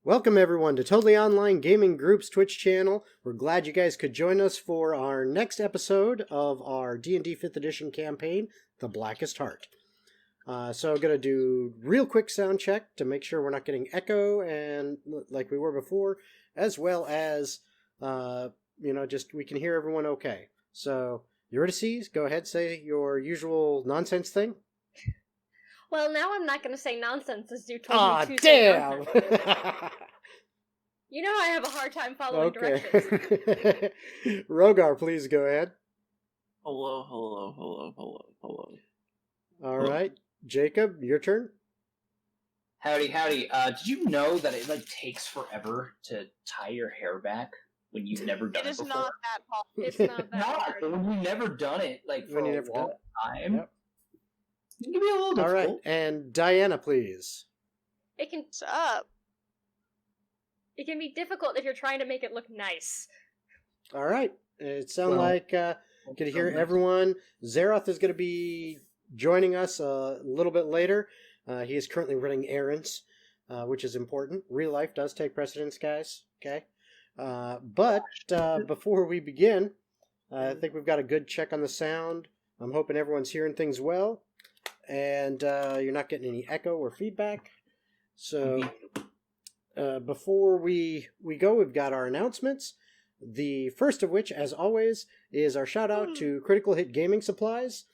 Welcome everyone to Totally Online Gaming Group's Twitch channel. We're glad you guys could join us for our next episode of our D&D 5th Edition campaign, The Blackest Heart. So I'm going to do real quick sound check to make sure we're not getting echo and like we were before, as well as, just we can hear everyone okay. So, Eurydice, go ahead, say your usual nonsense thing. Well, now I'm not going to say nonsense as you told me to damn! say nonsense. You know I have a hard time following directions. Rogar, please go ahead. Hello. All right. Jacob, your turn. Howdy. Did you know that it takes forever to tie your hair back when you've never done it before? It is not that hard. It's not that hard. When you've never done it, for When you a never long done time, Yep. it can be a little difficult. All right, and Diana, please. What's up? It can be difficult if you're trying to make it look nice. All right. It sounds like could hear everyone. Zeroth is going to be joining us a little bit later. He is currently running errands, which is important. Real life does take precedence, guys. Okay. But before we begin, I think we've got a good check on the sound. I'm hoping everyone's hearing things well, and you're not getting any echo or feedback. So before we go, we've got our announcements. The first of which, as always, is our shout out to Critical Hit Gaming Supplies.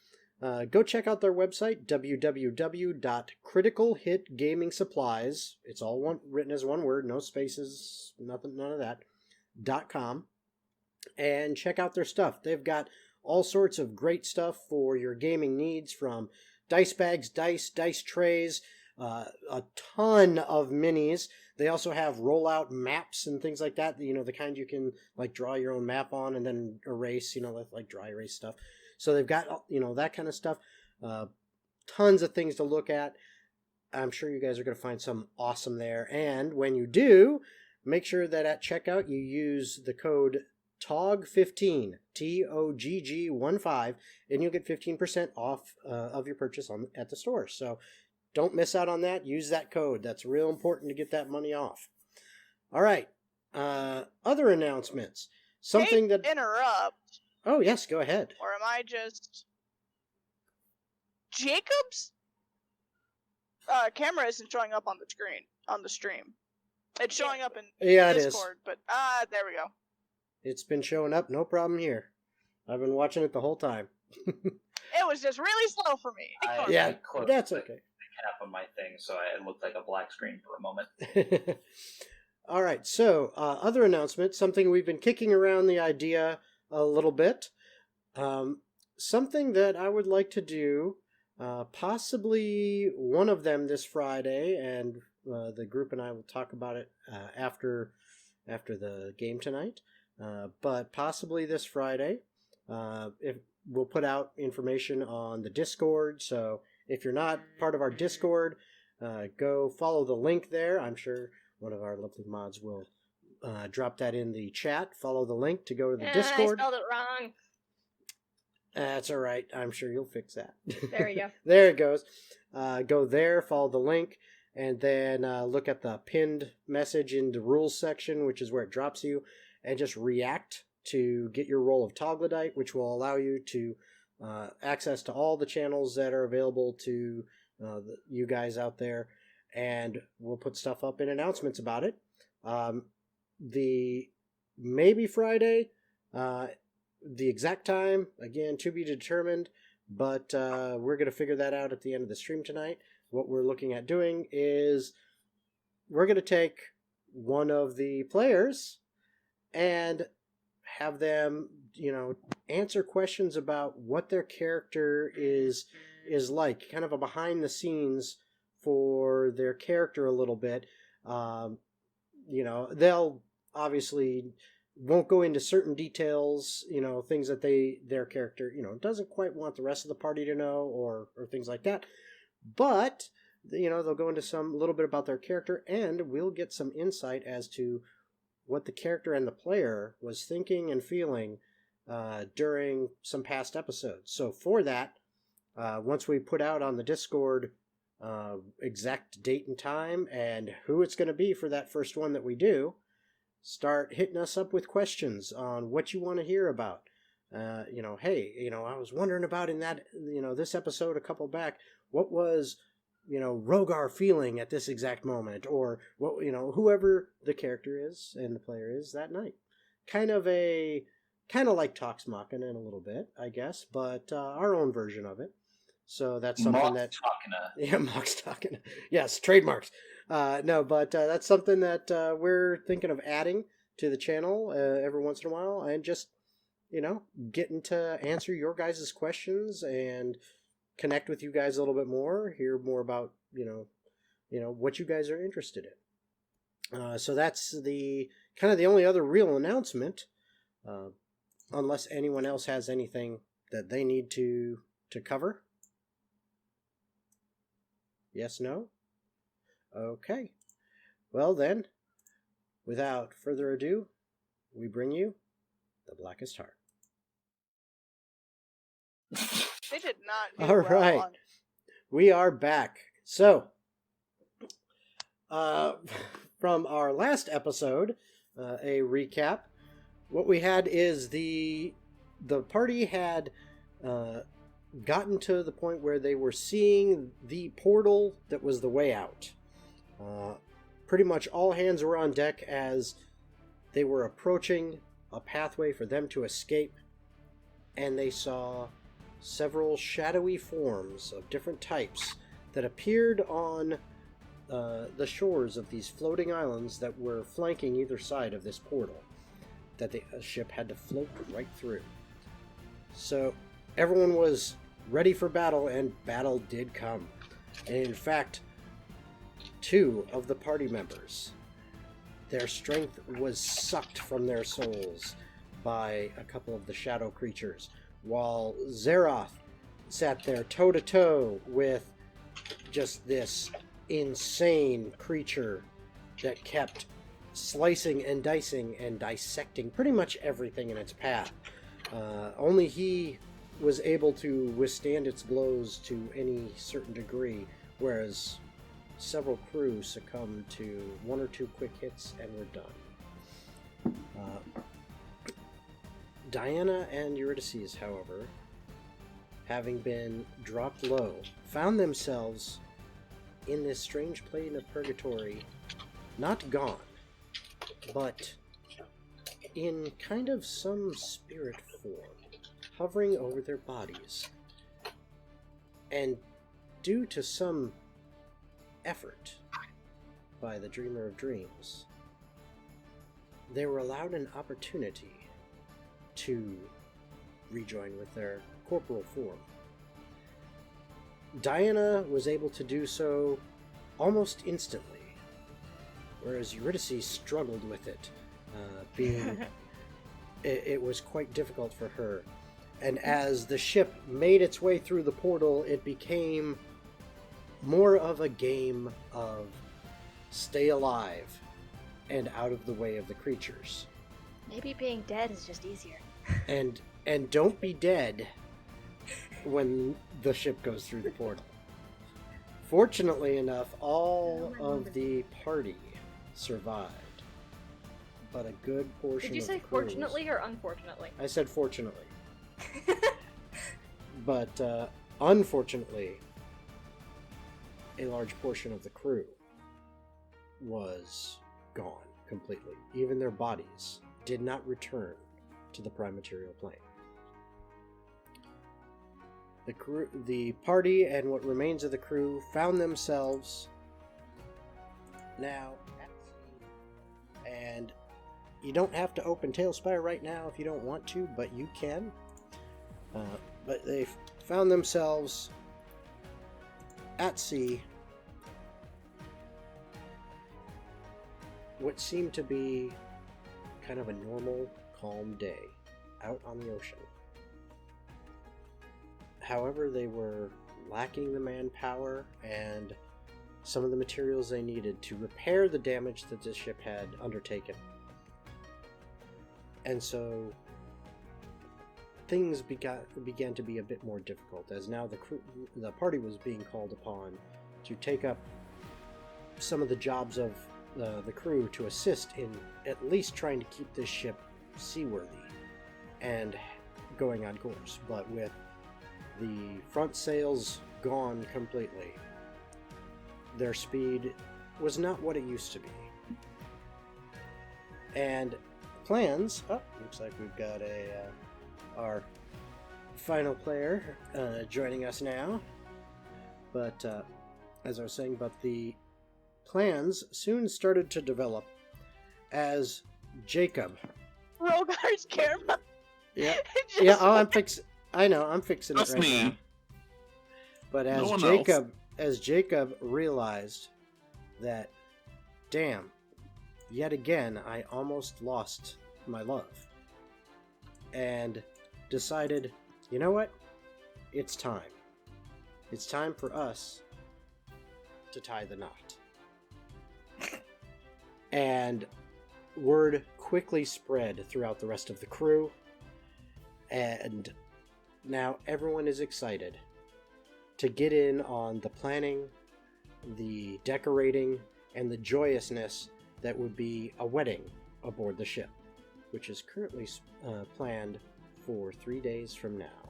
Go check out their website, www.criticalhitgamingsupplies. It's all written as one word, no spaces, none of that. .com, and check out their stuff. They've got all sorts of great stuff for your gaming needs, from dice bags, dice trays, a ton of minis. They also have rollout maps and things like that, the kind you can draw your own map on and then erase, like dry erase stuff. So they've got, that kind of stuff. Tons of things to look at. I'm sure you guys are going to find some awesome there. And when you do, make sure that at checkout you use the code TOGG15, TOGG15, and you'll get 15% off of your purchase at the store. So don't miss out on that. Use that code. That's real important to get that money off. All right. Other announcements. Something that interrupt. Oh, yes, go ahead. Or am I just Jacob's camera isn't showing up on the screen on the stream. It's showing up in Discord, but there we go. It's been showing up, no problem here. I've been watching it the whole time. It was just really slow for me. That's okay. Up on my thing, so it looked like a black screen for a moment. All right, so other announcements, something we've been kicking around the idea a little bit. Something that I would like to do, possibly one of them this Friday, and the group and I will talk about it after the game tonight. But possibly this Friday, if we'll put out information on the Discord. So if you're not part of our Discord, go follow the link there. I'm sure one of our lovely mods will drop that in the chat. Follow the link to go to the Discord. I spelled it wrong. That's all right. I'm sure you'll fix that. There we go. There it goes. Go there, follow the link, and then look at the pinned message in the rules section, which is where it drops you, and just react to get your roll of Troglodyte, which will allow you to access to all the channels that are available to you guys out there, and we'll put stuff up in announcements about it. The maybe Friday, the exact time, again, to be determined, but we're going to figure that out at the end of the stream tonight. What we're looking at doing is we're going to take one of the players and have them, answer questions about what their character is like, kind of a behind the scenes for their character a little bit. They'll obviously won't go into certain details, things that their character, doesn't quite want the rest of the party to know, or things like that. But, they'll go into some little bit about their character, and we'll get some insight as to what the character and the player was thinking and feeling during some past episodes. So for that, once we put out on the Discord exact date and time and who it's going to be for that first one that we do, start hitting us up with questions on what you want to hear about. Hey, I was wondering about in that, this episode a couple back, what was, Rogar feeling at this exact moment, or what, whoever the character is and the player is that night. Kind of like Talks Machina in a little bit, I guess, but our own version of it. So that's something that... Yeah, Mox Machina. Yes, trademarks. That's something that we're thinking of adding to the channel every once in a while, and just, getting to answer your guys' questions and connect with you guys a little bit more, hear more about, what you guys are interested in. So that's the only other real announcement, unless anyone else has anything that they need to cover. Yes, no? Okay. Well then, without further ado, we bring you The Blackest Heart. They did not do All right. on... We are back. So, from our last episode, a recap, what we had is the party had gotten to the point where they were seeing the portal that was the way out. Pretty much all hands were on deck as they were approaching a pathway for them to escape, and they saw several shadowy forms of different types that appeared on the shores of these floating islands that were flanking either side of this portal that the ship had to float right through. So everyone was ready for battle, and battle did come. And in fact, 2 of the party members, their strength was sucked from their souls by a couple of the shadow creatures, while Zeroth sat there toe-to-toe with just this insane creature that kept slicing and dicing and dissecting pretty much everything in its path. Only he was able to withstand its blows to any certain degree, whereas several crew succumbed to 1 or 2 quick hits and were done. Diana and Eurydice, however, having been dropped low, found themselves in this strange plane of purgatory, not gone, but in kind of some spirit form, hovering over their bodies. And due to some effort by the Dreamer of Dreams, they were allowed an opportunity to rejoin with their corporal form. Diana was able to do so almost instantly, whereas Eurydice struggled with it, it was quite difficult for her. And as the ship made its way through the portal, it became more of a game of stay alive and out of the way of the creatures. Maybe being dead is just easier. And don't be dead when the ship goes through the portal. Fortunately enough, all of the party survived, but a good portion of Did you say fortunately or unfortunately? I said fortunately. But unfortunately, a large portion of the crew was gone completely. Even their bodies did not return to the prime material plane. The party and what remains of the crew found themselves now at sea, and you don't have to open Tailspire right now if you don't want to, but you can. But they found themselves at sea, what seemed to be kind of a normal, calm day out on the ocean. However, they were lacking the manpower and some of the materials they needed to repair the damage that the ship had undertaken. And so things began to be a bit more difficult, as now the party was being called upon to take up some of the jobs of the crew to assist in at least trying to keep this ship seaworthy and going on course. But with the front sails gone completely, their speed was not what it used to be. And plans... Oh, looks like we've got our final player joining us now. But as I was saying, the plans soon started to develop as Jacob. Rogar's camera. Yeah, yeah. Oh, I'm fixing it right now. But as Jacob realized that, damn, yet again I almost lost my love, and decided, you know what? It's time. It's time for us to tie the knot. And word quickly spread throughout the rest of the crew, and now everyone is excited to get in on the planning, the decorating, and the joyousness that would be a wedding aboard the ship, which is currently planned for 3 days from now.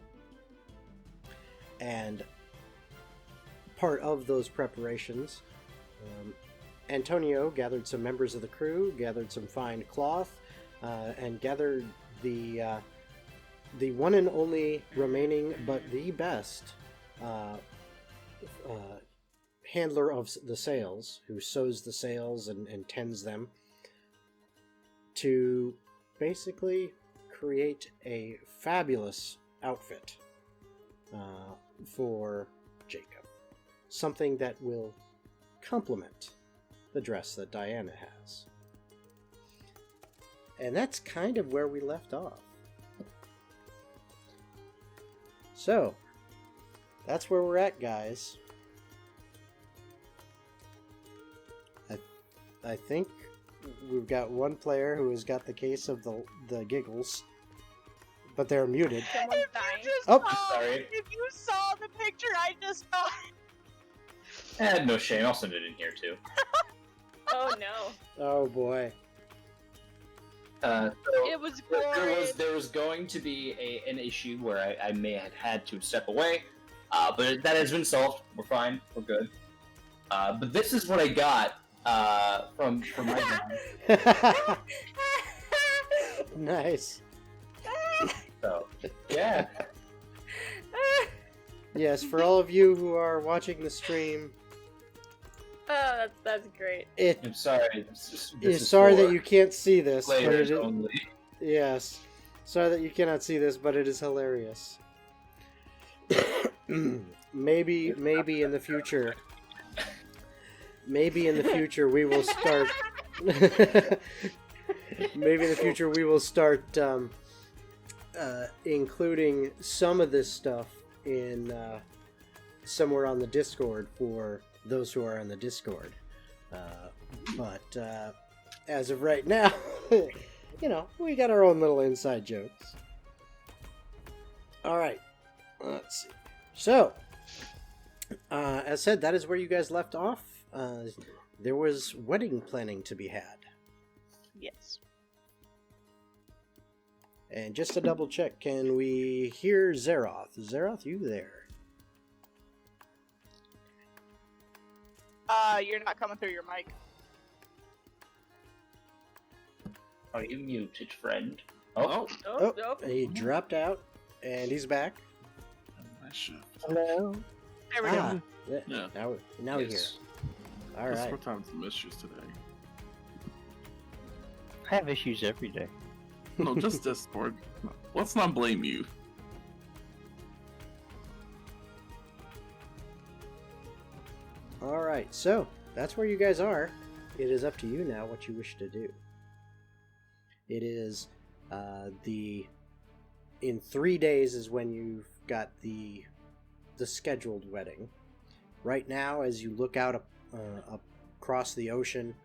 And part of those preparations, Antonio gathered some members of the crew, gathered some fine cloth, and gathered the one and only remaining but the best handler of the sails, who sews the sails and tends them, to basically create a fabulous outfit for Jacob. Something that will complement the dress that Diana has. And that's kind of where we left off. So, that's where we're at, guys. I think we've got one player who has got the case of the giggles, but they're muted. Someone's dying. Sorry. If you saw the picture I just saw. No shame. I'll send it in here too. Oh no. Oh boy. So It was glorious. there was going to be an issue where I may have had to step away, but that has been solved. We're fine. We're good. But this is what I got from my dad. Nice. So yeah. Yes, for all of you who are watching the stream, Oh, that's great. I'm sorry. Sorry that you can't see this, but players only. yes, sorry that you cannot see this, but it is hilarious. maybe in the future, we will start. Maybe in the future we will start including some of this stuff in somewhere on the Discord for those who are on the Discord. But as of right now, we got our own little inside jokes. Alright, let's see. So, as said, that is where you guys left off. There was wedding planning to be had. Yes. And just to double check, can we hear Zeroth? Zeroth, you there? You're not coming through your mic. Are you muted, friend? Oh, He dropped out, and he's back. Hello. There we go. Yeah. Now we hear. All right. What time's the issues today? I have issues every day. No, just Discord. No, let's not blame you. Alright, so that's where you guys are. It is up to you now what you wish to do. It is in 3 days is when you've got the scheduled wedding. Right now, as you look out across the ocean,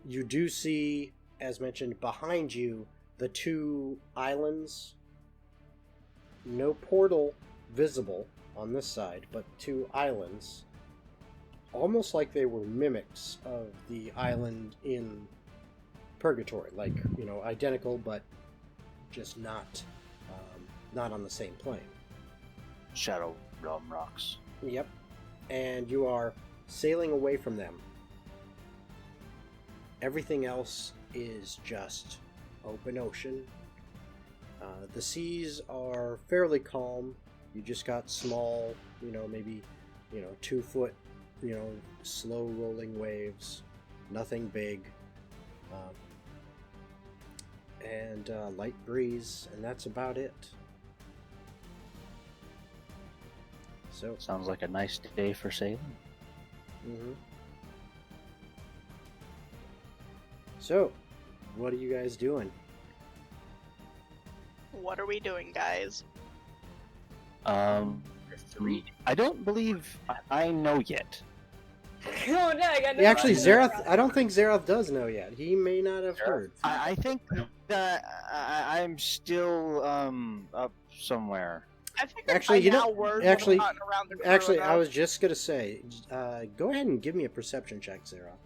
you do see, as mentioned, behind you, the 2 islands. No portal visible on this side, but 2 islands almost like they were mimics of the island in Purgatory, like, identical, but just not on the same plane. Shadow Realm rocks. Yep. And you are sailing away from them. Everything else is just open ocean. The seas are fairly calm. You just got small, maybe, 2 foot, slow rolling waves. Nothing big. And light breeze, and that's about it. So Sounds like a nice day for sailing. Mm-hmm. So, what are you guys doing? What are we doing, guys? I don't believe I know yet. Oh no, I got no. Actually, Zerath, I don't think Zerath does know yet. He may not have heard. I think that I'm still up somewhere. I figured Actually, by now word would have gotten around the crew enough. I was just gonna say, go ahead and give me a perception check, Zerath.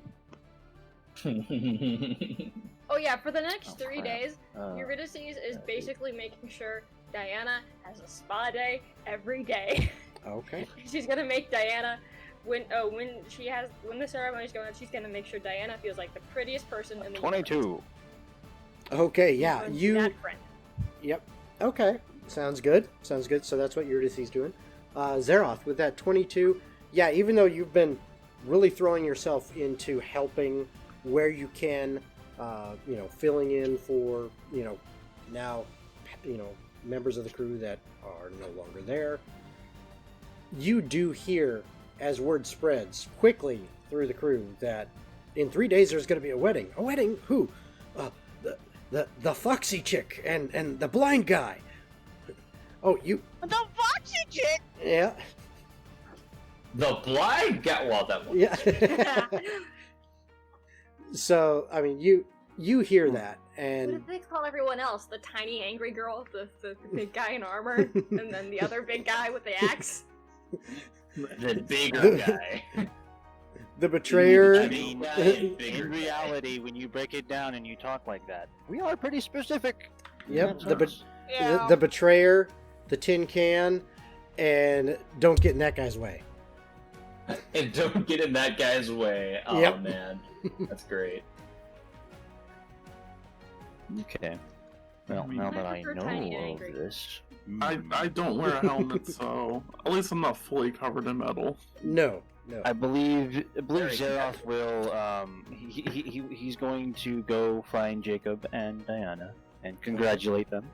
Oh yeah, for the next 3 crap. days, Eurydice is basically making sure Diana has a spa day every day. Okay. She's gonna make Diana when the ceremony's going on, she's gonna make sure Diana feels like the prettiest person in the 22. Okay, yeah, universe. you. That friend. Yep. Okay. Sounds good. Sounds good. So that's what Eurydice's doing. Zeroth, with that 22, yeah, even though you've been really throwing yourself into helping where you can, filling in for, now, members of the crew that are no longer there, you do hear, as word spreads quickly through the crew, that in 3 days there's going to be a wedding. A wedding? Who? The foxy chick and the blind guy. Oh, you... The foxy chick! Yeah. The blind guy. Well, that one. Yeah. So, I mean, you hear that, What and... did they call everyone else? The tiny angry girl, the big guy in armor, and then the other big guy with the axe? The bigger guy. The betrayer... I mean, Bigger in guy. reality, when you break it down and you talk like that, we are pretty specific. Yep, Yeah. the betrayer, the tin can, and don't get in that guy's way. And don't get in that guy's way. Oh, Yep. man. That's great. Okay. Well, I now that I I prefer know tiny and of angry. this... I don't wear a helmet, so at least I'm not fully covered in metal. No. I believe Very Zeroth will, he's going to go find Jacob and Diana and congratulate them,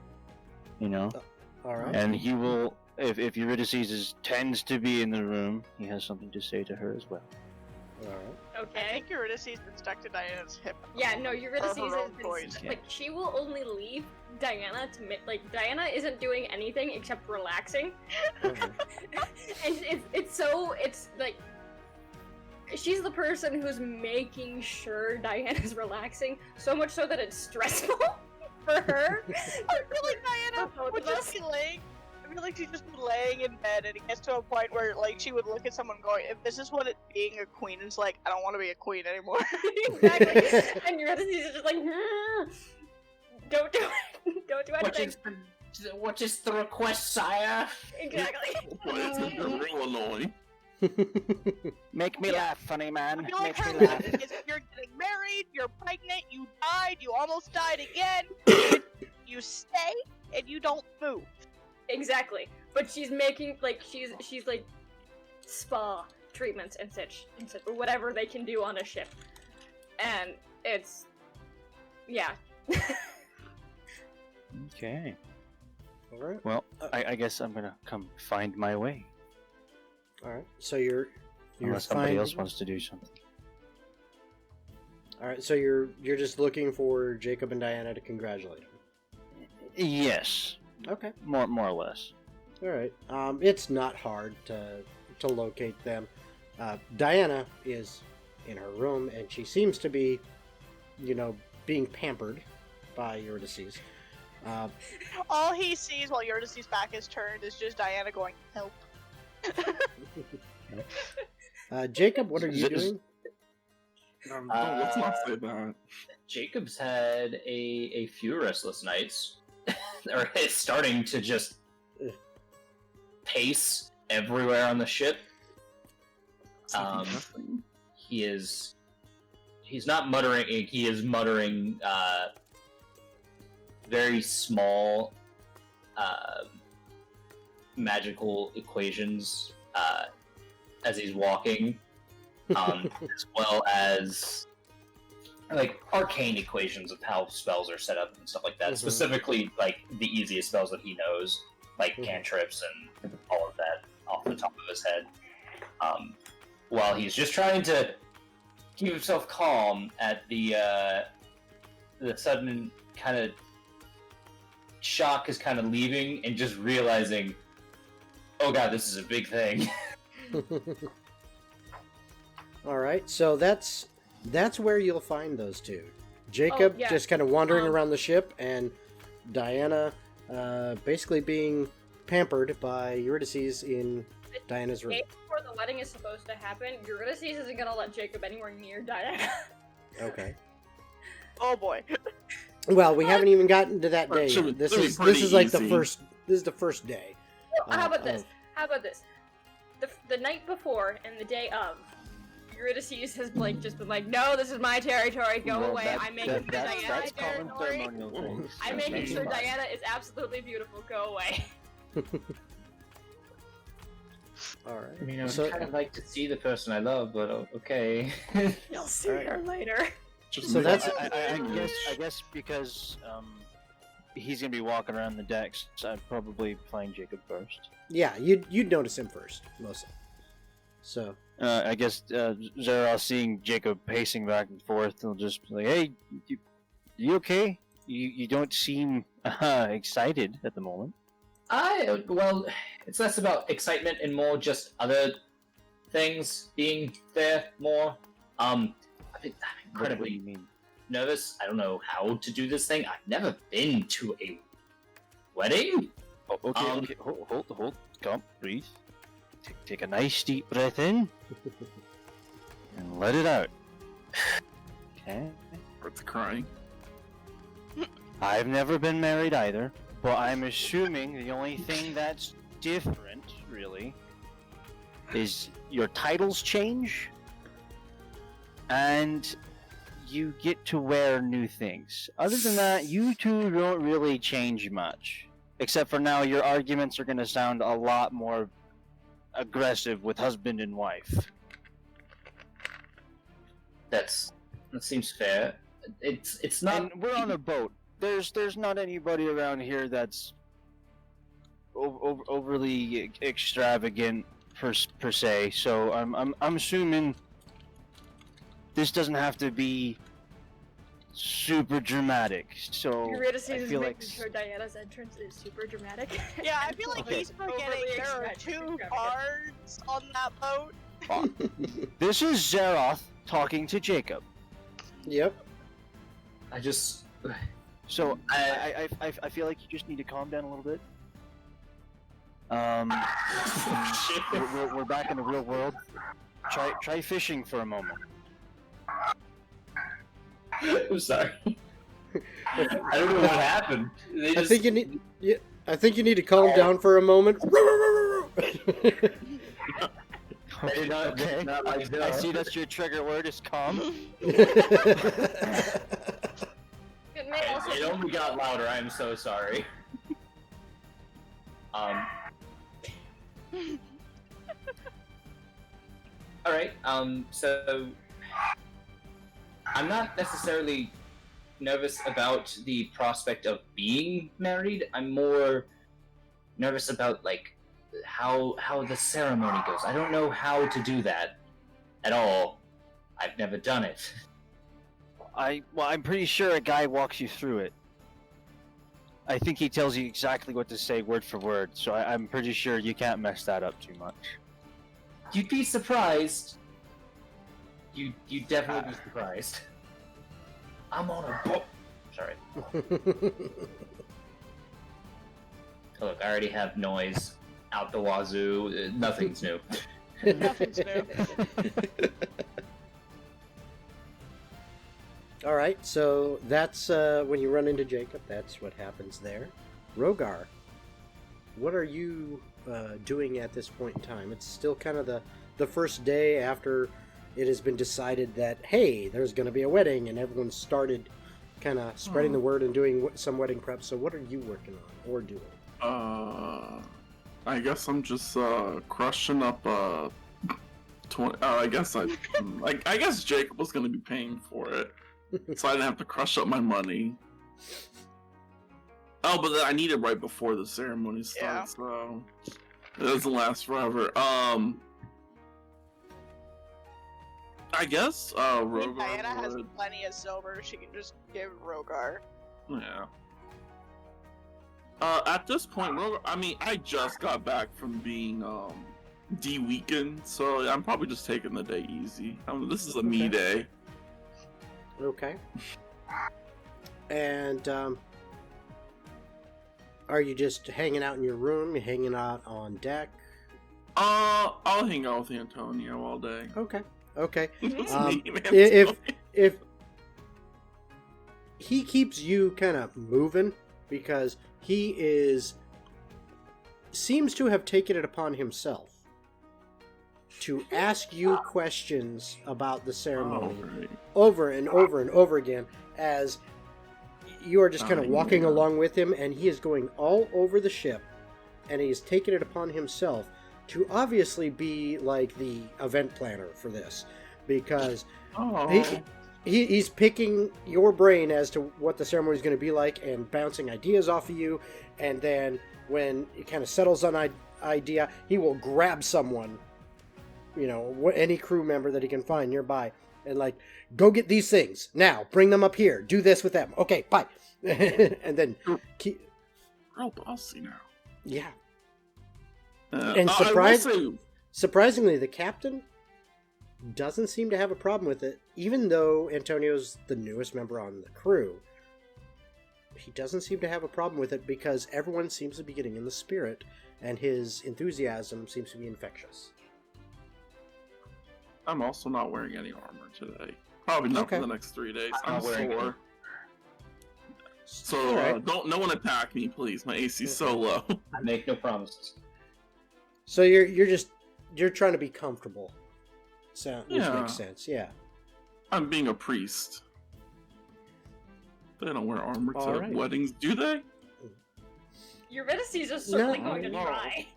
All right. and he will, if Eurydice tends to be in the room, he has something to say to her as well. All right. I Okay. think Eurydice's been stuck to Diana's hip. Yeah, no, Eurydice Or her own is choice. like she will only leave Diana to make Diana isn't doing anything except relaxing, Mhm. and it's like she's the person who's making sure Diana's relaxing so much so that it's stressful for her. I feel like Diana For both would of just us. be laying. I feel like she'd just be laying in bed, and it gets to a point where, like, she would look at someone going, "If this is what it being a queen is like, I don't want to be a queen anymore." Exactly, and Eurydice is just like, don't do it, don't do anything. What is the request, sire? Exactly. But it's gonna be real annoying. Make me laugh, funny man. I feel like Make her me laugh. life is you're getting married, you're pregnant, you died, you almost died again. You stay and you don't move. Exactly, but she's making she's like spa treatments and such or whatever they can do on a ship, and it's yeah. Okay. All right. Well, I guess I'm gonna come find my way. All right. So you're Unless somebody finding- else wants to do something. All right. So you're just looking for Jacob and Diana to congratulate him. Yes, Okay. more or less. All right. It's not hard to locate them. Diana is in her room, and she seems to be, being pampered by Eurydice. All he sees while Eurydice's back is turned is just Diana going, "Help." Jacob, what are you Is- doing? No, let's not say that. Jacob's had a few restless nights, or is starting to just pace everywhere on the ship. Something interesting. He's not muttering. He is muttering very small magical equations as he's walking, as well as like arcane equations of how spells are set up and stuff like that. Mhm. Specifically, like the easiest spells that he knows, like cantrips and all of that off the top of his head. While he's just trying to keep himself calm at the sudden kind of shock is kind of leaving and just realizing, oh god, this is a big thing. All right, so that's where you'll find those two. Jacob yeah. just kind of wandering around the ship, and Diana basically being pampered by Eurydice in Diana's room. Day before the wedding is supposed to happen, Eurydice isn't gonna let Jacob anywhere near Diana. Okay. Oh boy. Well, we haven't even gotten to that Well, day. it should Yet. be This pretty is like the easy. first. This is the first day. How about this? of- How about this? The night before and the day of, Eurydice has like just been like, no, this is my territory. Go Well, away. I'm making sure that's Diana's common territory. ceremonial things. I'm That's making sure fine. Diana is absolutely beautiful. Go away. All right. I mean, I would So- kind of like to see the person I love, but okay. You'll see Alright. her later. Just So make that's- it I English. guess because he's gonna be walking around the decks, so I'd probably find Jacob first. Yeah, you'd notice him first, mostly. So I guess Zara, seeing Jacob pacing back and forth, will just be like, "Hey, you okay? You don't seem excited at the moment." Well, it's less about excitement and more just other things being there more. I'm What do incredibly you mean? nervous. I don't know how to do this thing. I've never been to a wedding. Oh, okay, Um, okay, hold, calm, breathe. Take a nice deep breath in, and let it out. Okay. It's crying. I've never been married either, but I'm assuming the only thing that's different, really, is your titles change, and you get to wear new things. Other than that, you two don't really change much. Except for now, your arguments are going to sound a lot more aggressive with husband and wife. That seems fair. It's not. And we're on a boat. There's not anybody around here that's overly extravagant per se. So I'm assuming this doesn't have to be super dramatic. So Eurydice I is feel making like sure Diana's entrance is super dramatic. Yeah, I feel like Okay. he's forgetting Overly there are extravagant. 2 bards on that boat. this is Zeroth talking to Jacob. yep. I just. So I feel like you just need to calm down a little bit. We're back in the real world. Try fishing for a moment. I'm sorry. I don't know what happened. They I just- think you need. Yeah, I think you need to calm down for a moment. They're not, Okay. they're not like I see that's your trigger word is calm. It may also It only got louder. I'm so sorry. All right. So I'm not necessarily nervous about the prospect of being married. I'm more nervous about like how the ceremony goes. I don't know how to do that at all. I've never done it. I'm pretty sure a guy walks you through it. I think he tells you exactly what to say word for word, so I'm pretty sure you can't mess that up too much. You'd be surprised. You'd definitely be surprised. I'm on a boat. Sorry. Look, I already have noise out the wazoo. Nothing's new. Nothing's new. All right, so that's when you run into Jacob. That's what happens there. Rogar, what are you doing at this point in time? It's still kind of the first day after it has been decided that, hey, there's going to be a wedding, and everyone started kind of spreading the word and doing some wedding prep. So what are you working on or doing? I guess I'm just crushing up 20. I guess I guess Jacob was gonna be paying for it, so I didn't have to crush up my money. Oh, but then I need it right before the ceremony starts, so it doesn't last forever. I guess Rogar Diana has would. plenty of silver. She can just give Rogar. Yeah. At this point, Rogar, I mean, I just got back from being de-weakened, so I'm probably just taking the day easy. This is a me day. Okay. And are you just hanging out in your room? You hanging out on deck? I'll hang out with Antonio all day. Okay. Okay. It's Um, me, man. if he keeps you kind of moving, because he seems to have taken it upon himself to ask you questions about the ceremony Right. over and over and over again, as you are just kind of walking Yeah. along with him, and he is going all over the ship, and he's taken it upon himself to obviously be like the event planner for this, because Oh. he's picking your brain as to what the ceremony is going to be like and bouncing ideas off of you, and then when it kind of settles on an idea, he will grab someone, any crew member that he can find nearby, and like, go get these things now, bring them up here, do this with them, okay, bye. And then Real bossy now. yeah. And Surprisingly, the captain doesn't seem to have a problem with it, even though Antonio's the newest member on the crew. He doesn't seem to have a problem with it because everyone seems to be getting in the spirit, and his enthusiasm seems to be infectious. I'm also not wearing any armor today. Probably not Okay. for the next 3 days. I'm I'm not wearing sore. any. So Alright. no one attack me, please. My AC's so low. I make no promises. So you're trying to be comfortable. So which Yeah. makes sense, yeah. I'm being a priest. They don't wear armor to Alright. weddings, do they? Eurydice is certainly No. going to try.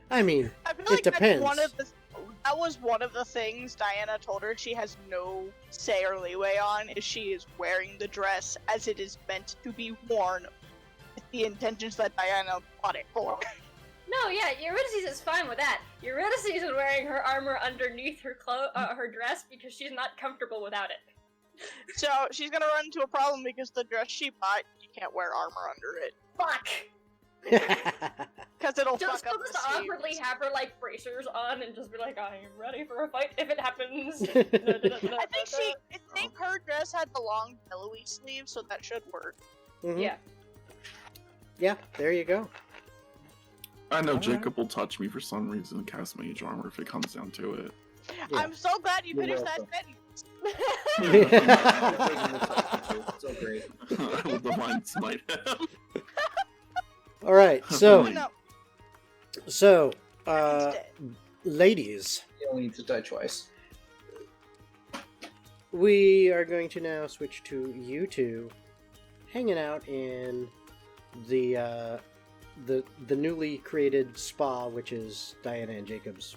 I mean, I feel It like depends. that was one of the things Diana told her she has no say or leeway on, is she is wearing the dress as it is meant to be worn with the intentions that Diana bought it for. No, yeah, Eurydice is fine with that. Eurydice is wearing her armor underneath her her dress because she's not comfortable without it. So she's gonna run into a problem because the dress she bought, you can't wear armor under it. Fuck! Because it'll Just fuck up just the awkwardly seams. have her like bracers on and just be like, I am ready for a fight if it happens. I think her dress had the long billowy sleeves, so that should work. Mhm. Yeah. Yeah, there you go. I know Alright. Jacob will touch me for some reason and cast mage armor if it comes down to it. Yeah. I'm so glad you You're finished that welcome. sentence. So great. I will divine smite him. All right, so No, uh, ladies, You only need to die twice. we are going to now switch to you two hanging out in the newly created spa, which is Diana and Jacob's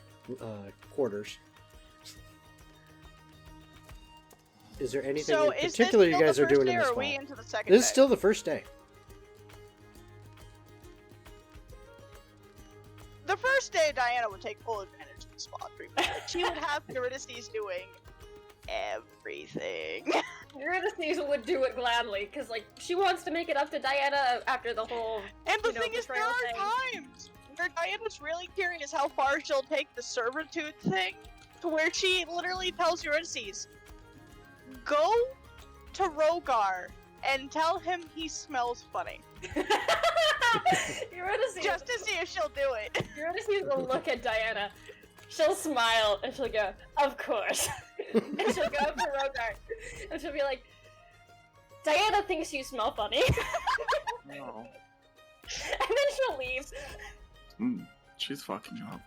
quarters. Is there anything so in is this particular still you guys the are first doing day, in or the are spa? we into the second This is day? still the first day. The first day, Diana would take full advantage of the spa treatment. Like, she would have Eurydice doing everything. Eurydice would do it gladly, because, like, she wants to make it up to Diana after the whole... And the You know, thing is, there betrayal are thing. times where Diana's really curious how far she'll take the servitude thing, to where she literally tells Eurydice, go to Rogar and tell him he smells funny. Eurydice Just to see if she'll do it. Eurydice will look at Diana, she'll smile and she'll go, "Of course." And she'll go up to Rogar and she'll be like, "Diana thinks you smell funny." No. And then she'll leave. She's fucking up.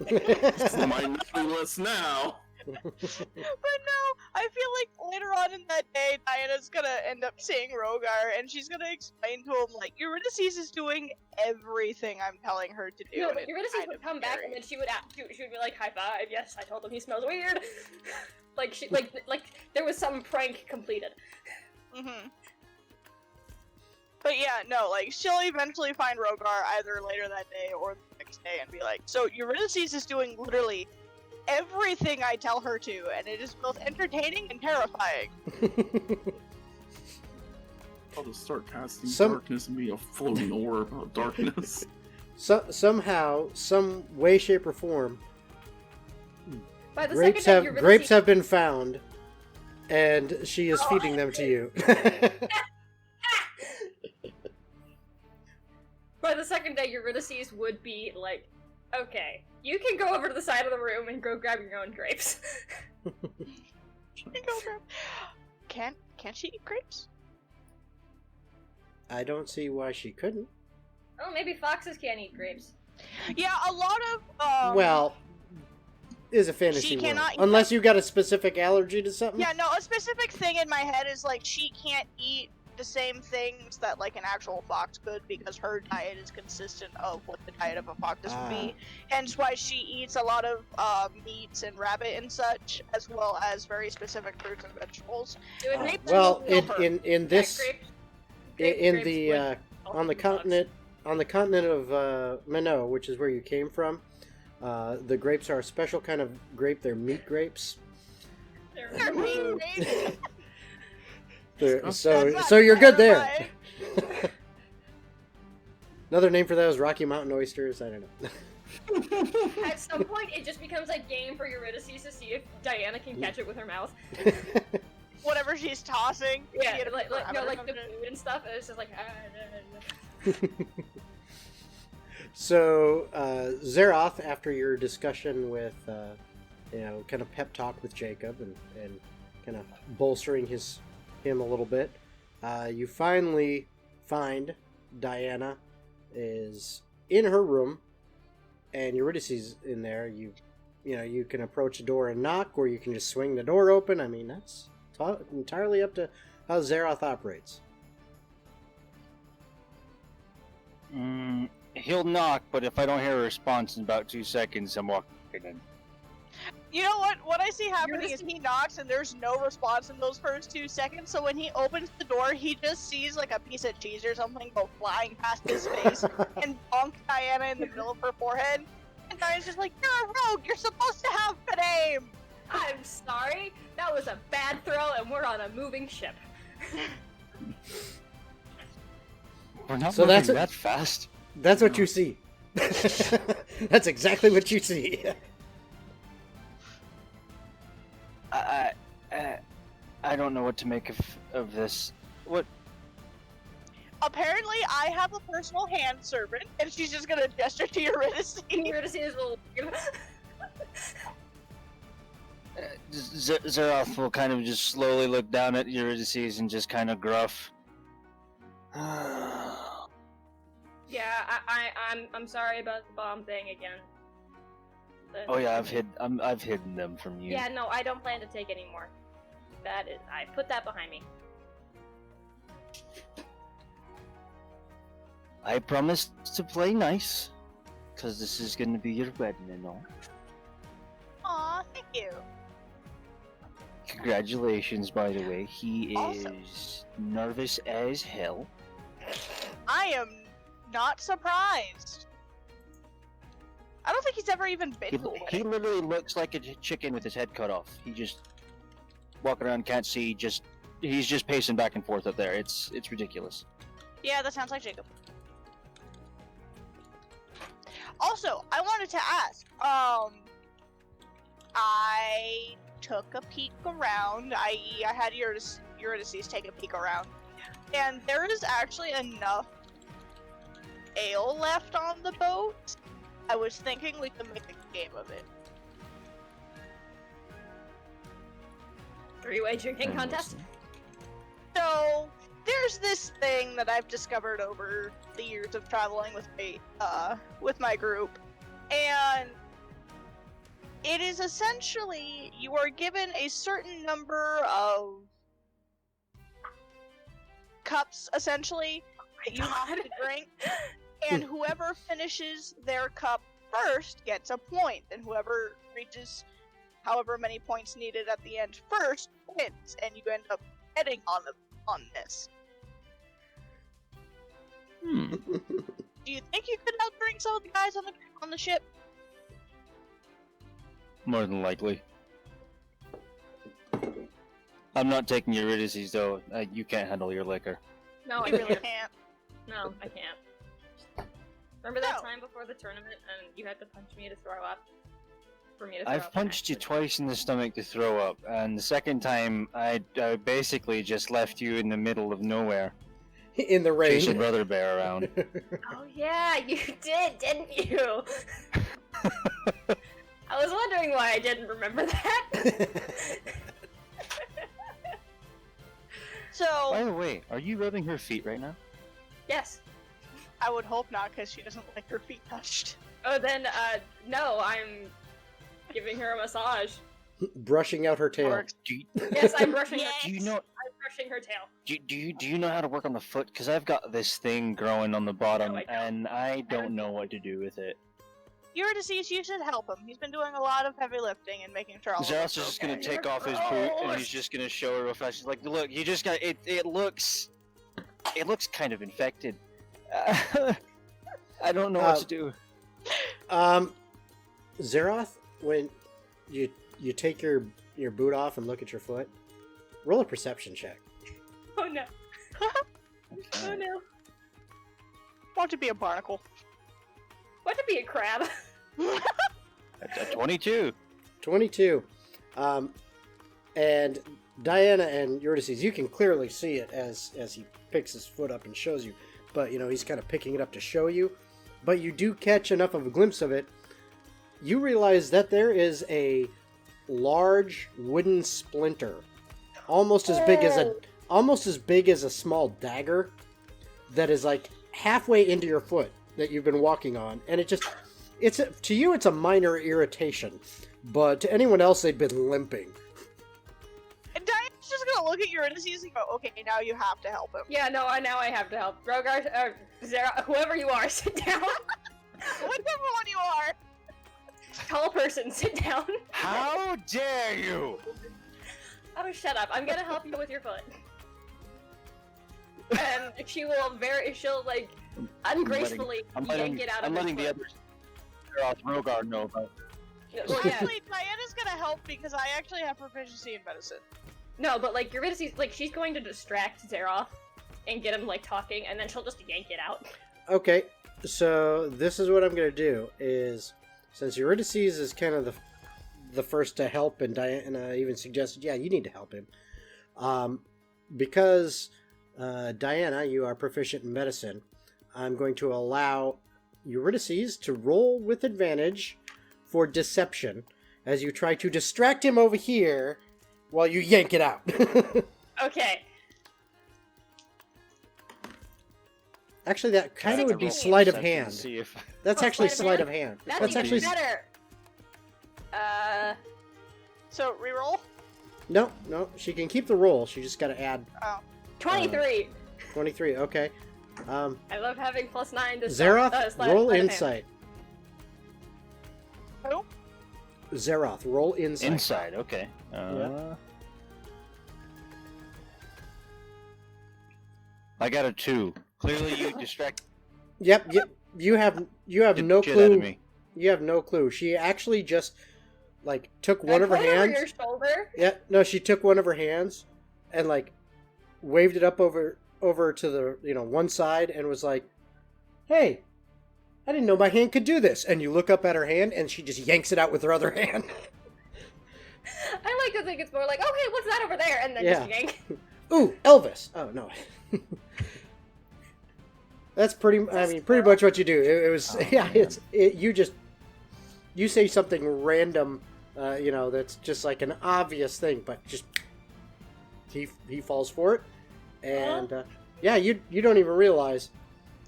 It's on my naughty list now. But no, I feel like later on in that day, Diana's gonna end up seeing Rogar, and she's gonna explain to him, like, Eurydice is doing everything I'm telling her to do. No, and but it's Eurydice kind would of come back scary. and then she would be like, "High five, yes, I told him he smells weird." like there was some prank completed. Mm-hmm. But yeah, no, like, she'll eventually find Rogar either later that day or the next day and be like, "So Eurydice is doing literally everything I tell her to, and it is both entertaining and terrifying." I'll just start casting Some- darkness and be a floating orb of darkness. Somehow, some way, shape, or form, By the grapes second day, have Eurydice- grapes have been found, and she is feeding them to you. By the second day, Eurydice would be like, "Okay, you can go over to the side of the room and go grab your own grapes." Can't she eat grapes? I don't see why she couldn't. Oh, maybe foxes can't eat grapes. Yeah, a lot of Well, is a fantasy she world. cannot eat Unless you got a specific allergy to something. yeah, no, a specific thing in my head is like she can't eat the same things that like an actual fox could because her diet is consistent of what the diet of a fox would be. Hence why she eats a lot of meats and rabbit and such, as well as very specific fruits and vegetables. It would make Well, them kill her. in this in grapes the would on the continent of Minot, which is where you came from, the grapes are a special kind of grape. They're meat grapes. They're meat grapes. So you're good there. Terrifying. Another name for those, Rocky Mountain oysters. I don't know. At some point, it just becomes a game for Eurydice to see if Diana can catch it with her mouth. Whatever she's tossing. Yeah, she had to like grab no, it or like the something. food and stuff. And it's just like. So Zeroth, after your discussion with, kind of pep talk with Jacob and kind of bolstering him a little bit, you finally find Diana is in her room, and Eurydice is in there. You can approach the door and knock, or you can just swing the door open. I mean, that's entirely up to how Zeroth operates. He'll knock, but if I don't hear a response in about 2 seconds, I'm walking in. You know what? What I see happening is he knocks and there's no response in those first 2 seconds. So when he opens the door, he just sees like a piece of cheese or something go flying past his face and bonk Diana in the middle of her forehead. And Diana's just like, "You're a rogue. You're supposed to have good aim." I'm sorry, that was a bad throw, and we're on a moving ship. We're not So moving that's it. that fast. That's what you see. That's exactly what you see. I don't know what to make of this. What? Apparently, I have a personal hand servant, and she's just gonna gesture to Eurydice. Eurydice is a little. Zeroth will kind of just slowly look down at Eurydice and just kind of gruff. Yeah, I'm sorry about the bomb thing again. Oh yeah, I've hidden them from you. Yeah, no, I don't plan to take any more. I put that behind me. I promise to play nice, cause this is gonna be your wedding and all. Aw, thank you. Congratulations, by the way. He Awesome. is nervous as hell. I am not surprised. I don't think he's ever even been He, to a he wedding. literally looks like a chicken with his head cut off. He just walking around, can't see. He's just pacing back and forth up there. It's ridiculous. Yeah, that sounds like Jacob. Also, I wanted to ask, I took a peek around, i.e. I had Eurydice take a peek around, and there is actually enough ale left on the boat. I was thinking we could make a game of it. three-way drinking contest. So there's this thing that I've discovered over the years of traveling with my group, and it is essentially you are given a certain number of cups, essentially, that you have to drink, and whoever finishes their cup first gets a point, and whoever reaches however many points needed at the end first wins, and you end up betting on this. Do you think you could outdrink some of the guys on the ship? More than likely. I'm not taking Eurydice though. You can't handle your liquor. No, I You really really can't. No, I can't. Remember that time before the tournament and you had to punch me to throw up? For me to throw I've up punched you next? twice in the stomach to throw up, and the second time I basically just left you in the middle of nowhere, In the rain. chasing Brother Bear around. Oh yeah, you did, didn't you? I was wondering why I didn't remember that. So By the way, are you rubbing her feet right now? Yes. I would hope not, because she doesn't like her feet touched. Oh, then, no, I'm giving her a massage. Brushing out her tail. Or- Do you, Yes, I'm brushing her. do you know? I'm brushing her tail. Do you know how to work on the foot? Because I've got this thing growing on the bottom, No, I don't. and I don't know what to do with it. Eurydice, you should help him. He's been doing a lot of heavy lifting and making sure all of Zeros us is are just gonna okay. take off his boot, and he's just gonna show her real fast. She's like, "Look, you just got it. It looks kind of infected. I don't know what to do." Zeroth, when you take your boot off and look at your foot, roll a perception check. Oh no. Oh no. Want to be a barnacle. Want to be a crab? A 22. 22. And Diana and Eurydice, you can clearly see it as he picks his foot up and shows you. But, he's kind of picking it up to show you. But you do catch enough of a glimpse of it. You realize that there is a large wooden splinter, almost as big as a small dagger, that is like halfway into your foot that you've been walking on, and to you it's a minor irritation, but to anyone else they've been limping. And Diane's just gonna look at Eurydice and go, okay, now you have to help him. Yeah, no, now I have to help. Rogar, Zara, whoever you are, sit down. Whichever one you are. Tall person, sit down. How dare you! Oh, shut up. I'm gonna help you with your foot. And she'll like, ungracefully yank it out of I'm his letting the foot. others, Rogar, know about it. Well, yeah. Actually, Diana's gonna help because I actually have proficiency in medicine. No, but like Eurydice, like she's going to distract Zeroth and get him like talking, and then she'll just yank it out. Okay, so this is what I'm going to do, is, since Eurydice is kind of the first to help, and Diana even suggested, yeah, you need to help him. Because, Diana, you are proficient in medicine, I'm going to allow Eurydice to roll with advantage for deception, as you try to distract him over here while you yank it out. Okay. Actually, that kind of Six would be rolls. sleight of Deception, hand. see if- That's Oh, actually sleight sleight of of hand. That's even actually better. So, reroll? No, she can keep the roll. She just got to add 23. 23. Okay. I love having +9 to Zeroth, sleight roll of hand. insight. Who? Zeroth, roll insight. Inside, okay. Yeah. I got a 2. Clearly, you distract Yep. You have the no shit out of clue. me. You have no clue. She actually just like took Can I one of her put it over hands. your shoulder? Yeah, no, she took one of her hands and like waved it up over to the one side and was like, "Hey, I didn't know my hand could do this." And you look up at her hand and she just yanks it out with her other hand. I like to think it's more like, okay, what's that over there? And then Yeah. just yank. Ooh, Elvis. Oh no. That's pretty much what you do. It was Oh, you say something random, that's just like an obvious thing, but just he falls for it, and yeah, you don't even realize.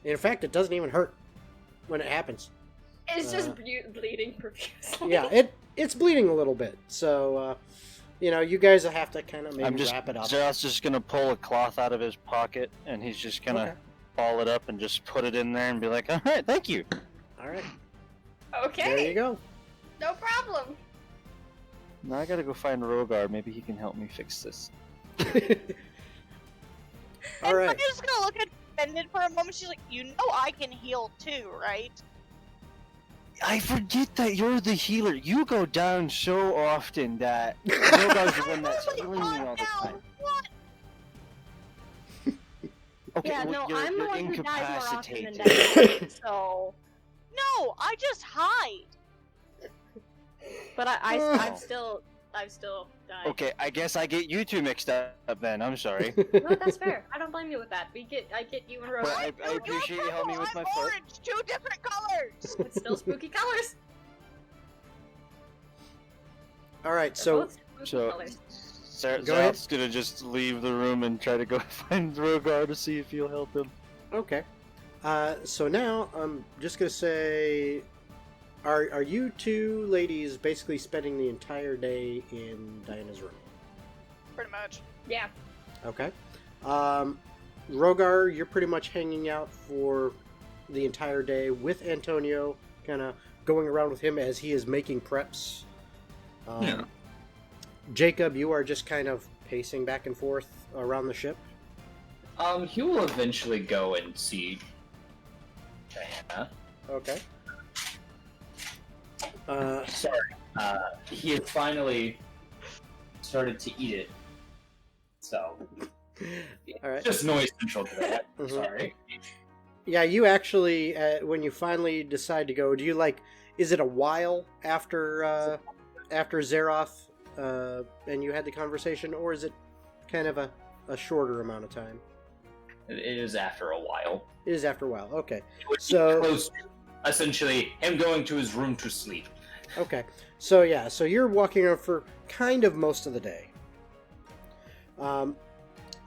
In fact, it doesn't even hurt when it happens. It's just bleeding profusely. Yeah, it's bleeding a little bit. So you guys will have to kind of maybe wrap it up. Zeroth's just gonna pull a cloth out of his pocket, and he's just gonna ball it up and just put it in there and be like, "All right, thank you." All right. Okay. There you go. No problem. Now I gotta go find Rogar. Maybe he can help me fix this. All right. I'm just gonna look at offended for a moment. She's like, "You know I can heal too, right?" I forget that you're the healer. You go down so often that Rogar's the one that's healing me all the time. What? Okay, Yeah, well, no, I'm the you're one who dies more often than incapacitated. that. So, No, I just hide. but I've still died. Okay, I guess I get you two mixed up then. I'm sorry. No, that's fair. I don't blame you with that. I get you and Rose. But I appreciate you helping me with I'm my foot. orange, 2 different colors. It's still spooky colors. All right. They're So both spooky so- colors. Go ahead. Zeroth's gonna just leave the room and try to go find Rogar to see if he'll help him. okay. So now I'm just gonna say, are you two ladies basically spending the entire day in Diana's room? Pretty much. Yeah. Okay. Rogar, you're pretty much hanging out for the entire day with Antonio, kind of going around with him as he is making preps. Yeah. Jacob, you are just kind of pacing back and forth around the ship. He will eventually go and see Diana. Okay. Sorry. He had finally started to eat it. So, All right. just noise control to that. Mhm. Sorry. Yeah, you actually, when you finally decide to go, do you is it a while after Zeroth and you had the conversation, or is it kind of a shorter amount of time? It is after a while. It is after a while. Okay. It would be So- close to, essentially, him going to his room to sleep. Okay. So yeah, so you're walking around for kind of most of the day.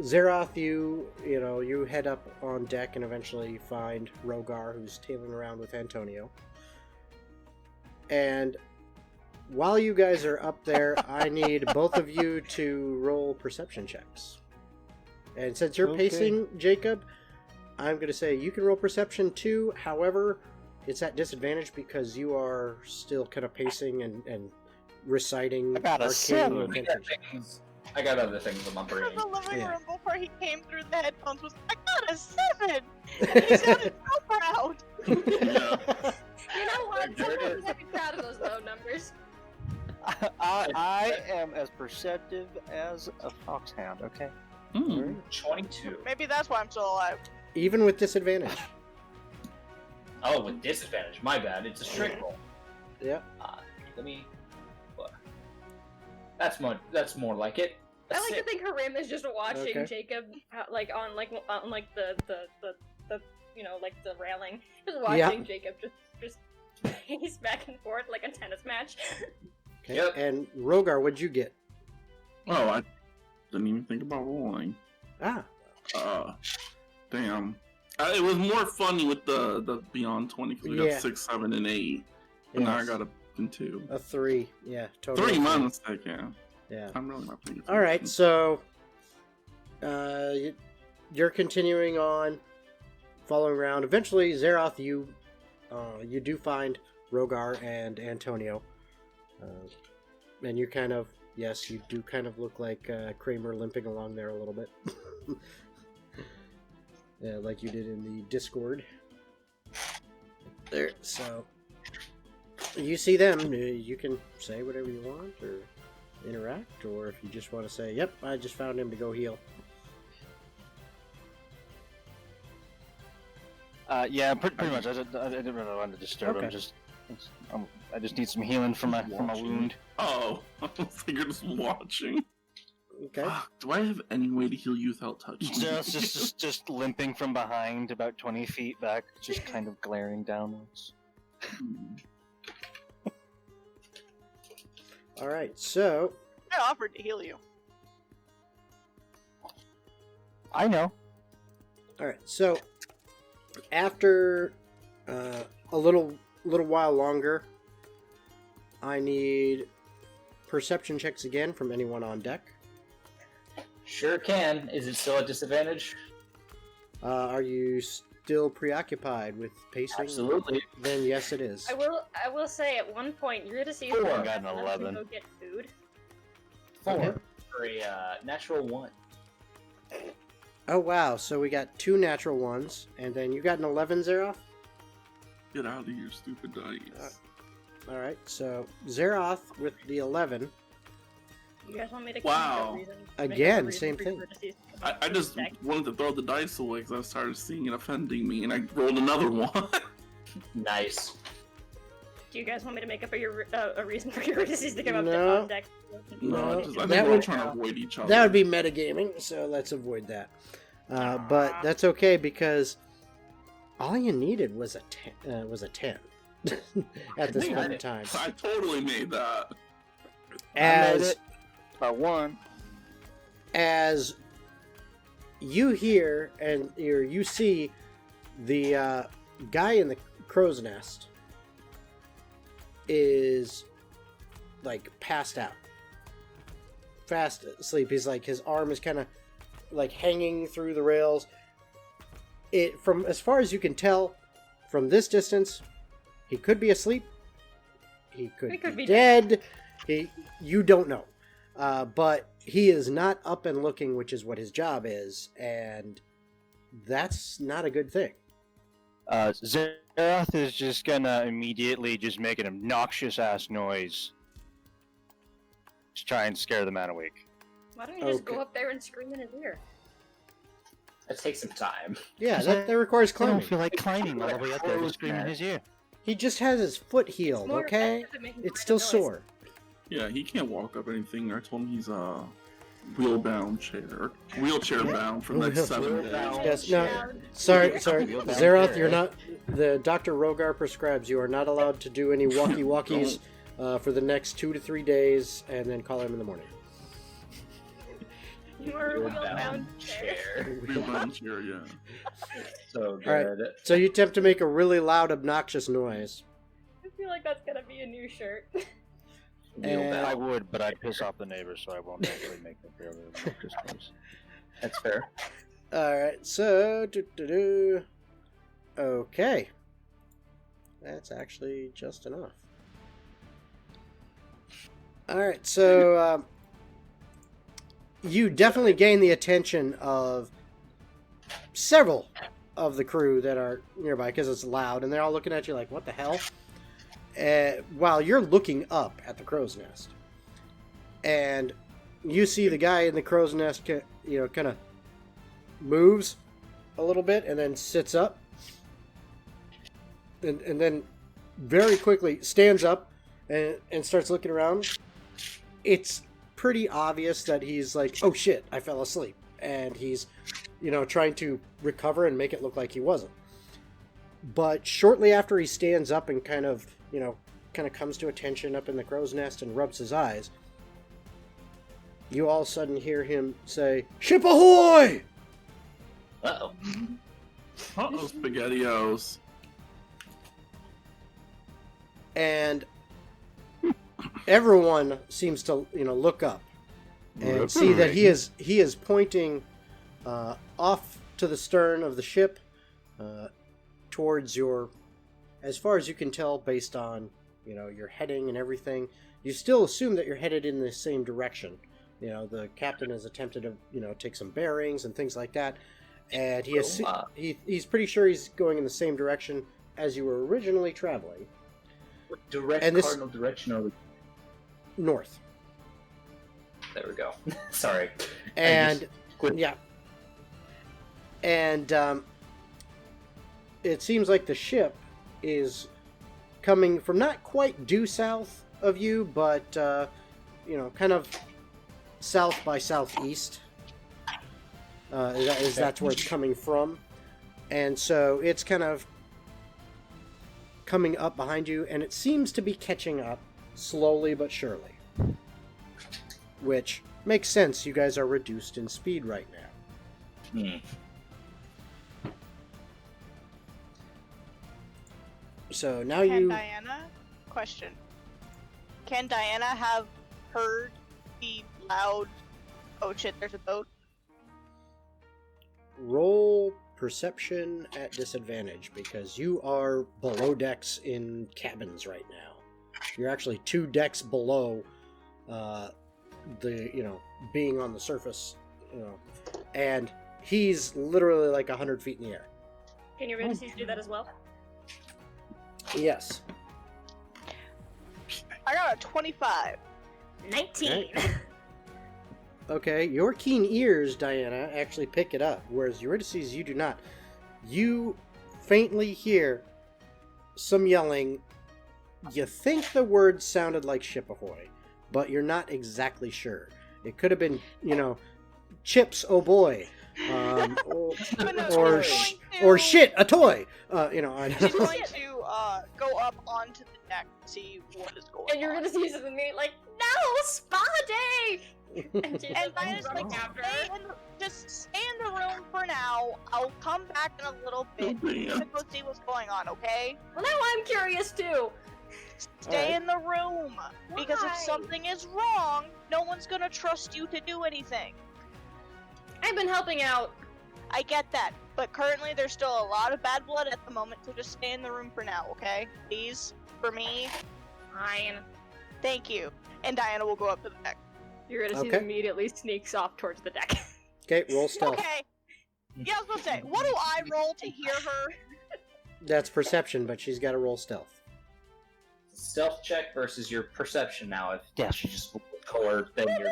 Zeroth, you head up on deck and eventually find Rogar, who's tailing around with Antonio. And while you guys are up there, I need both of you to roll perception checks. And since you're Okay. pacing, Jacob, I'm going to say you can roll perception too. However, it's at disadvantage because you are still kind of pacing and reciting I got a arcane 7. incantations. I got other things in my brain. In the living Yeah. room before he came through the headphones was, "I got a 7!" And he sounded so proud. You know what? Sometimes I'd be proud of those low numbers. I am as perceptive as a foxhound, okay? Mm. 22. Maybe that's why I'm still alive. Even with disadvantage. Oh, with disadvantage. My bad. It's a straight roll. Yeah. Let me. What? That's more like it. A I like to six. think Harim is just watching Okay. Jacob, on the railing, just watching Jacob just pace back and forth like a tennis match. Okay. Yep. And Rogar, what'd you get? Oh, I didn't even think about rolling. Ah. Damn. It was more funny with the Beyond 20 because we Yeah. got 6, 7, and 8. But now I Yes. got a 2. A 3. Yeah, totally. 3, my mistake, yeah. Yeah. I'm really not paying attention. All right, so you're continuing on, following around. Eventually, Zeroth, you do find Rogar and Antonio, and you kind of, yes, you do kind of look like Kramer limping along there a little bit, yeah, like you did in the Discord. There, so you see them. You can say whatever you want, or interact, or if you just want to say, "Yep, I just found him to go heal." Yeah, pretty much. I didn't really want to disturb him. Okay. I just need some healing from my wound. Oh, I was like, you're just watching. Okay. Fuck, do I have any way to heal you without touching you? Just limping from behind, about 20 feet back, just kind of glaring downwards. All right. So I offered to heal you. I know. All right. So after a little while longer, I need perception checks again from anyone on deck. Sure can. Is it still a disadvantage? Are you still preoccupied with pacing? Absolutely. Then yes, it is. I will say at one point Eurydice Four. got Got an 11. go get food. 4 Okay. for a natural 1. Oh wow! So we got 2 natural ones, and then you got an 11, Zeroth. Get out of here, stupid dice. All right. So Zeroth with the 11. You guys want me to Wow. make Again, a reason same for thing. Eurydice to come I up with just a deck? wanted to throw the dice away because I started seeing it offending me, and I rolled another one. Nice. Do you guys want me to make up a reason for Eurydice to come up No. on deck? No, I think that we're would- trying to avoid each other. That would be metagaming, so let's avoid that. But that's okay because all you needed was a 10 at this I point in made time. I totally made that. I made As it. By 1. as you hear and you see the guy in the crow's nest is like passed out, fast asleep. He's like, his arm is kind of like hanging through the rails. It, from as far as you can tell from this distance, he could be asleep, he could be dead. You don't know. But he is not up and looking, which is what his job is, and that's not a good thing. Zeroth is just gonna immediately just make an obnoxious ass noise to try and scare the man awake. Why don't you just Okay. go up there and scream in his ear? That takes some time. Yeah, that requires I climbing. don't feel like climbing all the way up there to scream in his ear. He just has his foot healed, more okay? effective at making It's random still noise. sore. Yeah, he can't walk up anything. I told him he's wheel-bound chair, wheelchair-bound for the next 7 days. Wheel-bound. Yes, no, Yeah. sorry. Wheel bound Zeroth, chair, you're eh? not. The Dr. Rogar prescribes you are not allowed to do any walkie-walkies for the next 2 to 3 days, and then call him in the morning. You are a Wheel-bound wheel-bound chair. Wheel-bound chair, yeah. So right. good. So you attempt to make a really loud, obnoxious noise. I feel like that's gonna be a new shirt. And- I would, but I'd piss off the neighbors, so I won't actually make them feel really obnoxious noise. That's fair. Alright, so... Okay. That's actually just enough. Alright, so... you definitely gain the attention of several of the crew that are nearby because it's loud, and they're all looking at you like, what the hell? While you're looking up at the crow's nest. And you see the guy in the crow's nest, kind of moves a little bit and then sits up. And then very quickly stands up and starts looking around. It's pretty obvious that he's like, oh shit, I fell asleep. And he's, trying to recover and make it look like he wasn't. But shortly after he stands up and kind of comes to attention up in the crow's nest and rubs his eyes, you all of a sudden hear him say, "Ship ahoy!" Uh-oh. Uh-oh, SpaghettiOs. And everyone seems to, look up and see that he is pointing off to the stern of the ship towards your, as far as you can tell based on your heading and everything, you still assume that you're headed in the same direction. The captain has attempted to take some bearings and things like that, and he's pretty sure he's going in the same direction as you were originally traveling. What direct And this- cardinal direction are we? North. There we go. Sorry. And Quit. yeah, and it seems like the ship is coming from not quite due south of you, but kind of south by southeast. That's where it's coming from, and so it's kind of coming up behind you, and it seems to be catching up slowly but surely. Which makes sense, you guys are reduced in speed right now. Hmm. So now Can you. Diana? Question. Can Diana have heard the loud, oh shit, there's a boat? Roll perception at disadvantage because you are below decks in cabins right now. You're actually 2 decks below being on the surface, and he's literally like 100 feet in the air. Can your Ulysses do that as well? Yes. I got a 25. 19. Okay, your keen ears, Diana, actually pick it up, whereas Eurydice, you do not. You faintly hear some yelling. You think the words sounded like ship ahoy, but you're not exactly sure. It could have been, chips, oh boy, or shit, a toy. I don't She's know. going to go up onto the deck to see what is going And you're on. gonna see something like, no, spa day! And she's And like, Diana's running like, after just stay in the room for now. I'll come back in a little bit Oh, man. to go see what's going on, okay? Well, now I'm curious too. Stay Alright. in the room. Because if Why? something is wrong, no one's gonna trust you to do anything. I've been helping out. I get that. But currently there's still a lot of bad blood at the moment, so just stay in the room for now, okay? Please? For me? Fine. Thank you. And Diana will go up to the deck. Eurydice Okay. immediately sneaks off towards the deck. Okay, roll stealth. Okay. Yeah, I was gonna say, what do I roll to hear her? That's perception, but she's got to roll stealth. Stealth check versus your perception now. If that's just color, then you're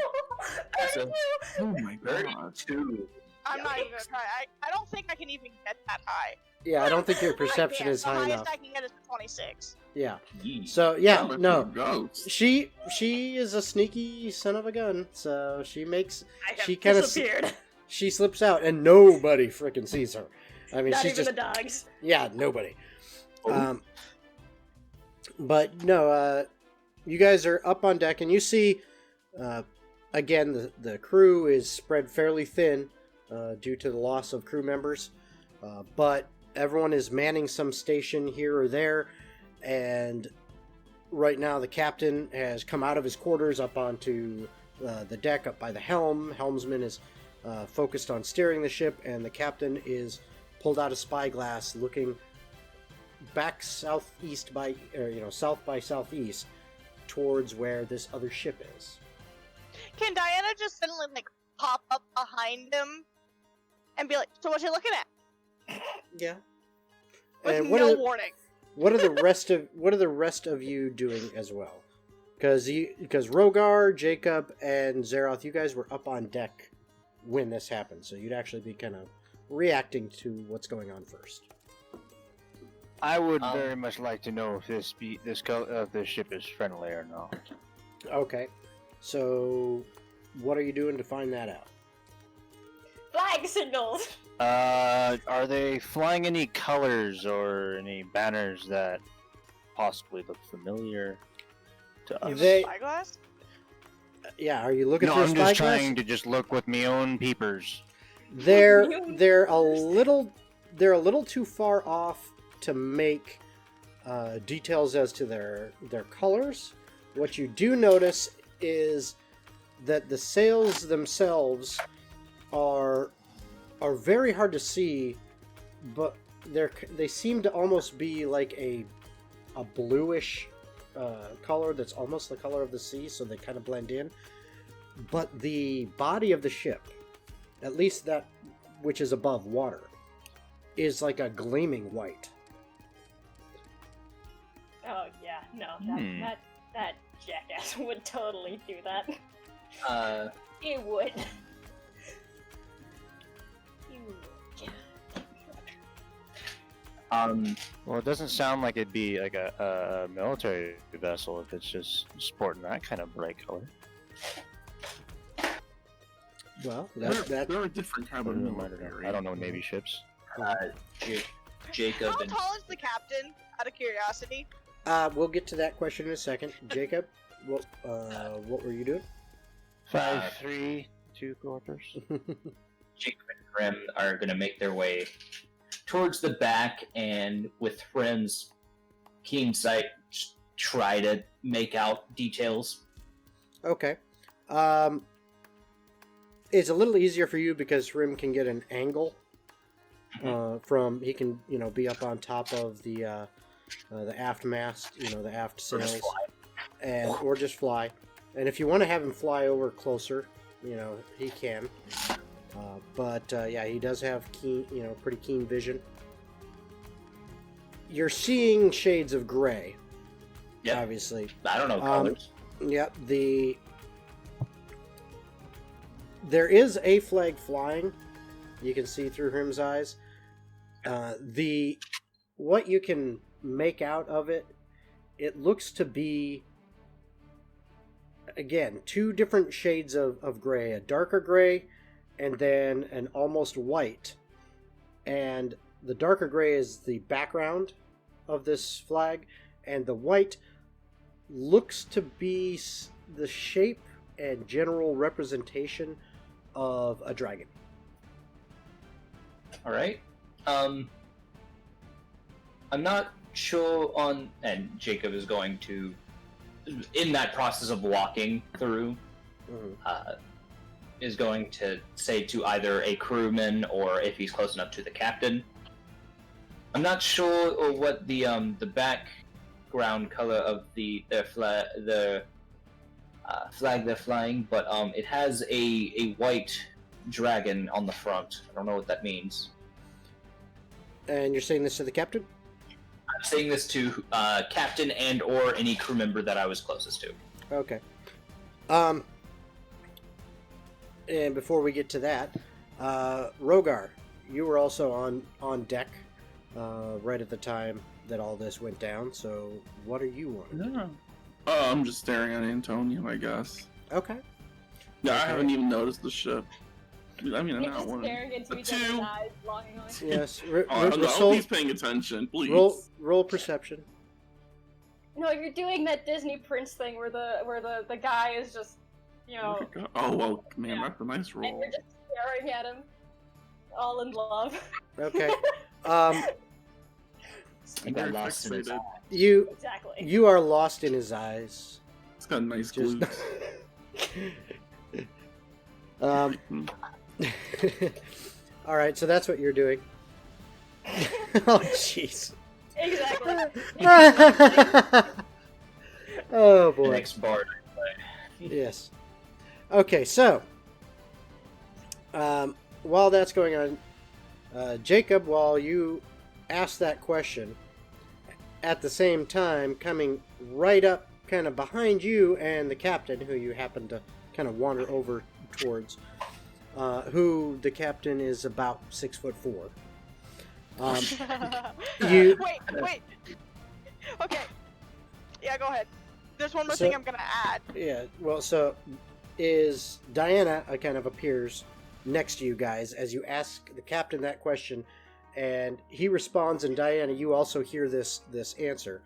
so Oh my god. 32. I'm not even gonna try. I don't think I can even get that high. Yeah, I don't think your perception I can't. is high The enough. highest I can get is 26. Yeah. Yeesh. So yeah, Sound like no. a ghost. She is a sneaky son of a gun, so she I She have kinda disappeared. she slips out and nobody freaking sees her. I mean, Not she's even just the dogs. yeah, nobody. Oh. But no, you guys are up on deck and you see again the crew is spread fairly thin due to the loss of crew members, but everyone is manning some station here or there, and right now the captain has come out of his quarters up onto the deck up by the helm. Helmsman is focused on steering the ship, and the captain is pulled out a spyglass looking back southeast by, south by southeast towards where this other ship is. Can Diana just suddenly pop up behind him and be like, "So what you looking at?" Yeah. With And no warning. what are the rest of you doing as well? Because Rogar, Jacob, and Zeroth, you guys were up on deck when this happened, so you'd actually be kind of reacting to what's going on first. I would very much like to know if this ship is friendly or not. Okay. So, what are you doing to find that out? Flag signals. Are they flying any colors or any banners that possibly look familiar to us? They- Spyglass? Yeah, are you looking No, for a I'm just spyglass? trying to just look with my own peepers. They're a little too far off to make details as to their colors. What you do notice is that the sails themselves are very hard to see, but they seem to almost be like a bluish color that's almost the color of the sea, so they kind of blend in. But the body of the ship, at least that which is above water, is like a gleaming white. Oh yeah, no, Hmm. that jackass would totally do that. Uh, He would. He would. Well, it doesn't sound like it'd be like a military vessel if it's just sporting that kind of bright color. Well, They're a different kind of I don't know Navy ships. Jacob How and tall is the captain, out of curiosity? we'll get to that question in a second. Jacob, what were you doing? 5'3", 2/4. Jacob and Rim are going to make their way towards the back, and with Rim's keen sight, try to make out details. Okay. It's a little easier for you because Rim can get an angle from. He can, be up on top of the aft mast, the aft sails, or just fly. And if you want to have him fly over closer, he can. But he does have pretty keen vision. You're seeing shades of gray. Yep. Obviously. I don't know colors. Yep. There is a flag flying. You can see through Rim's eyes. What you can make out of it, it looks to be, again, two different shades of gray. A darker gray and then an almost white. And the darker gray is the background of this flag, and the white looks to be the shape and general representation of a dragon. All right. I'm not sure on, and Jacob is going to, in that process of walking through, is going to say to either a crewman or if he's close enough to the captain. I'm not sure what the background color of the flag they're flying, but it has a white dragon on the front. I don't know what that means. And you're saying this to the captain? I'm saying this to captain and or any crew member that I was closest to. Okay. And before we get to that, Rogar, you were also on deck right at the time that all this went down. So, what are you wanting? Yeah. I'm just staring at Antonio, I guess. Okay. Yeah, Okay. I haven't even noticed the ship. I mean, I'm You're not just one. staring into A each other's two. eyes longingly. Yes. I hope he's paying attention, please. Roll perception. No, you're doing that Disney Prince thing where the guy is just, Look at God. Oh, well, man, that's a nice and roll. you're just staring at him, all in love. Okay. I got Very lost in his fixated. You Exactly. are lost in his eyes. It's got nice Just- glutes. All right, so that's what you're doing. Oh, jeez. Exactly. Oh The boy. next bard. Yes. Okay, so while that's going on, Jacob, while you ask that question, at the same time coming right up, kind of behind you and the captain, who you happen to kind of wander over towards, who the captain is about 6'4". You- Wait. Okay. Yeah, go ahead. There's one more So- thing I'm gonna add. Yeah, well, so is Diana kind of appears next to you guys as you ask the captain that question, and he responds, and Diana, you also hear this answer.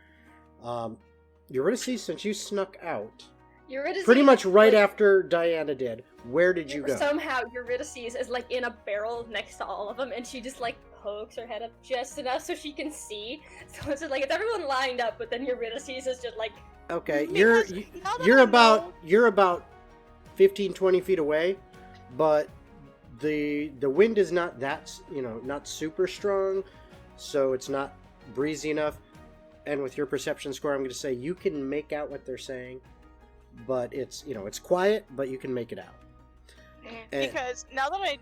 Eurydice, since you snuck out, Eurydice, pretty much right like, after Diana did, where did you go? Somehow Eurydice is like in a barrel next to all of them, and she just like pokes her head up just enough so she can see. So it's just like it's everyone lined up, but then Eurydice is just like Okay, Because now that I know- you're about 15, 20 feet away, but the wind is not that, not super strong, so it's not breezy enough. And with your perception score, I'm going to say you can make out what they're saying, but it's quiet, but you can make it out. And- Because now that I...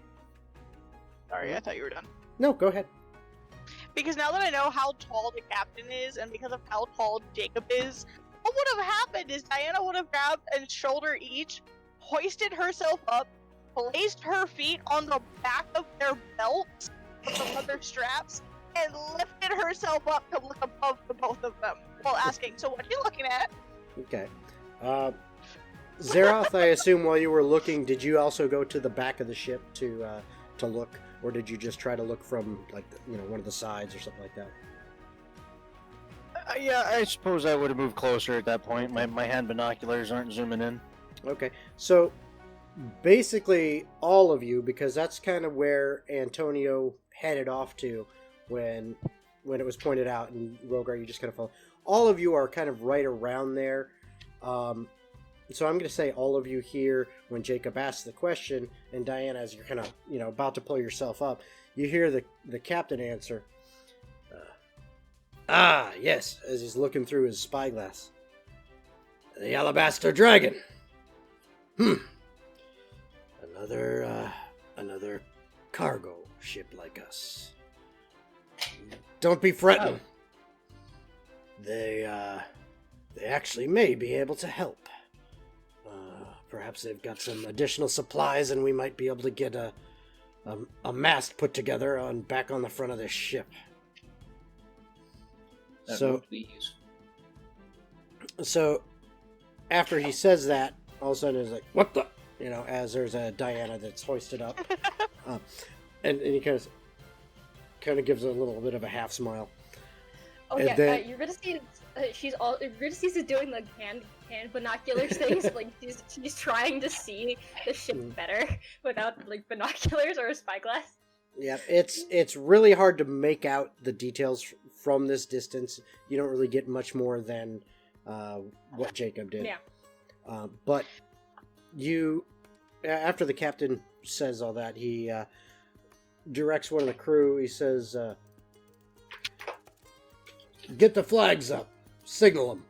Sorry, I thought you were done. No, go ahead. Because now that I know how tall the captain is, and because of how tall Jacob is, what would have happened is Diana would have grabbed a shoulder each, hoisted herself up, placed her feet on the back of their belts with the leather straps, and lifted herself up to look above the both of them while asking, "So what are you looking at?" Okay. Zeroth, I assume while you were looking, did you also go to the back of the ship to look, or did you just try to look from one of the sides or something like that? Yeah, I suppose I would have moved closer at that point. My hand binoculars aren't zooming in. Okay, so basically all of you, because that's kind of where Antonio headed off to when it was pointed out, and Rogar, you just kind of follow. All of you are kind of right around there. So I'm going to say all of you here when Jacob asks the question, and Diana, as you're kind of, about to pull yourself up, you hear the captain answer. Yes, as he's looking through his spyglass. The Alabaster Dragon. Another cargo ship like us. Don't be fretting. They actually may be able to help. Perhaps they've got some additional supplies, and we might be able to get a mast put together back on the front of this ship. That So, would be useful. so after he says that, all of a sudden it's like, what the? As there's a Diana that's hoisted up, and he kind of gives a little bit of a half smile. Oh And yeah, then- you're gonna see. You're gonna see she's doing like hand binoculars things. Like she's trying to see the ship better without like binoculars or a spyglass. Yeah, it's really hard to make out the details from this distance. You don't really get much more than what Jacob did. Yeah. But after the captain says all that, he directs one of the crew. He says, "Get the flags up. Signal them."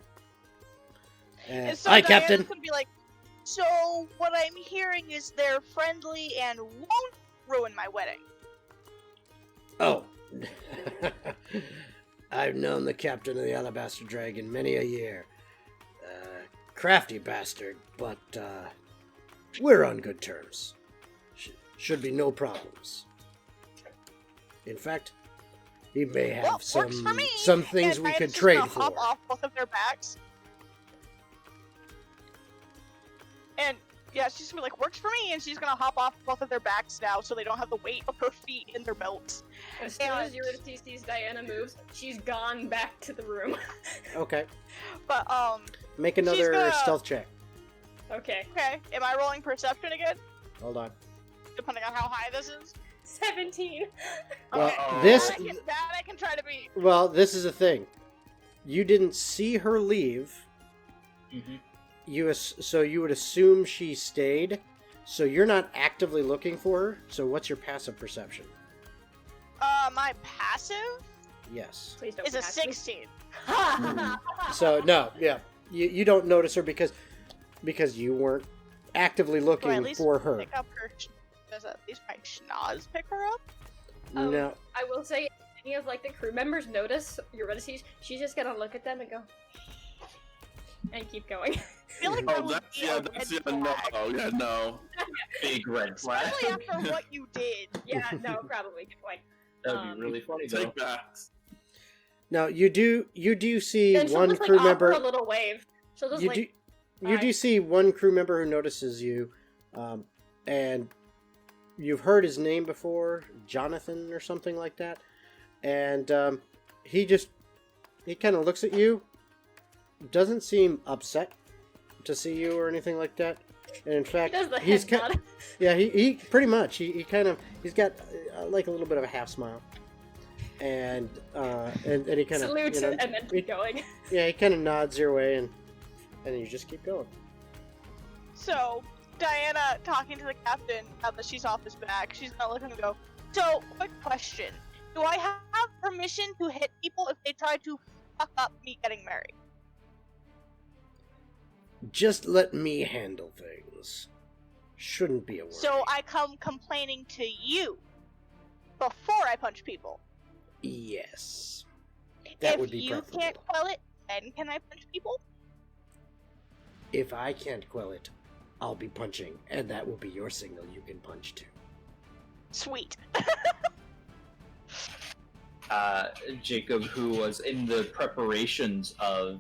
And so Hi, Diana's Captain. gonna be like, so what I'm hearing is they're friendly and won't ruin my wedding. Oh. I've known the captain of the Alabaster Dragon many a year. Crafty bastard, but we're on good terms. Should be no problems. In fact, he may have Well, works for me. some things And we Diana's could just trade gonna for. hop off both of their backs. And yeah, she's gonna be like, works for me, and she's gonna hop off both of their backs now, so they don't have the weight of her feet in their belts. As soon as Eurydice sees Diana moves, she's gone back to the room. Okay. But Make another gonna- stealth check. Okay, okay, am I rolling perception again? Hold on. Depending on how high this is. 17. Well, Okay, this that I can try to beat. well, this is the thing. You didn't see her leave. Mm-hmm. So you would assume she stayed. So you're not actively looking for her. So what's your passive perception? My passive Yes. Please don't is a attack me. 16. So no, yeah, you don't notice her because you weren't actively Do I looking at least for her. pick up her? Does at least my schnoz pick her up? No, I will say, if any of like the crew members notice Eurydice, she's just gonna look at them and go, and keep going. I feel like that Oh, would that's be yeah, a that's red yeah, no, flag. yeah, no. Big red flag. Especially after what you did. Yeah, no, probably good point. That would be really funny though. Take backs. no, you do see Then she'll one just like crew offer member. a little wave. She'll just You like, do you do hi. see one crew member who notices you, and you've heard his name before, Jonathan or something like that, and he kind of looks at you, doesn't seem upset to see you or anything like that, and in he fact does the he's head nod. yeah he pretty much he's got like a little bit of a half smile, and he kind of Salutes and then keep going. yeah, he kind of nods your way, and you just keep going. So, Diana talking to the captain, now that she's off his back, she's gonna look at him and go, so, quick question. Do I have permission to hit people if they try to fuck up me getting married? Just let me handle things. Shouldn't be a worry. So I come complaining to you before I punch people. Yes. That if would be you preferable. can't quell it, then can I punch people? If I can't quell it, I'll be punching, and that will be your signal you can punch too. Sweet. Jacob, who was in the preparations of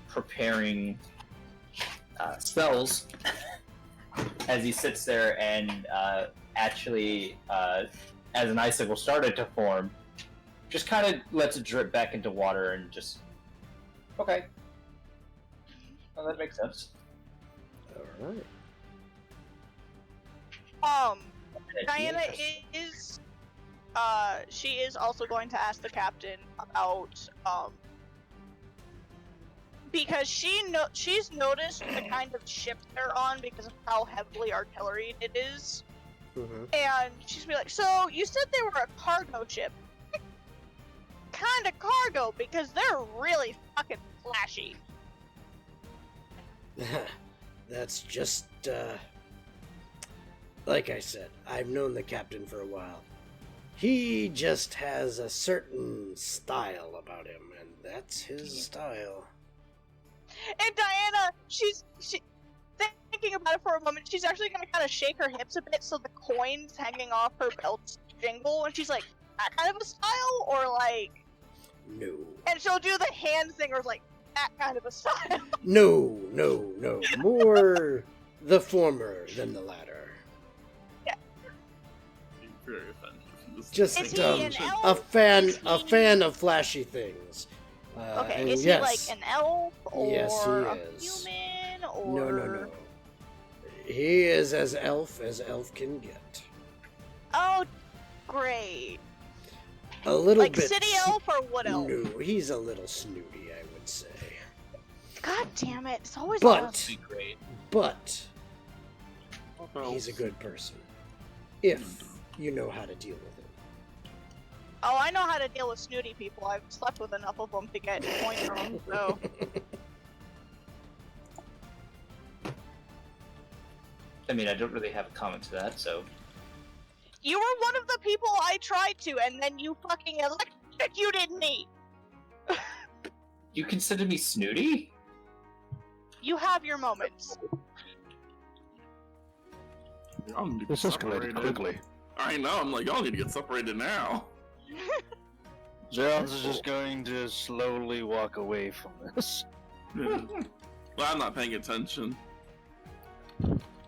preparing spells, as he sits there and actually, as an icicle started to form, just kind of lets it drip back into water and just, okay. Well, that makes sense. Alright. Diana is, she is also going to ask the captain about, because she's noticed the kind of ship they're on because of how heavily artillery it is. Mm-hmm. And she's be like, so you said they were a cargo ship. Kind of cargo, because they're really fucking flashy. That's just, like I said, I've known the captain for a while. He just has a certain style about him, and that's his style. And Diana, she's thinking about it for a moment. She's actually gonna kind of shake her hips a bit so the coins hanging off her belt jingle, and she's like, that kind of a style, or like, No. and she'll do the hand thing, or like, that kind of a style. No. More the former than the latter. Very offensive. Just Is he an elf? a fan Is of flashy things. Okay, and is yes, he like an elf, or Yes, he a is. human, or... No. He is as elf can get. Oh, great. A little Like bit. city elf or wood elf? No, he's a little snooty, I would say. God damn it, it's always But- us. Be great. But Well, he's a good person. If you know how to deal with him. Oh, I know how to deal with snooty people. I've slept with enough of them to get points from them, so... I mean, I don't really have a comment to that, so. You were one of the people I tried to, and then you fucking electrocuted me! You consider me snooty? You have your moments. y'all need to This get escalated separated. quickly. I know, I'm like, y'all need to get separated now. Zeron's is just going to slowly walk away from this. Yeah. Well, I'm not paying attention.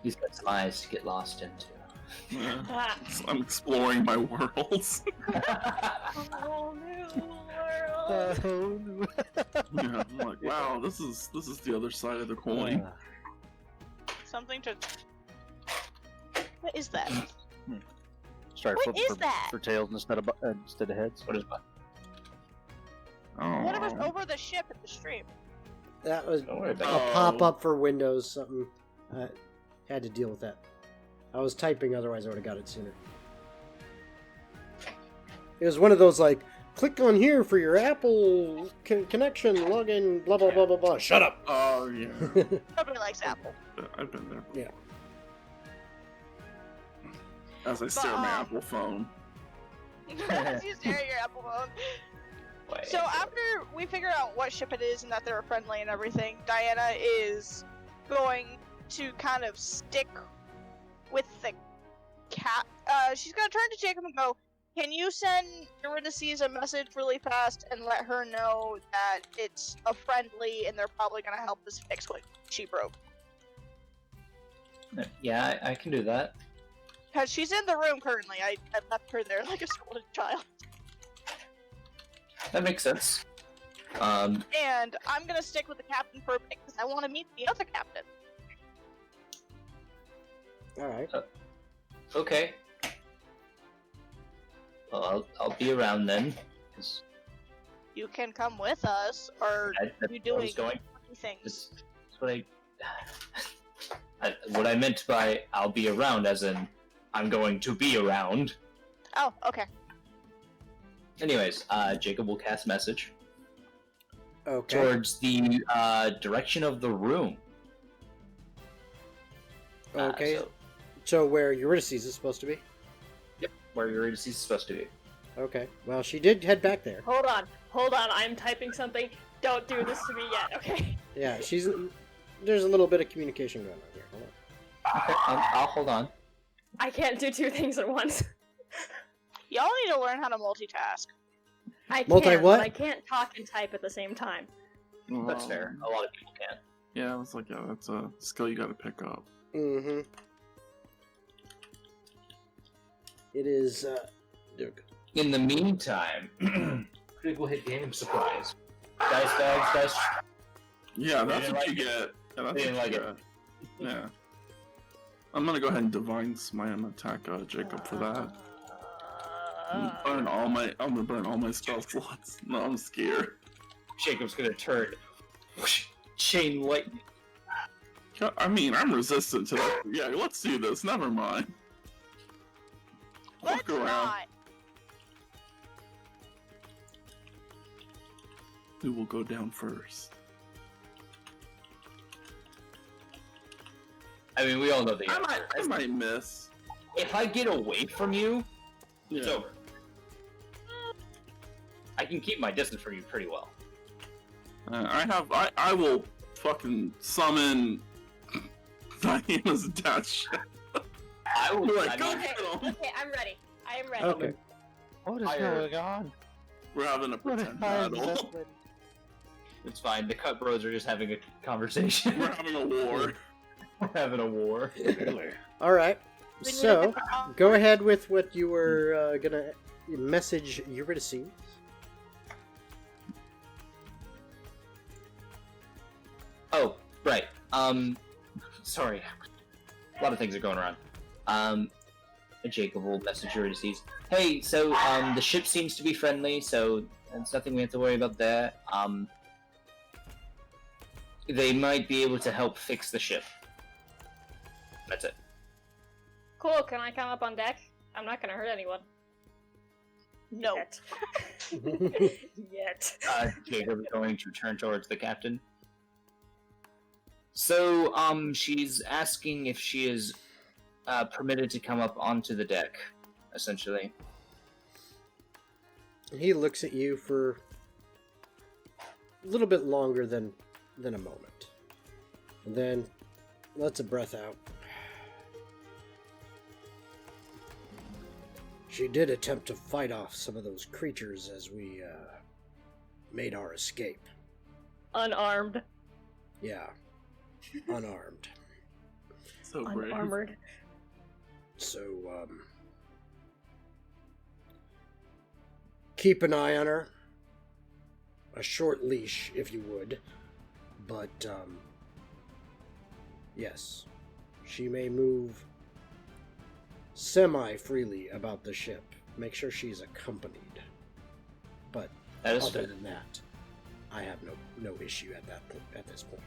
He's got some eyes to get lost into. Yeah. I'm exploring my worlds. Oh, new world. Yeah, I'm like, wow, this is the other side of the coin. Something to... What is that? Sorry, What flip is that? for tails instead of heads. What is that? Oh. Whatever's over the ship in the stream. That was Don't worry a about it. pop-up for Windows, something. Had to deal with that. I was typing, otherwise I would have got it sooner. It was one of those, like, click on here for your Apple connection, login, blah, blah, blah, blah, blah. Shut up! Oh, yeah. Nobody likes Apple. I've been there. Yeah. As I stare at my um, Apple phone. As you stare at your Apple phone. Wait. So after we figure out what ship it is and that they're friendly and everything, Diana is going to kind of stick with the cat. She's gonna turn to Jacob and go, can you send Eurydice a message really fast and let her know that it's a friendly and they're probably gonna help us fix what she broke? Yeah, I can do that. Because she's in the room currently. I left her there like a scolded child. That makes sense. And I'm gonna stick with the captain for a bit because I want to meet the other captain. Alright. Okay. Well, I'll be around then. 'Cause You can come with us, or that's you where I doing was going. funny things. That's what what I meant by I'll be around, as in I'm going to be around. Oh, okay. Anyways, Jacob will cast message Okay. towards the direction of the room. Okay. So, So where Eurydice is supposed to be? where Eurydice is supposed to be. Okay. Well, she did head back there. Hold on, I'm typing something. Don't do this to me yet, okay? Yeah, she's... There's a little bit of communication going on here. Hold on. Okay, I'll hold on. I can't do two things at once. Y'all need to learn how to multitask. I can, Multi what? but I can't talk and type at the same time. That's fair. A lot of people can. Yeah, it's like, yeah, that's a skill you gotta pick up. Mm-hmm. It is, there we go. In the meantime, critical hit game surprise. Dice. Yeah, They that's didn't what like you it. get. Yeah, that's They didn't what you like get. Yeah. I'm gonna go ahead and divine smite and attack Jacob for that. I'm gonna burn all my spell slots. No, I'm scared. Jacob's gonna turn. Whoosh, chain lightning. I mean, I'm resistant to that. Yeah, let's do this. Never mind. Let's Fuck around. not. Who will go down first? I mean, we all know the I answer. might miss. If I get away from you, it's Yeah. over. I can keep my distance from you pretty well. I will fucking summon Diana's dash. I will. You're like, I go mean, Okay, get 'em. okay, I'm ready. I am ready. Okay. What is Fire. going on? We're having a What is pretend battle. it's fine. The cut bros are just having a conversation. We're having a war. We're having a war. All right. We need to So, get the- go ahead with what you were gonna message Eurydice. Oh, right. Sorry. A lot of things are going around. Jacob will message Eurydice. Hey, so, the ship seems to be friendly, so there's nothing we have to worry about there. They might be able to help fix the ship. That's it. Cool, can I come up on deck? I'm not gonna hurt anyone. No. Yet. Yet. Jacob is going to turn towards the captain. So, she's asking if she is permitted to come up onto the deck, essentially. He looks at you for a little bit longer than a moment, and then lets a breath out. She did attempt to fight off some of those creatures as we made our escape. Unarmed. Yeah, unarmed. So brave. Unarmored. So, keep an eye on her. A short leash, if you would. But, yes. She may move semi-freely about the ship. Make sure she's accompanied. But, That is other fair. than that, I have no issue at this point.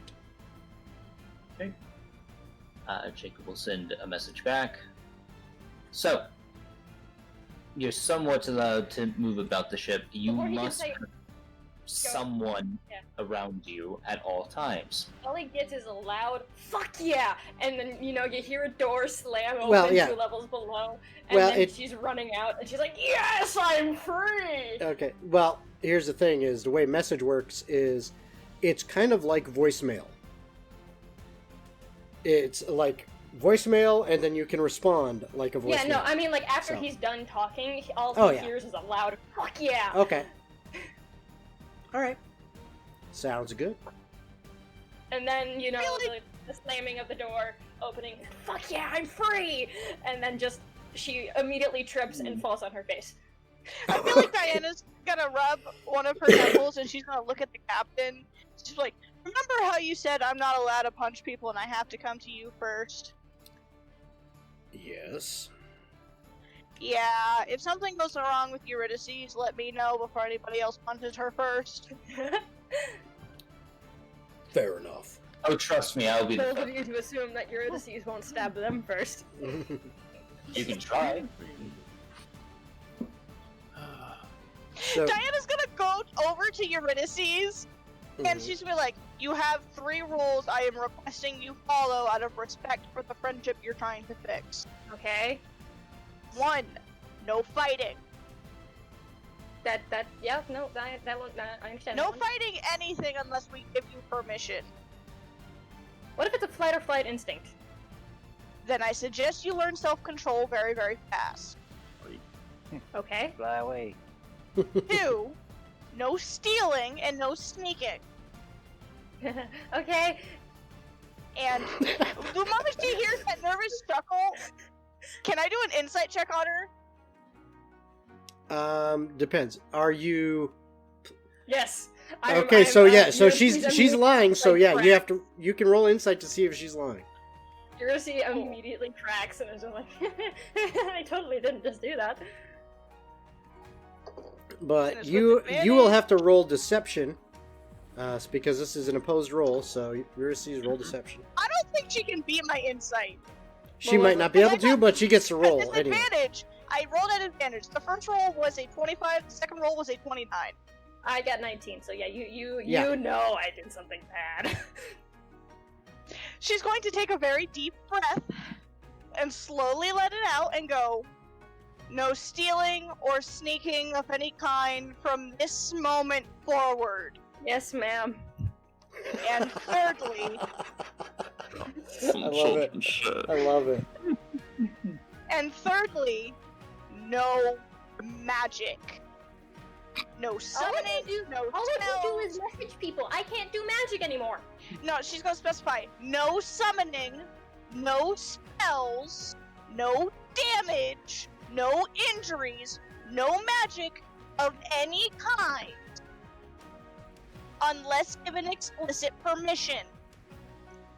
Jacob will send a message back. So, you're somewhat allowed to move about the ship. You Before he can must say- have someone Yeah. around you at all times. All he gets is a loud "fuck yeah," and then you hear a door slam open Well, yeah. 2 levels below, and Well, then it- she's running out, and she's like, "Yes, I'm free!" Okay, well, here's the thing is, the way message works is, it's kind of like voicemail. It's like voicemail, and then you can respond like a voicemail. Yeah, no, I mean, like, after So. he's done talking, all he Oh, yeah. hears is a loud "fuck yeah!" Okay. Alright. Sounds good. And then, Really? the slamming of the door, opening, "Fuck yeah, I'm free!" And then she immediately trips and falls on her face. I feel like Diana's gonna rub one of her temples and she's gonna look at the captain. She's like, remember how you said I'm not allowed to punch people and I have to come to you first? Yes. Yeah, if something goes wrong with Eurydice, let me know before anybody else punches her first. Fair enough. Oh, trust me, I'll be the Bold of first. you to assume that Eurydice won't stab them first. You can try. So, Diana's gonna go over to Eurydice and she's gonna be like, you have 3 rules I am requesting you follow out of respect for the friendship you're trying to fix. Okay? 1, no fighting. I understand. No that one. fighting anything unless we give you permission. What if it's a flight or flight instinct? Then I suggest you learn self-control very, very fast. Okay. Fly away. 2, no stealing and no sneaking. Okay. And the moment she hears that nervous chuckle, can I do an insight check on her? depends. Are you Yes. okay? So yeah, so Eurydice, she's I'm lying. So like yeah, crap. you can roll insight to see if she's lying. You're gonna see immediately cracks and is just like, I totally didn't just do that. But Finish you with advantage. will have to roll deception, because this is an opposed roll. So Eurydice roll deception. I don't think she can beat my insight. She might not be able to, but she gets to At roll anyway. disadvantage, I rolled at advantage. The first roll was a 25, the second roll was a 29. I got 19, so yeah, you Yeah. know I did something bad. She's going to take a very deep breath and slowly let it out and go, no stealing or sneaking of any kind from this moment forward. Yes, ma'am. And thirdly, Some I love children it. shit. I love it. no magic. No All I summoning, can do, no all I can do is spells. message people. I can't do magic anymore. No, she's gonna specify no summoning, no spells, no damage, no injuries, no magic of any kind. Unless given explicit permission.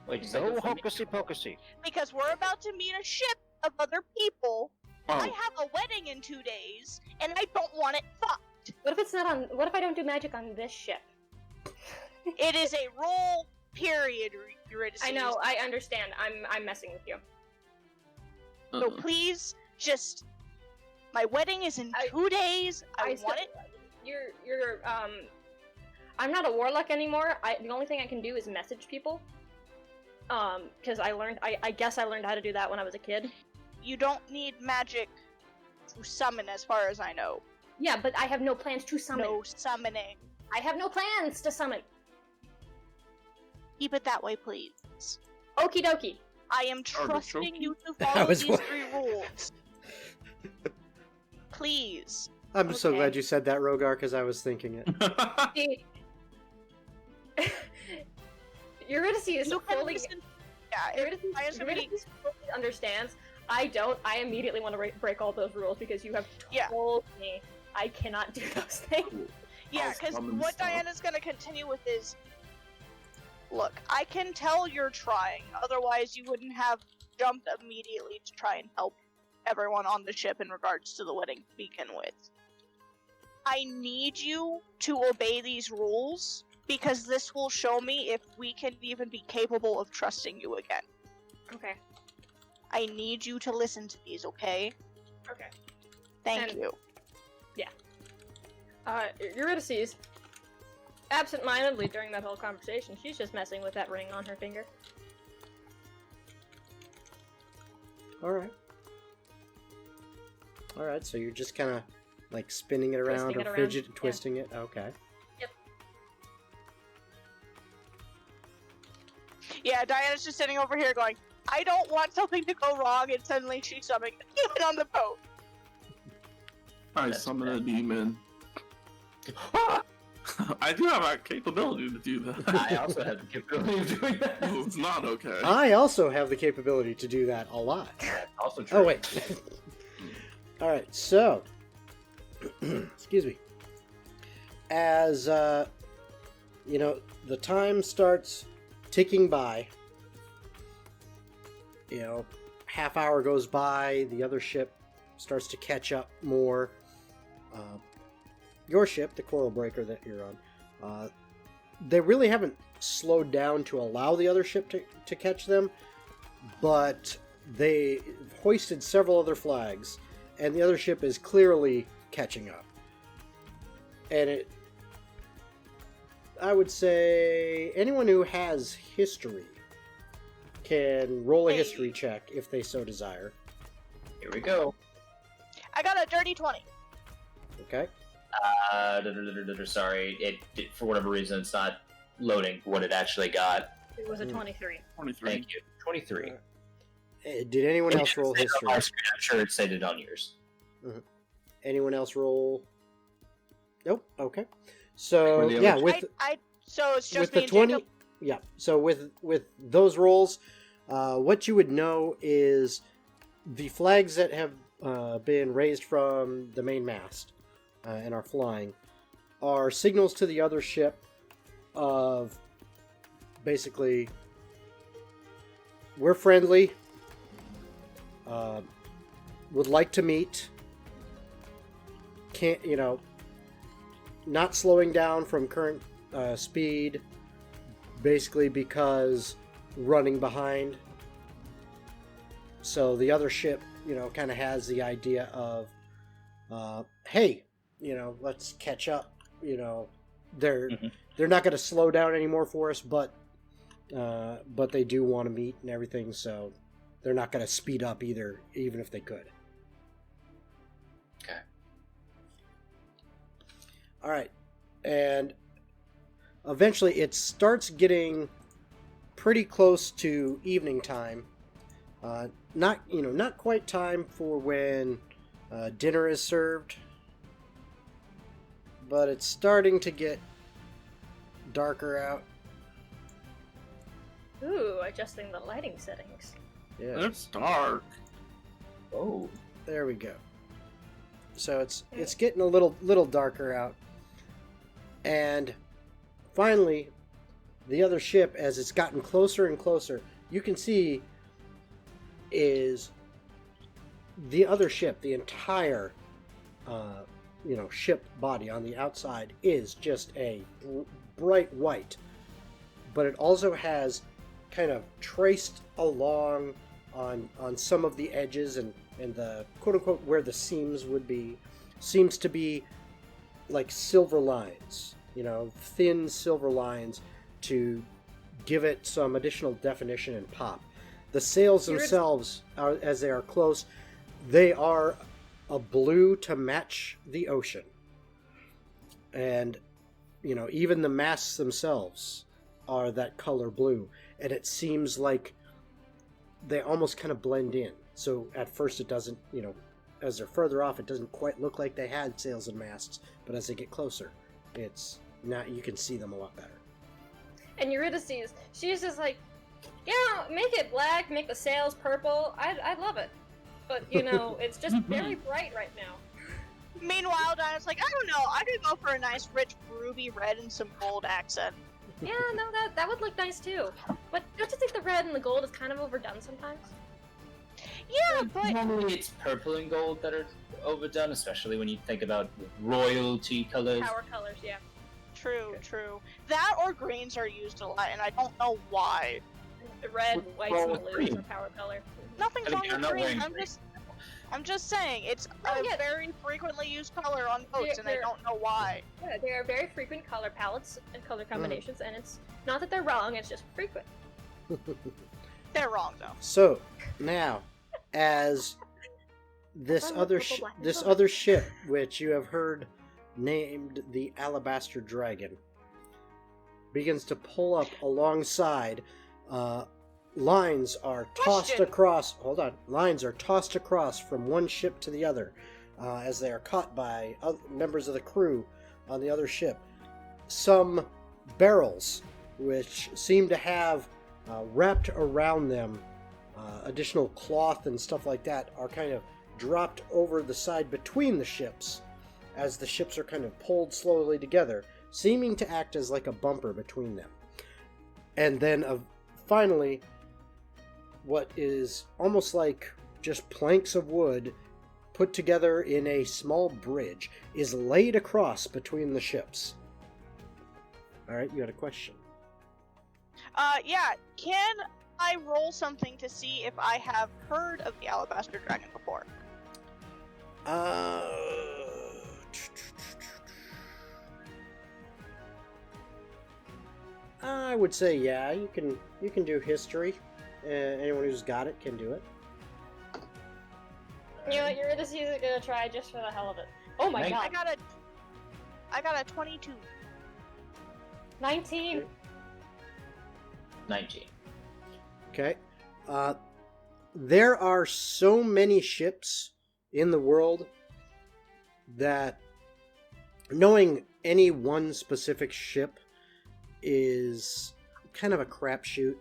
Wait, just No hocusy pocusy. Because we're about to meet a ship of other people. I Oh, have a wedding in 2 days, and I don't want it fucked. What if it's not on? What if I don't do magic on this ship? It is a roll, period, Eurydice. I know. I understand. I'm messing with you. So please, just... My wedding is in 2 days. I want it... You're I'm not a warlock anymore. The only thing I can do is message people. Because I guess I learned how to do that when I was a kid. You don't need magic to summon, as far as I know. Yeah, but I have no plans to summon. No summoning. I have no plans to summon. Keep it that way, please. Okie dokie. I am trusting Artichoke? you to That follow was these what- 3 rules. Please. I'm so Okay. glad you said that, Rogar, because I was thinking it. See, Eurydice is You can fully. listen... Yeah, Eurydice fully understands. I don't. I immediately want to break all those rules because you have Yeah. told me I cannot do those things. Yeah, I'll because summon what stuff. Diana's gonna continue with is, look, I can tell you're trying, otherwise you wouldn't have jumped immediately to try and help everyone on the ship in regards to the wedding to begin with. I need you to obey these rules, because this will show me if we can even be capable of trusting you again. Okay. I need you to listen to these, okay? Okay. Thank And- you. Eurydice, absent-mindedly during that whole conversation, she's just messing with that ring on her finger. Alright. Alright, so you're just kind of like spinning it around Twisting or it around, fidget yeah. twisting it? Okay. Yeah, Diana's just sitting over here going, I don't want something to go wrong, and suddenly she's summoning a demon on the boat. I That's summon bad. a demon. I do have a capability to do that. I also have the capability of doing that. It's not okay. I also have the capability to do that a lot. That's also true. Oh, wait. Alright, so. Excuse me. As, the time starts ticking by, half hour goes by, the other ship starts to catch up more. Your ship, the Coral Breaker that you're on, they really haven't slowed down to allow the other ship to catch them, but they hoisted several other flags, and the other ship is clearly catching up. And I would say anyone who has history can roll a Hey. history check if they so desire. Here we go. I got a dirty 20. Okay? Sorry, it for whatever reason it's not loading what it actually got. It was a Hmm. 23. 23. Thank you. 23. Did anyone else roll It history? on my screen, I'm sure it said it on yours. Anyone else roll? Nope. Okay. So Or the yeah, other- with So it's just with me the and 20, Jacob. yeah. So with those rolls, what you would know is the flags that have been raised from the main mast and are flying are signals to the other ship of basically we're friendly. Would like to meet. Can't, not slowing down from current speed, basically because running behind. So the other ship, kind of has the idea of, hey, let's catch up. They're not going to slow down anymore for us, but they do want to meet and everything, so they're not going to speed up either, even if they could. Okay. All right, and eventually it starts getting pretty close to evening time. Not quite time for when dinner is served, but it's starting to get darker out. Ooh, adjusting the lighting settings. Yeah, It's dark. Oh. there we go. So it's getting a little darker out, and finally, the other ship, as it's gotten closer and closer, you can see is the other ship, the entire ship body on the outside is just a bright white, but it also has kind of traced along on some of the edges and the quote-unquote where the seams would be, seems to be like silver lines, thin silver lines to give it some additional definition and pop. The sails themselves, as they are close, they are a blue to match the ocean. And, even the masts themselves are that color blue. And it seems like they almost kind of blend in. So at first it doesn't, as they're further off, it doesn't quite look like they had sails and masts. But as they get closer, now you can see them a lot better. And Eurydice, she's just like, make it black, make the sails purple. I love it. But, it's just very bright right now. Meanwhile, Diana's like, I don't know, I could go for a nice rich ruby red and some gold accent. Yeah, no, that would look nice too. But don't you think the red and the gold is kind of overdone sometimes? Yeah, but Normally it's purple and gold that are overdone, especially when you think about royalty colors. Power colors, yeah. true. That or greens are used a lot, and I don't know why. The red, whites, wrong and with blues green? are power color. Nothing's I mean, wrong you're with not green. wearing I'm just saying it's Oh, a yeah. very frequently used color on boats, and I They're- don't know why. Yeah, there are very frequent color palettes and color combinations, and it's not that they're wrong, it's just frequent. They're wrong though. So now, as this Oh, other purple, black, and this silver. other ship, which you have heard named the Alabaster Dragon, begins to pull up alongside, lines are tossed Question. across. Hold on, lines are tossed across from one ship to the other, as they are caught by members of the crew on the other ship. Some barrels, which seem to have wrapped around them additional cloth and stuff like that, are kind of dropped over the side between the ships as the ships are kind of pulled slowly together, seeming to act as like a bumper between them. And then finally, what is almost like just planks of wood put together in a small bridge is laid across between the ships. Alright, you had a question. Yeah, can I roll something to see if I have heard of the Alabaster Dragon before? I would say yeah. You can do history. Anyone who's got it can do it. You know what, Eurydice is gonna try just for the hell of it. Oh my Nice. god. I got a 22. 19. 19. Okay. There are so many ships in the world that knowing any one specific ship is kind of a crapshoot.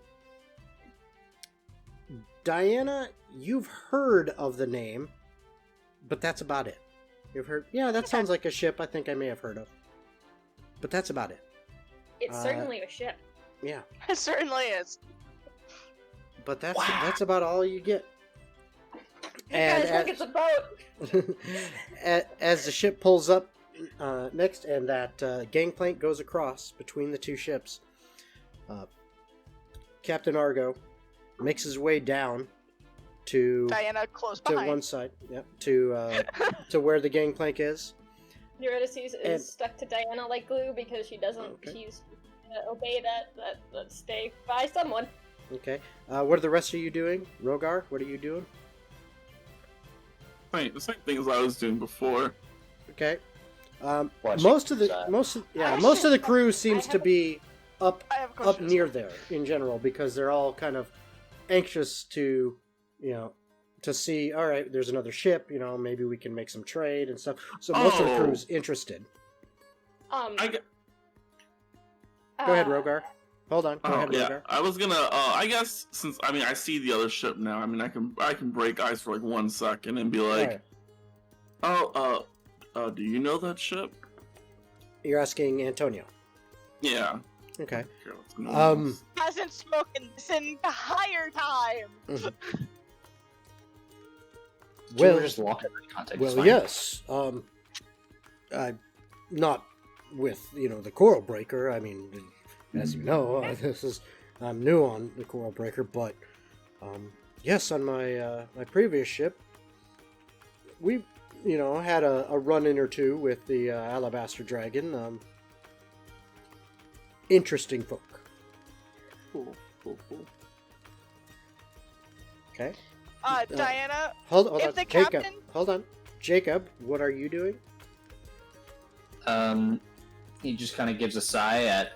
Diana, you've heard of the name, but that's about it. You've heard, yeah, that sounds like a ship I think I may have heard of. But that's about it. It's certainly a ship. Yeah. It certainly is. but that's Wow. that's about all you get. You guys, look at the boat! As the ship pulls up next, and that gangplank goes across between the two ships, Captain Argo makes his way down to Diana close to behind. one side, to where the gangplank is. Eurydice is And- stuck to Diana like glue because she doesn't. Okay. She's gonna obey that stay by someone. Okay. What are the rest of you doing? Rogar, what are you doing? Wait, the same thing as I was doing before. Okay. Watching Most of the side. most of the crew seems have to a- be up I have a question. near there in general because they're all kind of anxious to, to see, all right, there's another ship, maybe we can make some trade and stuff. So most of the Oh. crew's interested. I g- Go ahead, Rogar. Hold on. Go Oh ahead, yeah, Rogar. I was gonna. I guess since I see the other ship now. I mean, I can break ice for like 1 second and be like, Alright. do you know that ship? You're asking Antonio. Yeah. Okay. Here, let's go. Hasn't spoken this entire time. Well, We're just walking in context. it's well, fine. yes. I'm not with the Coral Breaker. I mean, as you know, I'm new on the Coral Breaker, but yes, on my my previous ship, we had a run-in or two with the Alabaster Dragon. Interesting folk. Cool. Okay. Diana, Hold If on, the Jacob. captain- Hold on, Jacob. What are you doing? He just kind of gives a sigh at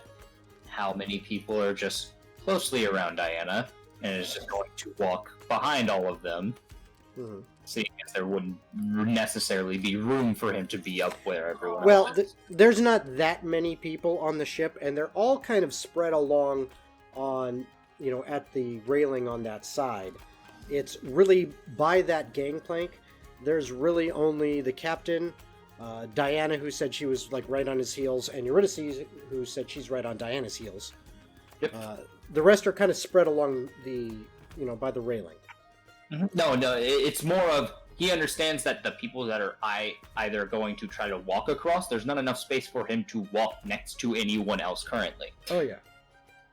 how many people are just closely around Diana, and is just going to walk behind all of them, Mhm. seeing as there wouldn't necessarily be room for him to be up where everyone Well, else is. there's not that many people on the ship, and they're all kind of spread along on, at the railing on that side. It's really by that gangplank. There's really only the captain, Diana, who said she was like right on his heels, and Eurydice, who said she's right on Diana's heels. Yep. The rest are kind of spread along the, by the railing. No, it's more of he understands that the people that are either going to try to walk across, there's not enough space for him to walk next to anyone else currently. Oh yeah.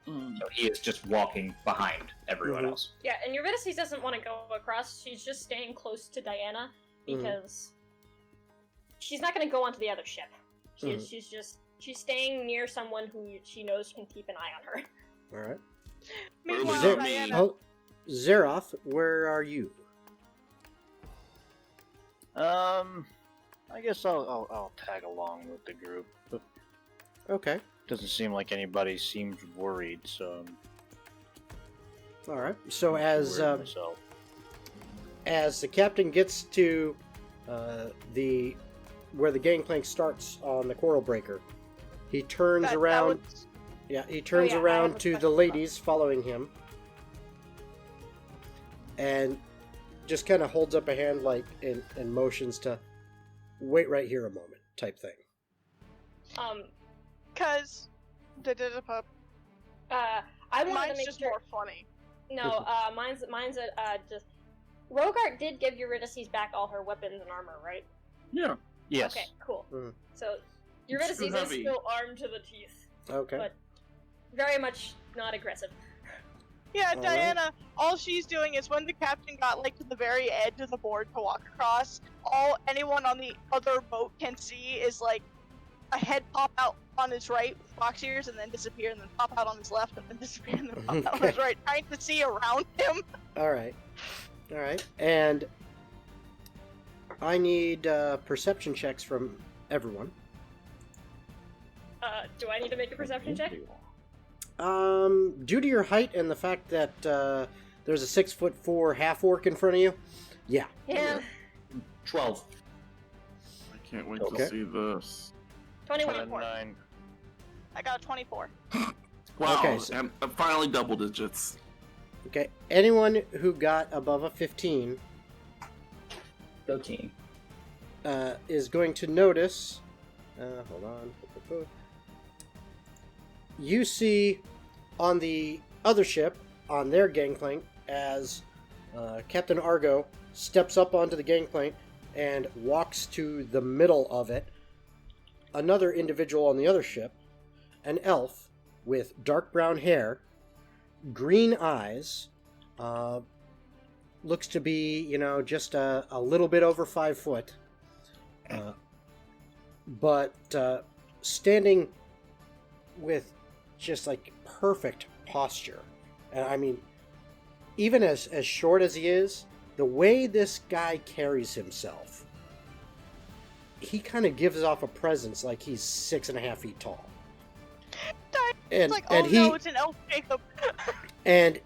So he is just walking behind everyone Mhm. else. Yeah, and Eurydice doesn't want to go across. She's just staying close to Diana because she's not going to go onto the other ship. She's staying near someone who she knows can keep an eye on her. All right. meanwhile, Zer- Diana, Oh, Zeroth, where are you? I guess I'll tag along with the group. But Okay. doesn't seem like anybody seems worried, so All right. So I'm as worried myself. as the captain gets to the where the gangplank starts on the Coral Breaker, he turns that around. was- Yeah, he turns yeah, I around have a to the question. ladies following him, and just kind of holds up a hand like and motions to wait right here a moment, type thing. Cause I wanted to mine's make just sure. more funny. No, mine's just. Rogart did give Eurydice back all her weapons and armor, right? Yeah. Yes. Okay, cool. Mhm. So Eurydice too is heavy. still armed to the teeth, Okay. but very much not aggressive. Yeah, All right. Diana, all she's doing is when the captain got like to the very edge of the board to walk across, all anyone on the other boat can see is like a head pop out on his right with fox ears and then disappear, and then pop out on his left and then disappear and then pop out on his Okay. right, trying to see around him. All right. All right. And I need perception checks from everyone. Do I need to make a perception check? Due to your height and the fact that there's a 6'4" half orc in front of you, yeah. Yeah. 12. I can't wait Okay. to see this. 21. 9. I got a 24. Wow. Okay, so- And finally double digits. Okay. Anyone who got above a 15 13. is going to notice. Hold on. You see on the other ship, on their gangplank, as Captain Argo steps up onto the gangplank and walks to the middle of it. Another individual on the other ship, an elf with dark brown hair, green eyes, looks to be, just a little bit over 5 foot, but standing with just like perfect posture. And I mean, even as short as he is, the way this guy carries himself, he kind of gives off a presence like he's 6.5 feet tall. It's like, oh no, it's an elf, Jacob. And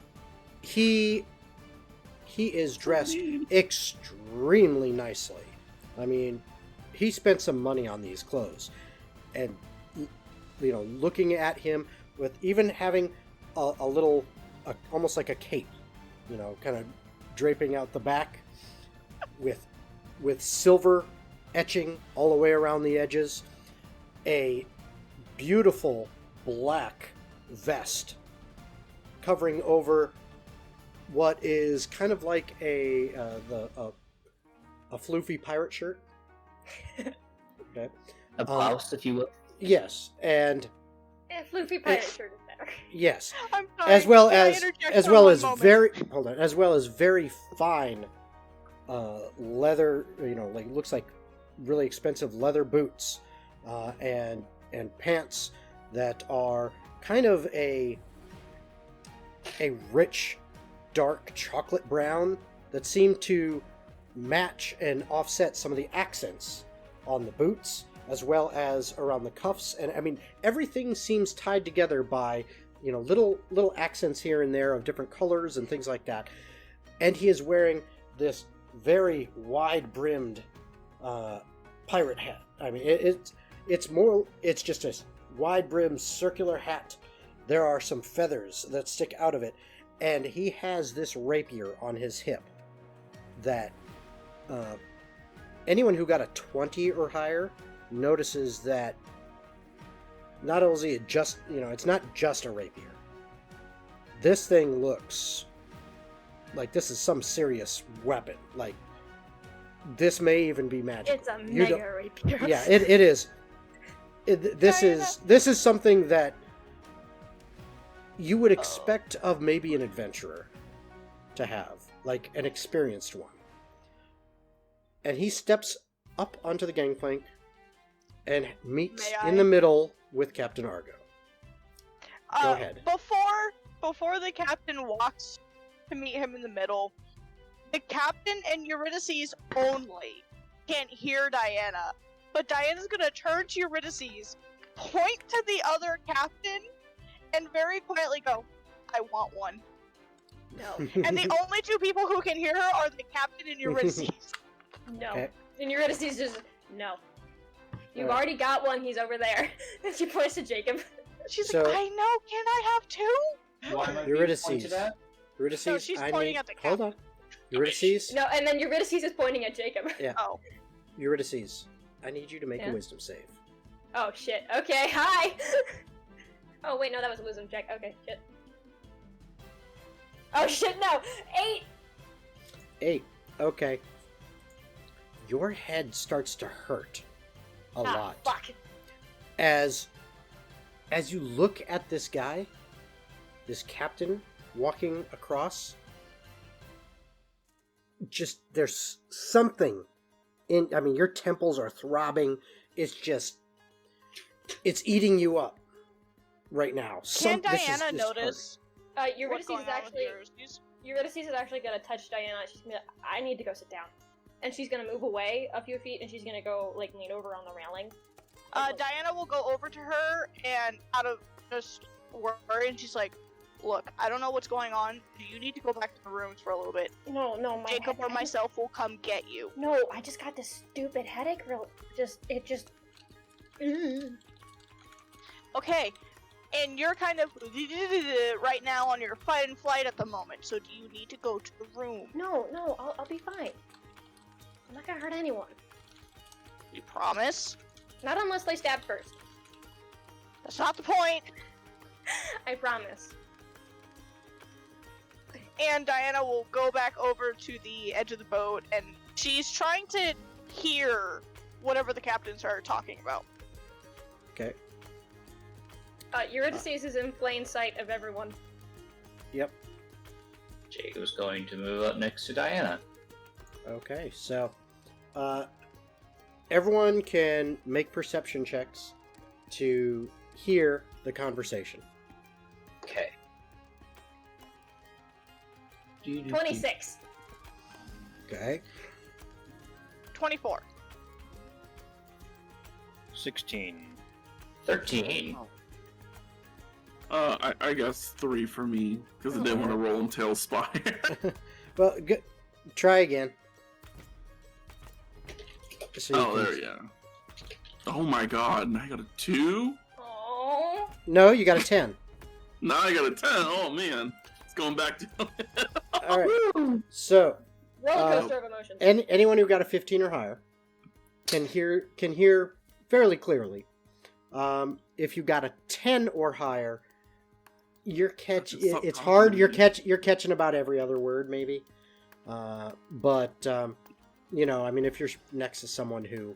he is dressed extremely nicely. I mean, he spent some money on these clothes. And, looking at him with even having a little, almost like a cape, kind of draping out the back with silver etching all the way around the edges, a beautiful black vest covering over what is kind of like a floofy pirate shirt. Okay. A blouse, if you will. Yes, and floofy pirate shirt is better. yes, I'm sorry. as well Can I as interject for one moment? as well as very fine leather. Looks like really expensive leather boots, and pants that are kind of a rich, dark chocolate brown that seem to match and offset some of the accents on the boots, as well as around the cuffs. And I mean, everything seems tied together by, little accents here and there of different colors and things like that. And he is wearing this very wide-brimmed pirate hat. I mean, it's just a wide-brimmed circular hat. There are some feathers that stick out of it, and he has this rapier on his hip that anyone who got a 20 or higher notices that not only is it just, it's not just a rapier. This thing looks like this is some serious weapon. Like, this may even be magical. It's a mega rapier. Yeah, it is. This is something that you would expect of maybe an adventurer to have, like an experienced one. And he steps up onto the gangplank and meets in the middle with Captain Argo. Go ahead. Before the captain walks to meet him in the middle, the captain and Eurydice only can't hear Diana. But Diana's gonna turn to Eurydice, point to the other captain, and very quietly go, "I want one." No. And the only two people who can hear her are the captain and Eurydice. No. Okay. And Eurydice just, no. You've already got one, he's over there. And she points to Jacob. She's like, I know, can I have two? Why am I being Eurydice. pointed at? Eurydice, No, she's pointing at the hold on. Eurydice. No, and then Eurydice is pointing at Jacob. Yeah. Oh. Eurydice, I need you to make a wisdom save. Oh shit, okay, hi! Oh wait, no, that was a wisdom check. Okay, shit. Oh shit, no! 8! 8. Okay. Your head starts to hurt a lot. Fuck. As you look at this guy, this captain walking across, just there's something in, I mean, your temples are throbbing. It's eating you up right now. Can Diana notice? Eurydice is actually gonna touch Diana. She's gonna be like, I need to go sit down. And she's gonna move away a few feet and she's gonna go, like, lean over on the railing. Diana will go over to her and out of just worry, and she's like, "Look, I don't know what's going on. You need to go back to the rooms for a little bit. No, my Jacob or myself will come get you." No, I just got this stupid headache. Okay, and you're kind of right now on your fight and flight at the moment. So do you need to go to the room? No, I'll be fine. I'm not gonna hurt anyone. You promise? Not unless they stab first. That's not the point. I promise. And Diana will go back over to the edge of the boat, and she's trying to hear whatever the captains are talking about. Okay. Eurydice is in plain sight of everyone. Yep. Jacob's going to move up next to Diana. Okay, so everyone can make perception checks to hear the conversation. Okay. 26. Okay. 24. 16. 13. I guess 3 for me, because I didn't want to roll until spy. Well, try again. So Oh, there, yeah. Oh my god, I got a 2? Oh. No, you got a 10. Now I got a 10. Oh man, it's going back to. All right. So, Roller coaster of emotions. anyone who got a 15 or higher can hear fairly clearly. If you got a 10 or higher, it's hard. You're catching about every other word, maybe. But you know, I mean, if you're next to someone who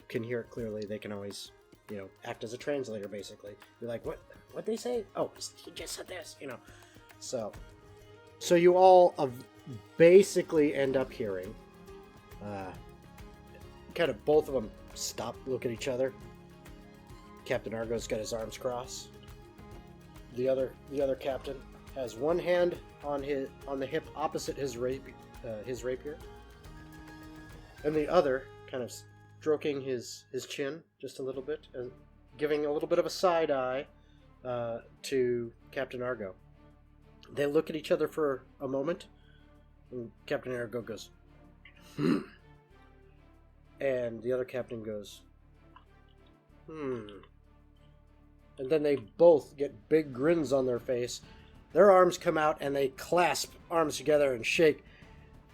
can hear it clearly, they can always, you know, act as a translator. Basically, you're like, what they say? Oh, he just said this, you know. So you all basically end up hearing, kind of both of them stop, look at each other. Captain Argo's got his arms crossed. The other captain has one hand on the hip opposite his rapier, and the other kind of stroking his chin just a little bit and giving a little bit of a side eye to Captain Argo. They look at each other for a moment, and Captain Argo goes, "Hmm," and the other captain goes, "Hmm." And then they both get big grins on their face. Their arms come out and they clasp arms together and shake.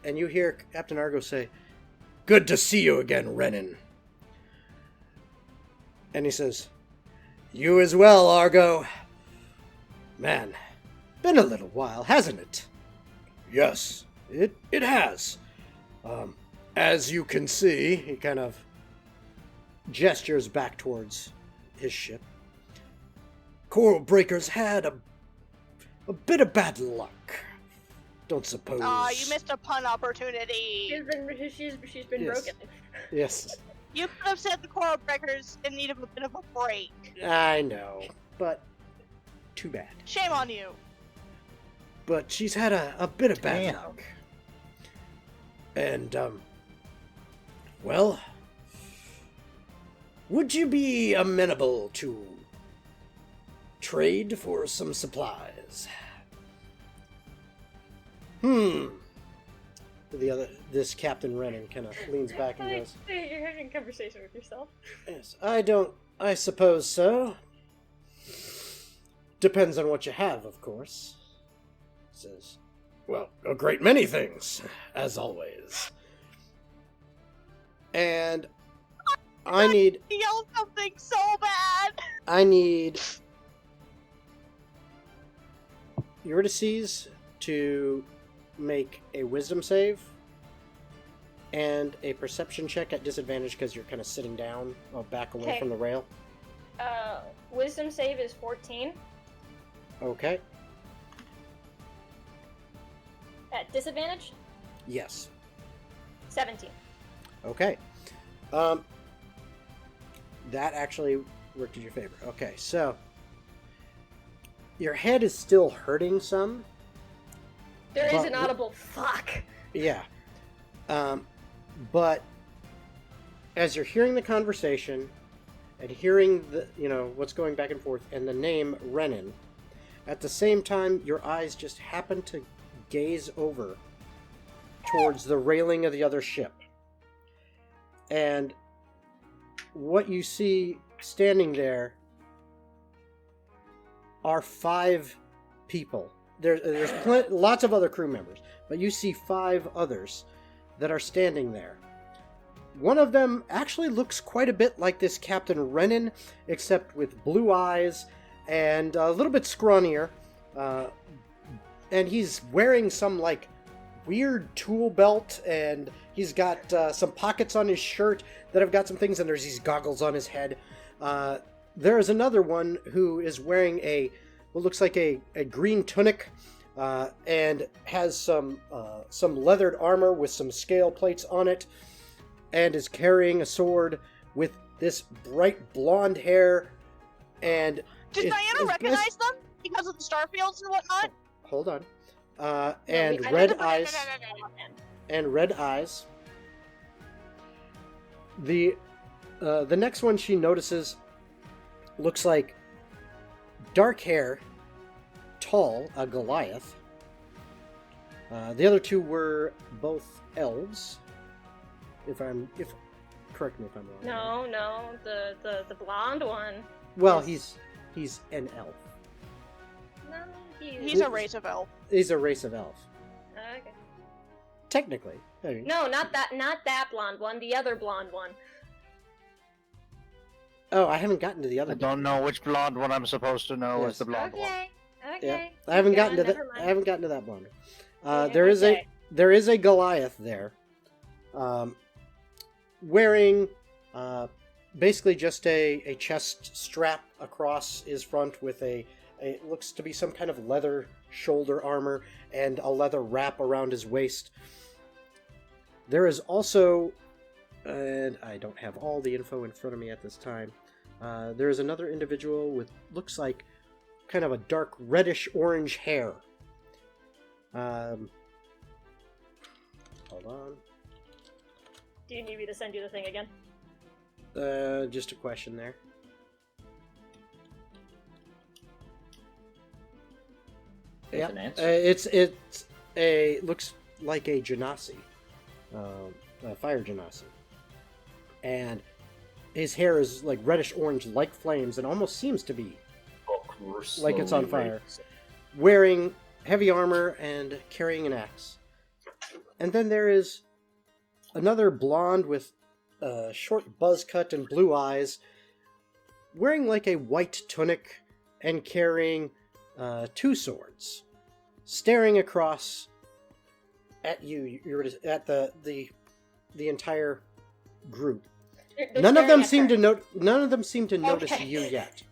And you hear Captain Argo say, "Good to see you again, Renan." And he says, "You as well, Argo. Man, been a little while, hasn't it?" "Yes, it has. As you can see," he kind of gestures back towards his ship. "Coral Breakers had a bit of bad luck. Don't suppose." Aw, you missed a pun opportunity. She's been Yes. broken. Yes, You could have said the Coral Breakers in need of a bit of a break. I know, but too bad. Shame on you. But she's had a bit of bad Damn. luck. And, well, would you be amenable to trade for some supplies? This Captain Renan kind of leans back and goes, You're having a conversation with yourself. "Yes, I suppose so. Depends on what you have, of course." Says, "Well, a great many things, as always. And I need He yelled something so bad. Eurydice to make a wisdom save and a perception check at disadvantage because you're kind of sitting down or back away Okay. from the rail. Wisdom save is 14. Okay. At disadvantage, Yes. 17. Okay. That actually worked in your favor. Okay, so your head is still hurting some. There is But- an audible fuck. Yeah. But as you're hearing the conversation and hearing the, you know, what's going back and forth and the name Renan, at the same time your eyes just happen to gaze over towards the railing of the other ship. And what you see standing there are 5 people. There's lots of other crew members, but you see 5 others that are standing there. One of them actually looks quite a bit like this Captain Renan, except with blue eyes and a little bit scrawnier. and he's wearing some like weird tool belt, and he's got some pockets on his shirt that have got some things, and there's these goggles on his head. There is another one who is wearing what looks like a green tunic, and has some leathered armor with some scale plates on it, and is carrying a sword with this bright blonde hair. And Did Diana recognize them because of the starfields and whatnot? Hold on. No, And I red didn't- eyes. And red eyes. The next one she notices looks like dark hair, tall, a Goliath. The other two were both elves. Correct me if I'm wrong. No, the blonde one. Well, is- he's an elf. No, He's a race of elf. He's a race of elf. Okay. Technically. I mean, No, not that blonde one. The other blonde one. Oh, I haven't gotten to the other. I don't know which blonde one I'm supposed to know Yes. is the blonde one. Okay. Yeah, I haven't Keep gotten to going, that. never mind. I haven't gotten to that blonde. Yeah, There is okay. a Goliath there, wearing basically just a chest strap across his front with it looks to be some kind of leather shoulder armor and a leather wrap around his waist. There is also, and I don't have all the info in front of me at this time, there is another individual with looks like kind of a dark reddish orange hair. Hold on. Do you need me to send you the thing again? Just a question there. There's Yeah, an answer. it's a looks like a genasi, a fire genasi, and his hair is like reddish orange, like flames, and almost seems to be like it's on fire. Wearing heavy armor and carrying an axe. And then there is another blonde with a short buzz cut and blue eyes, wearing like a white tunic and carrying two swords, staring across at you. You're at the entire group. They're None of staring them at seem her. to None of them seem to notice Okay. you yet.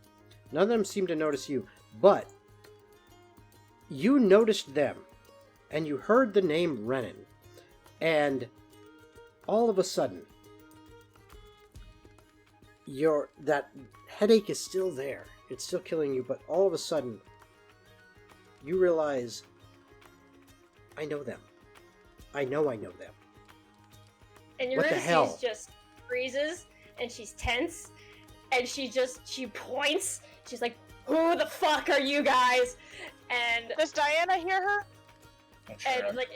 None of them seem to notice you, but you noticed them, and you heard the name Renan, and all of a sudden, that headache is still there. It's still killing you, but all of a sudden, you realize, I know them. I know them. And What the Eurydice hell? just freezes, and she's tense, and she points. She's like, "Who the fuck are you guys?" And Does Diana hear her? and like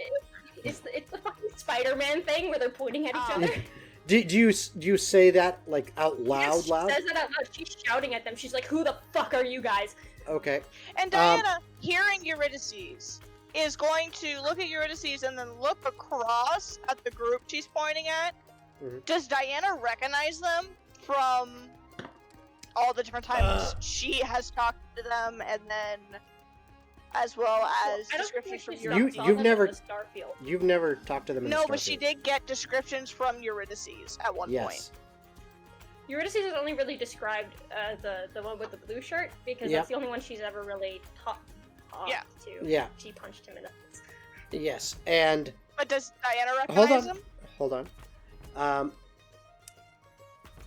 it's the fucking Spider-Man thing where they're pointing at each Oh. other. Do you say that like out loud? Yes, she Loud? says it out loud. She's shouting at them. She's like, "Who the fuck are you guys?" Okay. And Diana, hearing Eurydice, is going to look at Eurydice and then look across at the group she's pointing at. Mhm. Does Diana recognize them from all the different times she has talked to them, and then as well as I don't think descriptions from she's Eurydice? saw you've them never- in the Starfield. You've never talked to them in No, the but she Starfield. did get descriptions from Eurydice at one point. Yes. Eurydice is only really described the one with the blue shirt because Yeah. that's the only one she's ever really talked Yeah. to. Yeah. She punched him in the face. Yes. And But does Diana hold recognize on. them? Hold on.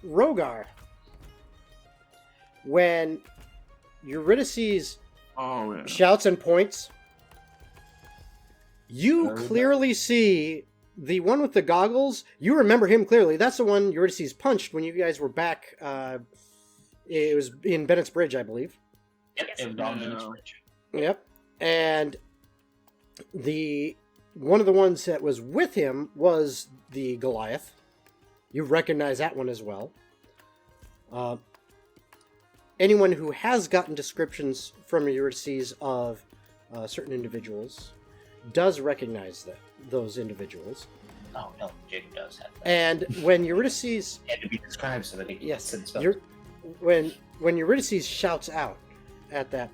Rogar. When Eurydice Oh yeah. shouts and points, you Very clearly see the one with the goggles. You remember him clearly. That's the one Eurydice punched when you guys were back. It was in Bennett's Bridge, I believe. Yep, Yes. it was on Yeah. Bennett's Bridge. Yep. And the one of the ones that was with him was the Goliath. You recognize that one as well. Anyone who has gotten descriptions from Eurydice of certain individuals does recognize those individuals. Oh no, Jake does have that. And when Eurydice, And to be described so that he can yes, send spells. when Eurydice shouts out at that,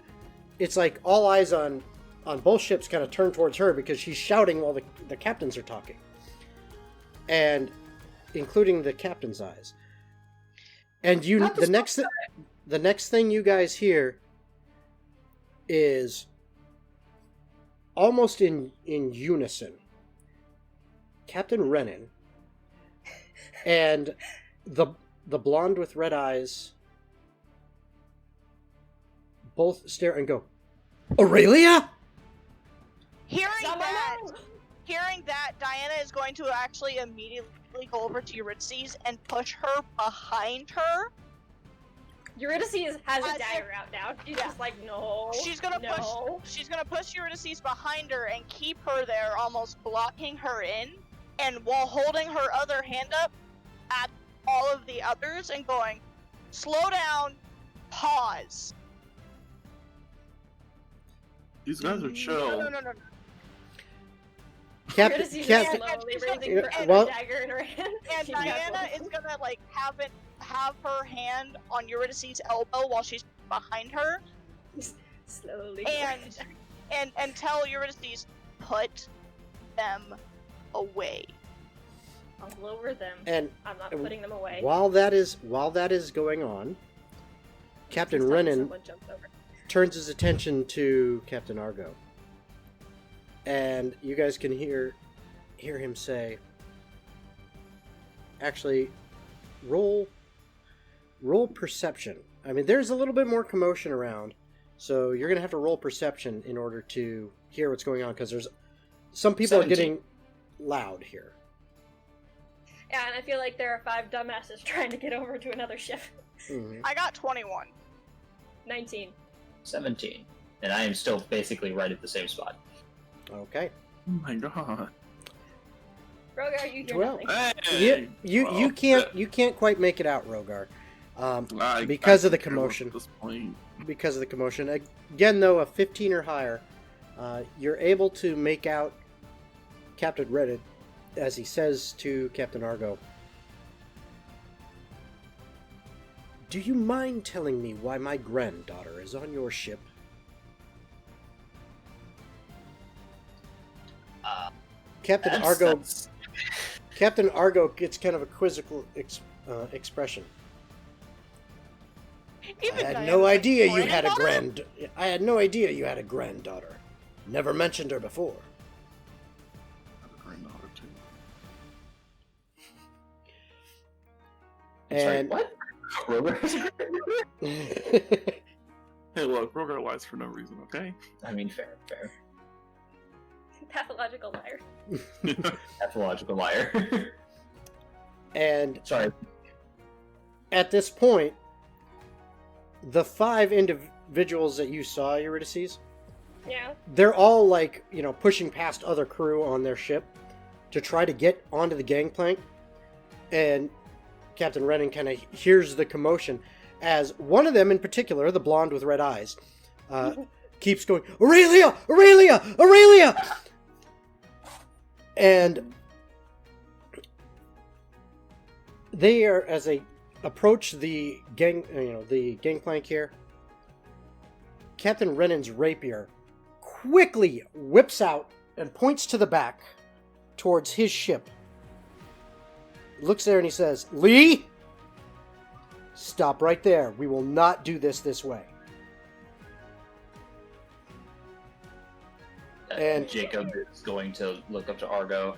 it's like all eyes on on both ships kind of turn towards her because she's shouting while the captains are talking. And including the captain's eyes. And the next thing you guys hear is almost in unison. Captain Renan and the blonde with red eyes both stare and go, Aurelia? Hearing that, Diana is going to actually immediately go over to Eurydice and push her behind her. Eurydice has a dagger out now. She's just like, no. She's gonna push Eurydice behind her and keep her there, almost blocking her in, and while holding her other hand up at all of the others and going, slow down, pause. These guys are chill. No. Eurydice is slowly raising her other dagger in her hand. And Diana is gonna like have her hand on Eurydice's elbow while she's behind her. Slowly. And tell Eurydice, put them away. I'll lower them. And I'm not putting them away. While that is going on, Captain Renan turns his attention to Captain Argo. And you guys can hear him say, actually, roll perception. I mean, there's a little bit more commotion around, so you're going to have to roll perception in order to hear what's going on, because there's some people 17. are getting loud here. Yeah, and I feel like there are 5 dumbasses trying to get over to another ship. Mm-hmm. I got 21. 19. 17. And I am still basically right at the same spot. Okay. Oh my god. Rogar, you hear Well, nothing. Hey! You can't quite make it out, Rogar, Because of the commotion. At this point. Because of the commotion. Again, though, a 15 or higher, you're able to make out Captain Reddit as he says to Captain Argo, "Do you mind telling me why my granddaughter is on your ship?" Captain Argo gets kind of a quizzical expression. Even I had Diana no was idea you like, had a "Granddaughter?" I had no idea you had a granddaughter. Never mentioned her before. I have a granddaughter too. And Sorry, what? Rogar has a granddaughter? Hey, look, Rogar lies for no reason, okay? I mean, fair. Pathological liar. Pathological liar. and Sorry. at this point, the 5 individuals that you saw, Eurydice, Yeah. they're all like, pushing past other crew on their ship to try to get onto the gangplank. And Captain Renan kind of hears the commotion as one of them in particular, the blonde with red eyes, keeps going, Aurelia! Aurelia! Aurelia! And they are, as they approach the gangplank here, Captain Renan's rapier quickly whips out and points to the back towards his ship. Looks there and he says, "Lee, stop right there. We will not do this way." And Jacob is going to look up to Argo.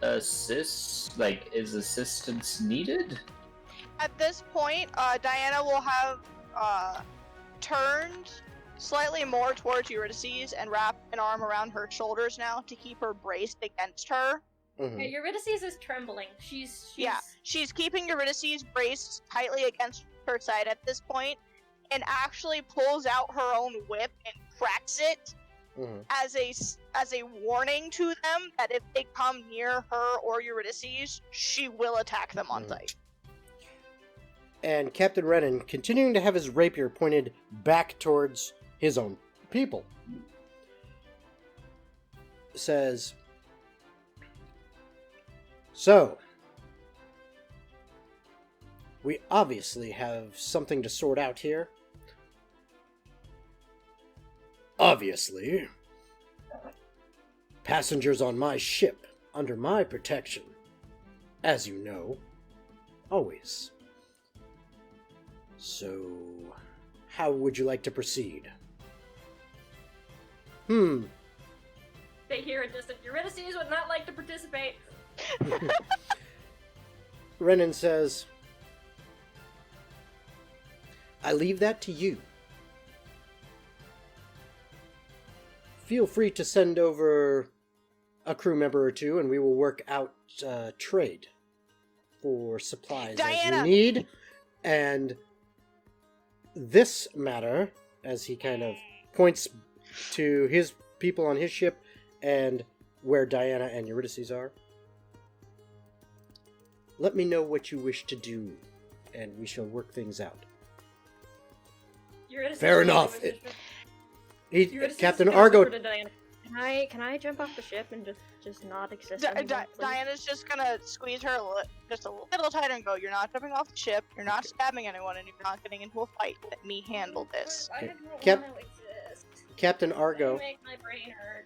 Is assistance needed? At this point, Diana will have turned slightly more towards Eurydice and wrap an arm around her shoulders now to keep her braced against her. Mhm. Yeah, Eurydice is trembling. She's She's keeping Eurydice braced tightly against her side at this point, and actually pulls out her own whip and cracks it Mhm. as a warning to them that if they come near her or Eurydice, she will attack them on sight. And Captain Renan, continuing to have his rapier pointed back towards his own people, says, "So, we obviously have something to sort out here. Obviously. Passengers on my ship, under my protection. As you know. Always. So, how would you like to proceed? They hear a distant Eurydice would not like to participate. Renan says, I leave that to you. Feel free to send over a crew member or two, and we will work out trade for supplies Diana! as you need. And this matter, as he kind of points to his people on his ship and where Diana and Eurydice are, let me know what you wish to do, and we shall work things out. Eurydice Fair is enough. going to- Eurydice Captain goes Argo. over to Diana. Can I jump off the ship and just not exist anymore, please? Diana's just gonna squeeze her just a little tighter and go, you're not jumping off the ship, you're not stabbing anyone, and you're not getting into a fight. Let me handle this. I Okay. don't Cap- want to exist. Captain Don't Argo make my brain hurt.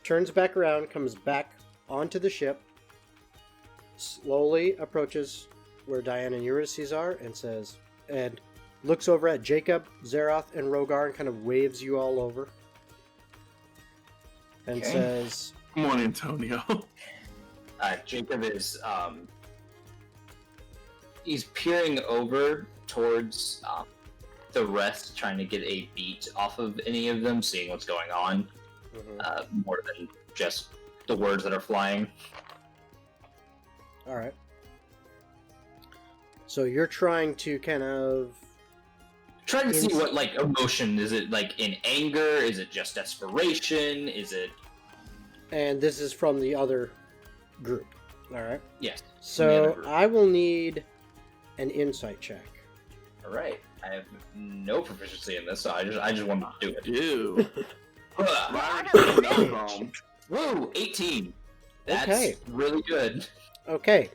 turns back around, comes back onto the ship, slowly approaches where Diana and Eurydice are, and says, and looks over at Jacob, Zeroth, and Rogar, and kind of waves you all over, and Okay. says, Come on, Antonio. Jacob is he's peering over towards the rest, trying to get a beat off of any of them, seeing what's going on, more than just the words that are flying. all right. So you're trying to kind of, Trying to see what, like, emotion, is it, like, in anger, is it just desperation, is it... and this is from the other group, all right? Yes. the So other group. I will need an insight check. Alright. I have no proficiency in this, so I just want to do it. Ew. Ugh. Woo! 18! That's Okay. really good. Okay.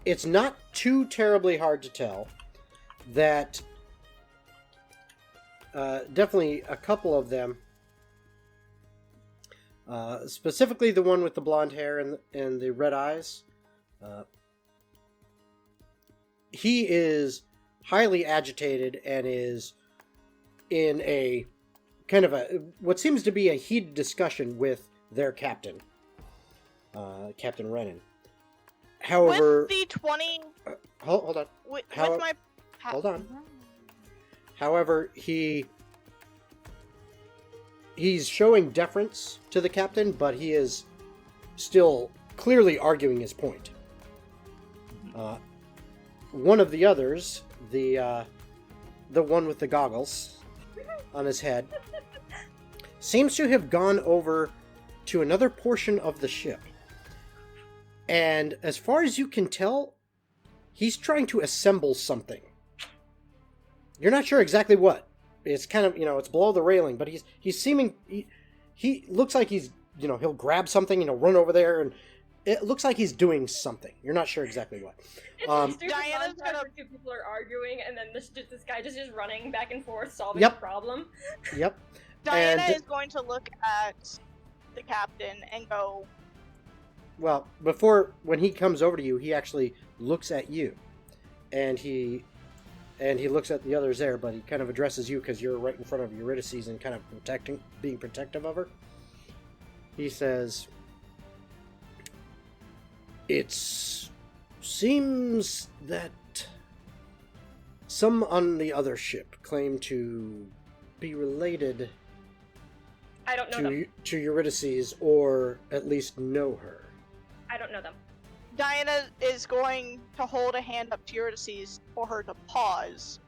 It's not too terribly hard to tell that definitely a couple of them, specifically the one with the blonde hair and the red eyes, he is highly agitated and is in a kind of a what seems to be a heated discussion with their captain, Captain Renan. However, With the 20... hold on. With How- my... Hold on. However, he's showing deference to the captain, but he is still clearly arguing his point. One of the others, the one with the goggles on his head, seems to have gone over to another portion of the ship. And as far as you can tell, he's trying to assemble something. You're not sure exactly what. It's kind of, it's below the railing, but he's seeming, he looks like he's, he'll grab something, run over there, and it looks like he's doing something. You're not sure exactly what. It's like stupid Diana's montage gonna- where two people are arguing, and then this guy just is running back and forth, solving Yep. the problem. Yep. Diana And- is going to look at the captain and go, Well, when he comes over to you, he actually looks at you, and he looks at the others there, but he kind of addresses you because you're right in front of Eurydice and kind of being protective of her. He says, "It seems that some on the other ship claim to be related I don't know them. to Eurydice, or at least know her." I don't know them. Diana is going to hold a hand up to Eurydice for her to pause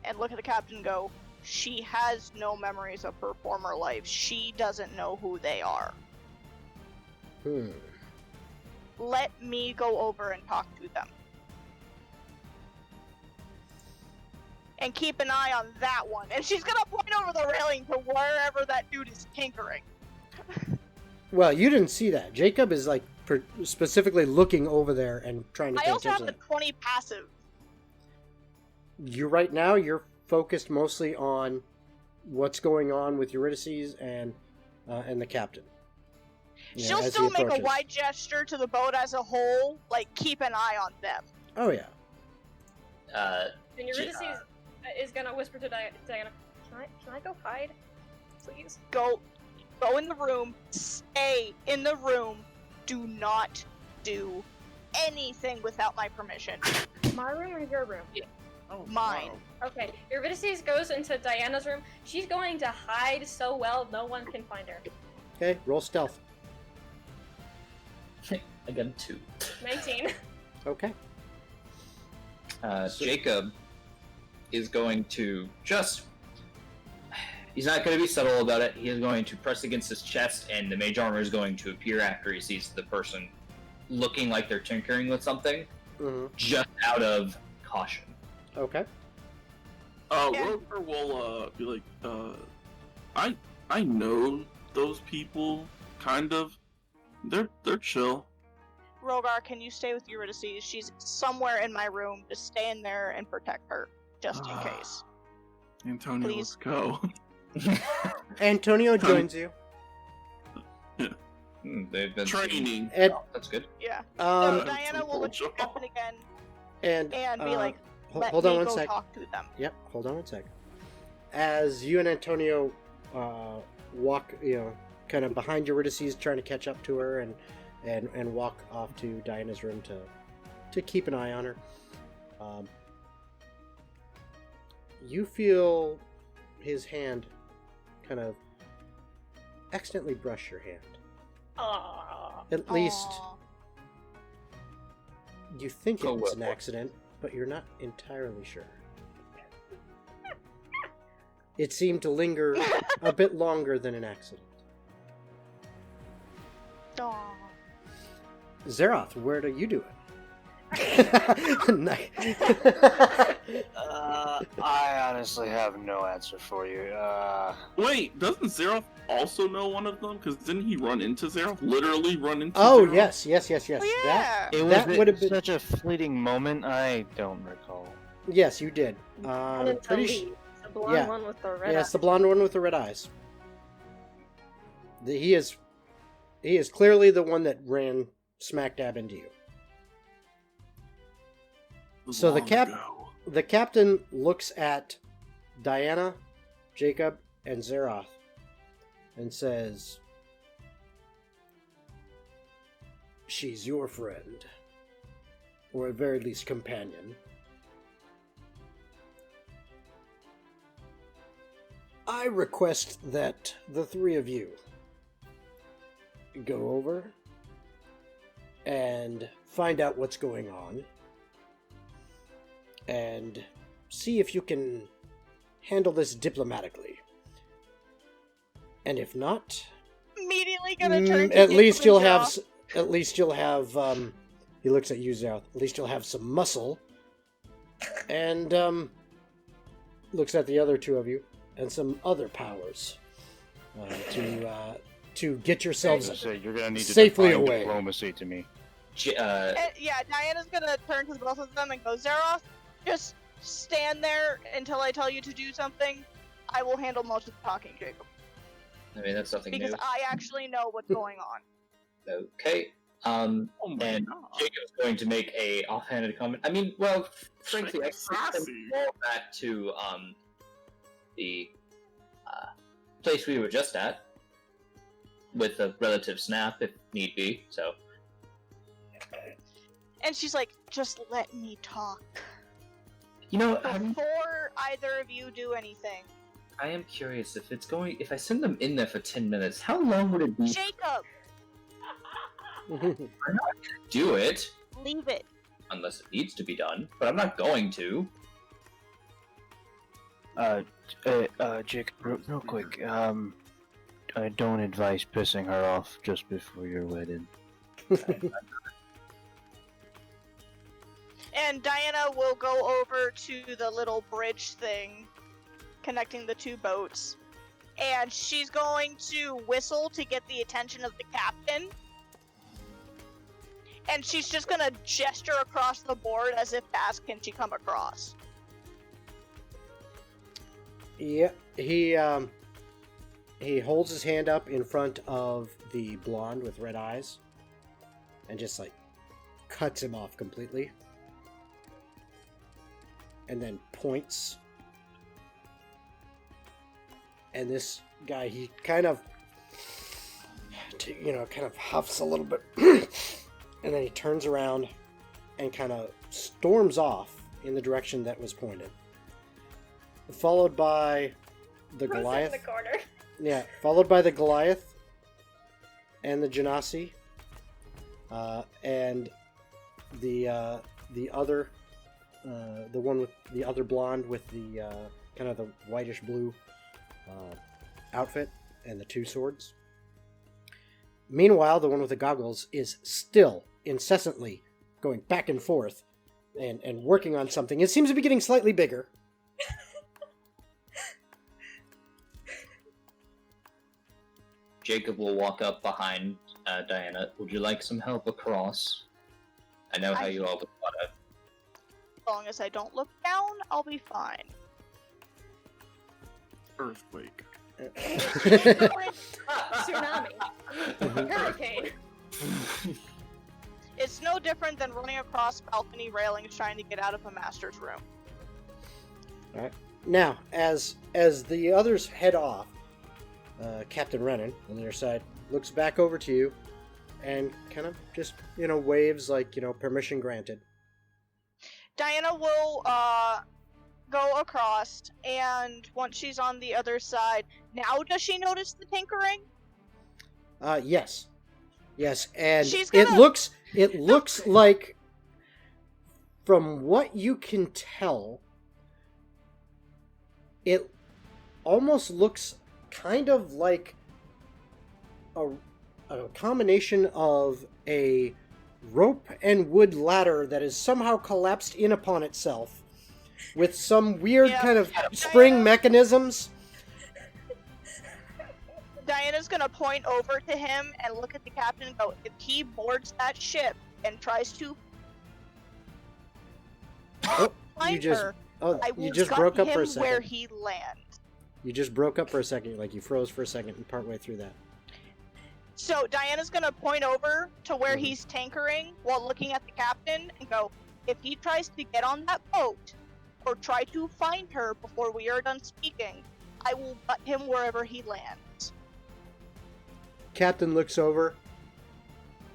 and look at the captain and go, she has no memories of her former life. She doesn't know who they are. Let me go over and talk to them. And keep an eye on that one. And she's gonna point over the railing to wherever that dude is tinkering. Well, you didn't see that. Jacob is like specifically looking over there and trying to I pay also have attention. the 20 passive. You right now you're focused mostly on what's going on with Eurydice and the captain. You know, She'll as he still make a approaches. wide gesture to the boat as a whole, like keep an eye on them. Oh yeah. And Eurydice is gonna whisper to Diana, can I go hide? Please? Go in the room. Stay in the room. Do not do anything without my permission. My room or your room? Oh, Mine. wow. Okay, Eurydice goes into Diana's room. She's going to hide so well no one can find her. Okay, roll stealth. I got a 2. 19. Okay. Jacob is going to just... He's not going to be subtle about it. He is going to press against his chest, and the mage armor is going to appear after he sees the person looking like they're tinkering with something, just out of caution. Okay. Rover will be like, I know those people, kind of. They're chill. Rogar, can you stay with Eurydice? She's somewhere in my room. Just stay in there and protect her, just in case. Antonio, Please. let's go. Antonio joins you. They've been Training. And That's good. Yeah. um So Diana will look at Captain again and be like, let hold me on one go sec. talk to them. Yep, hold on one sec. As you and Antonio walk, kind of behind Eurydice, trying to catch up to her and walk off to Diana's room to keep an eye on her. You feel his hand kind of accidentally brush your hand. Aww. At least Aw. you think Oh, it's an well. accident, but you're not entirely sure. It seemed to linger a bit longer than an accident. Aw. Zeroth, where do you do it? Nice. I honestly have no answer for you. Wait, doesn't Zeroth also know one of them? Because didn't he run into Zeroth? Literally run into Oh, Zeroth? yes. Oh, yeah. It That was would have been- such a fleeting moment. I don't recall. Yes, you did. And it's Pretty the blonde yeah. one with the red Yes, eyes. the blonde one with the red eyes. He is clearly the one that ran smack dab into you. So Long ago. the captain looks at Diana, Jacob, and Zeroth and says, "She's your friend, or at very least companion. I request that the three of you go over and find out what's going on and see if you can handle this diplomatically. And if not, Immediately gonna turn to at Jacob least and you'll Zeroth. have he looks at you, Zeroth. At least you'll have some muscle. And looks at the other two of you and some other powers to get yourselves So you're gonna need to safely define away. diplomacy to me. Yeah, Diana's gonna turn to both of them and go, Zeroth, just stand there until I tell you to do something. I will handle most of the talking, Jacob. I mean, that's nothing Because new. I actually know what's going on. Okay. Oh my And god. Jacob's going to make a offhanded comment. I mean, well, frankly, I can Sassy. go back to the place we were just at with a relative snap, if need be. So, And she's like, just let me talk. you know, Before either of you do anything. I am curious if I send them in there for 10 minutes, how long would it be to Jacob, do it? leave it. Unless it needs to be done, but I'm not going to. Jake, real quick. I don't advise pissing her off just before you're wedded. And Diana will go over to the little bridge thing connecting the two boats. And she's going to whistle to get the attention of the captain. And she's just gonna gesture across the board as if to ask, can she come across? Yeah, he holds his hand up in front of the blonde with red eyes and just like cuts him off completely. And then points. And this guy, he kind of huffs a little bit. And then he turns around and kind of storms off in the direction that was pointed. Followed by the Rosa Goliath. in the corner. Yeah, followed by the Goliath and the Genasi, and the other, the one with the other blonde with the kind of the whitish blue outfit and the two swords. Meanwhile, the one with the goggles is still incessantly going back and forth and working on something. It seems to be getting slightly bigger. Jacob will walk up behind Diana. Would you like some help across? I know how you all would want it. As long as I don't look down, I'll be fine. Earthquake. Tsunami. Hurricane. It's no different than running across balcony railings trying to get out of a master's room. Alright. Now, as the others head off, Captain Rennan, on the other side, looks back over to you and kind of just, waves like, permission granted. Diana will go across, and once she's on the other side, now does she notice the tinkering? Yes. Yes, and She's it gonna- looks like, from what you can tell, it almost looks kind of like a combination of a rope and wood ladder that is somehow collapsed in upon itself with some weird kind of spring mechanisms. Diana's gonna point over to him and look at the captain and go, if he boards that ship and tries to find her, I will you just gut broke up him for a second. where he lands. You just broke up for a second, like you froze for a second and partway through that. So Diana's gonna point over to where he's tankering while looking at the captain and go, if he tries to get on that boat or try to find her before we are done speaking, I will butt him wherever he lands. Captain looks over.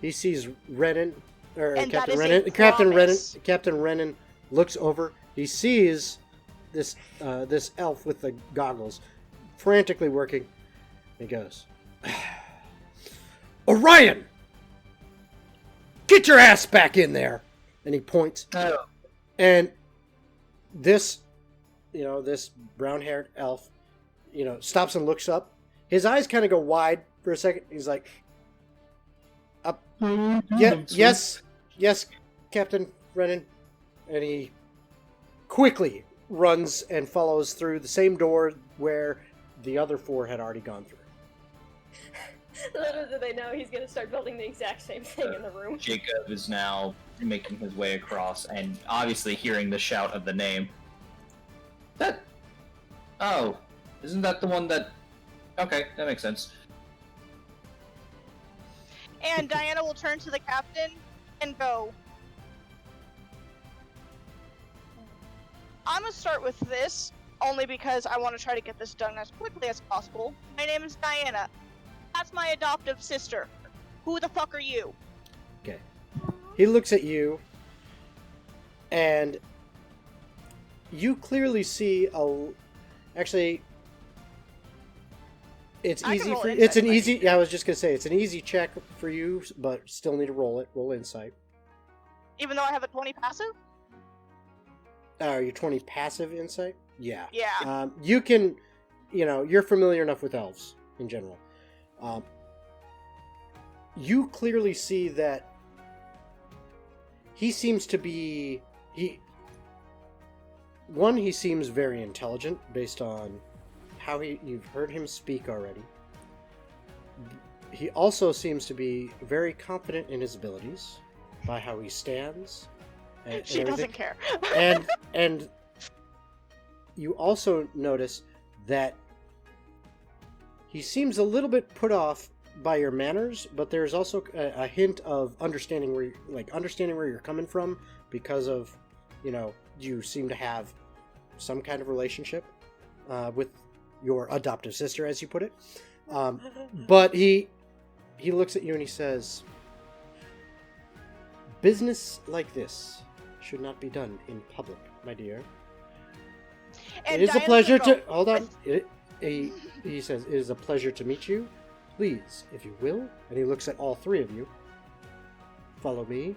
He sees Rennan, or And that Captain is a Rennan. Captain promise. Rennan. Captain Rennan looks over. He sees this elf with the goggles, frantically working. He goes, "Orion, get your ass back in there!" And he points. Oh. And this brown-haired elf, stops and looks up. His eyes kind of go wide for a second. He's like, "Up, yes, Captain Rennan," and he quickly runs and follows through the same door where the other four had already gone through. Little do they know he's gonna start building the exact same thing in the room. Jacob is now making his way across and obviously hearing the shout of the name. Oh, isn't that the one that... Okay, that makes sense. And Diana will turn to the captain and go, I'm gonna start with this, only because I want to try to get this done as quickly as possible. My name is Diana. That's my adoptive sister. Who the fuck are you? Okay. He looks at you, and you clearly see Actually, it's I can easy roll for. insight It's an if I easy. need to. Yeah, I was just gonna say it's an easy check for you, but still need to roll it. Roll insight. Even though I have a 20 passive? Are you 20 passive insight? Yeah. Yeah. You can, you're familiar enough with elves in general. You clearly see that he seems to be he seems very intelligent based on how you've heard him speak already. He also seems to be very confident in his abilities by how he stands. And She everything. doesn't care. And you also notice that He seems a little bit put off by your manners, but there's also a hint of understanding where you're coming from because of, you seem to have some kind of relationship with your adoptive sister, as you put it. But he looks at you and he says, "Business like this should not be done in public, my dear. And It is a Diana's pleasure gonna to... go, Hold on. He says, it is a pleasure to meet you. Please, if you will." And he looks at all three of you. "Follow me."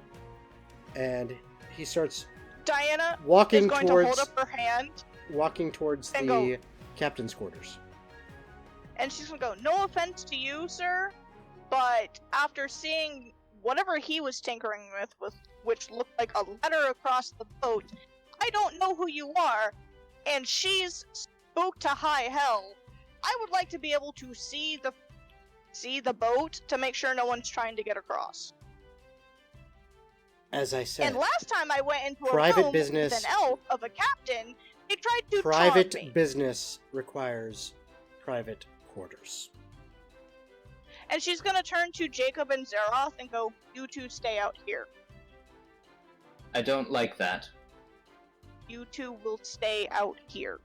And he starts Diana is walking going to hold towards up her hand, the and go. captain's quarters. and she's gonna go, "No offense to you, sir, but after seeing whatever he was tinkering with which looked like a letter across the boat, I don't know who you are, and she's spooked to high hell. I would like to be able to see the boat to make sure no one's trying to get across. As I said, And last time I went into a private room business- with an elf of a captain, he tried to private charm me. business requires private quarters. And she's gonna turn to Jacob and Zeroth and go, "You two stay out here. I don't like that. You two will stay out here.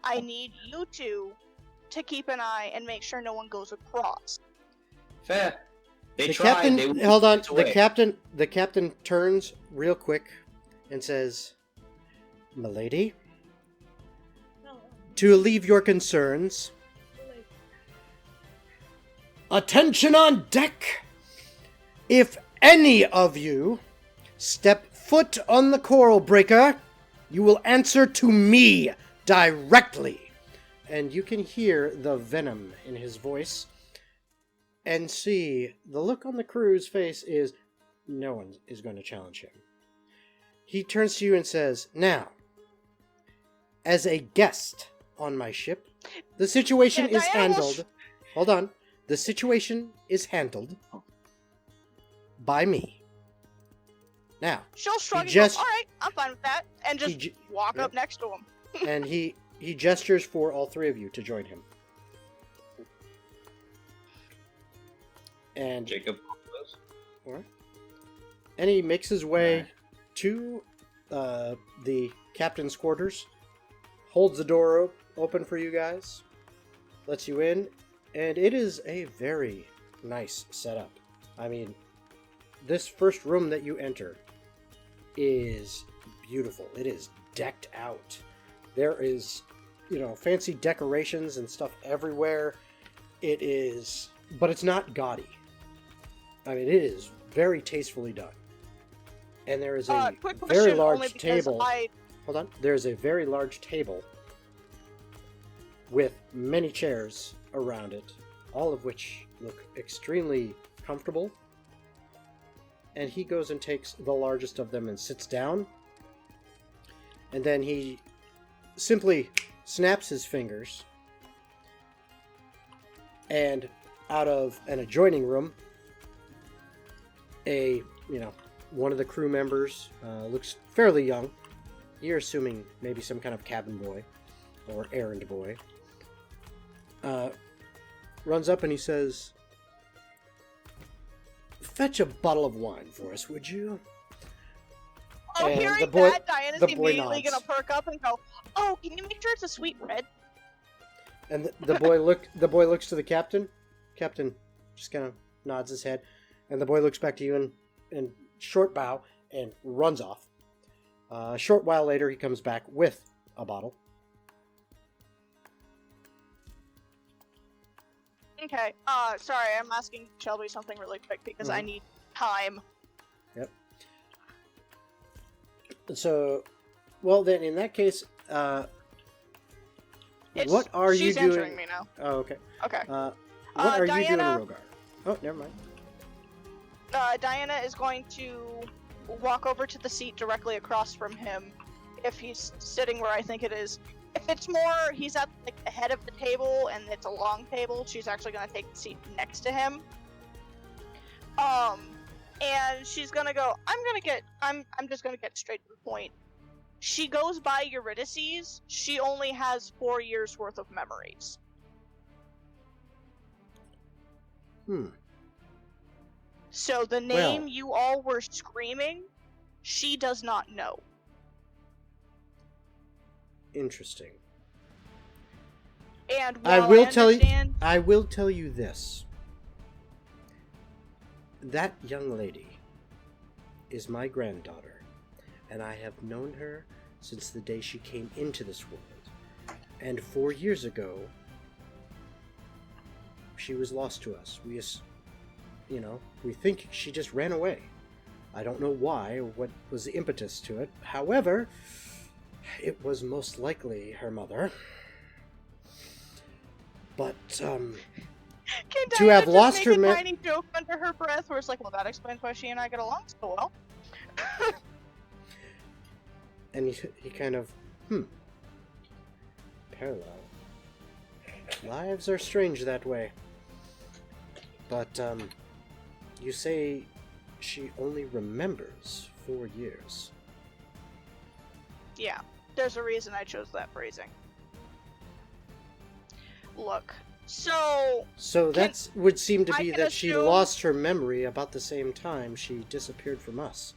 I need you two to keep an eye and make sure no one goes across." Fair. They The tried. captain, they wouldn't hold on. get away. The captain turns real quick and says, "Milady, to alleviate your concerns, attention on deck! If any of you step foot on the coral breaker, you will answer to me directly." And you can hear the venom in his voice and see the look on the crew's face is no one is going to challenge him. He turns to you and says, "Now, as a guest on my ship, the situation Yeah, is Diana will handled." Hold on. The situation is handled by me. Now, She'll shrug and just- go, "Alright, I'm fine with that," and he just j- walk yep. up next to him. and he gestures for all three of you to join him. And Jacob. and he makes his way to the captain's quarters, holds the door open for you guys, lets you in, and it is a very nice setup. I mean, this first room that you enter is beautiful. It is decked out. There is, fancy decorations and stuff everywhere. It is, but it's not gaudy. I mean, it is very tastefully done. And there is a Quick very question, only large because table. Hold on. There's a very large table with many chairs around it, all of which look extremely comfortable. And he goes and takes the largest of them and sits down. And then he simply snaps his fingers. And out of an adjoining room, one of the crew members looks fairly young. You're assuming maybe some kind of cabin boy or errand boy. Runs up and he says, "Fetch a bottle of wine for us, would you?" Oh, And hearing the boy- that, Diana's the boy immediately nods. gonna perk up and go, "Oh, can you make sure it's a sweet red?" And the boy looks to the captain. Captain just kind of nods his head, and the boy looks back to you and short bow and runs off. A short while later, he comes back with a bottle. Okay. Sorry, I'm asking Shelby something really quick because I Mhm. need time. So, well then, in that case, what are you She's doing? answering me now. Oh, okay. Okay. What are you doing in Diana- Rogar? Oh, never mind. Diana is going to walk over to the seat directly across from him if he's sitting where I think it is. If it's more, he's at the head of the table and it's a long table, she's actually going to take the seat next to him. And she's going to go, I'm just going to get straight to the point. She goes by Eurydice's. She only has 4 years worth of memories. So the name you all were screaming, she does not know. Interesting. And I while will understand... I will tell you this. That young lady is my granddaughter, and I have known her since the day she came into this world. And 4 years ago, she was lost to us. We think she just ran away. I don't know why or what was the impetus to it. However, it was most likely her mother. But, Can to have Diana lost just her make a tiny joke under her breath where it's like, well, that explains why she and I get along so well. and he kind of, parallel. Lives are strange that way. But, you say she only remembers 4 years. Yeah, there's a reason I chose that phrasing. Look, so that would seem to I be can that she assume- lost her memory about the same time she disappeared from us.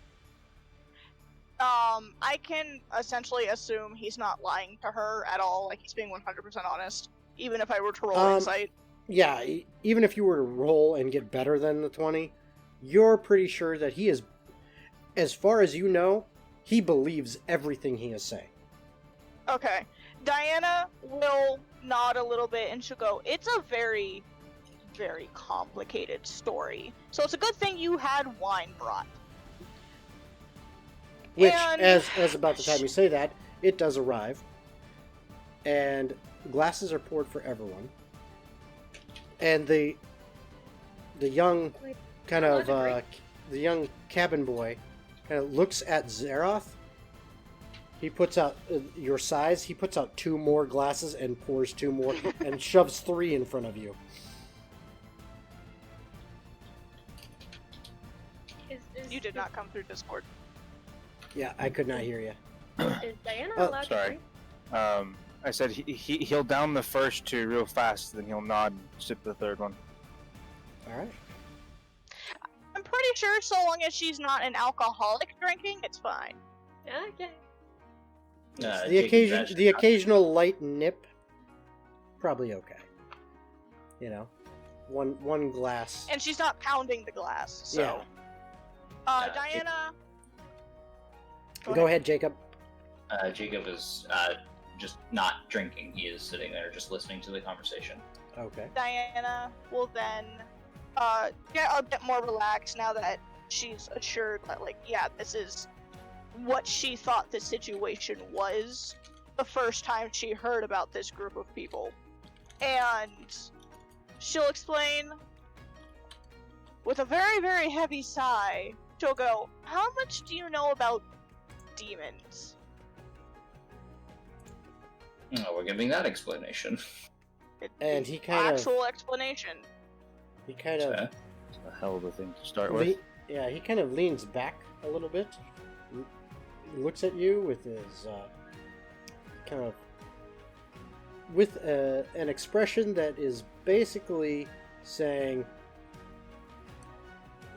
I can essentially assume he's not lying to her at all, like he's being 100% honest, even if I were to roll insight. Yeah, even if you were to roll and get better than the 20, you're pretty sure that he is, as far as you know, he believes everything he is saying. Okay. Diana will nod a little bit and she'll go, it's a very, very complicated story. So it's a good thing you had wine brought. Which, And- as about the time you say that, it does arrive. And glasses are poured for everyone. And the young kind of the young cabin boy kind of looks at Zeroth. He puts out your size. He puts out 2 more glasses and pours 2 more and shoves 3 in front of you. You did not come through Discord. Yeah, I could not hear you. Is Diana Oh, allowed sorry. to drink? I said he'll down the first 2 real fast, then he'll nod and sip the third one. All right. I'm pretty sure so long as she's not an alcoholic drinking, it's fine. Yeah, okay. The occasional light nip, probably okay. You know, one glass. And she's not pounding the glass, so... Yeah. Diana... Go ahead, Jacob. Jacob is just not drinking. He is sitting there just listening to the conversation. Okay. Diana will then get a bit more relaxed now that she's assured that, like, yeah, this is what she thought the situation was the first time she heard about this group of people. And she'll explain with a very, very heavy sigh. She'll go, how much do you know about demons? Oh, we're giving that explanation. And he kind of Actual explanation. he kind of Okay. It's a hell of a thing to start with. he kind of leans back a little bit, looks at you with his kind of with an expression that is basically saying,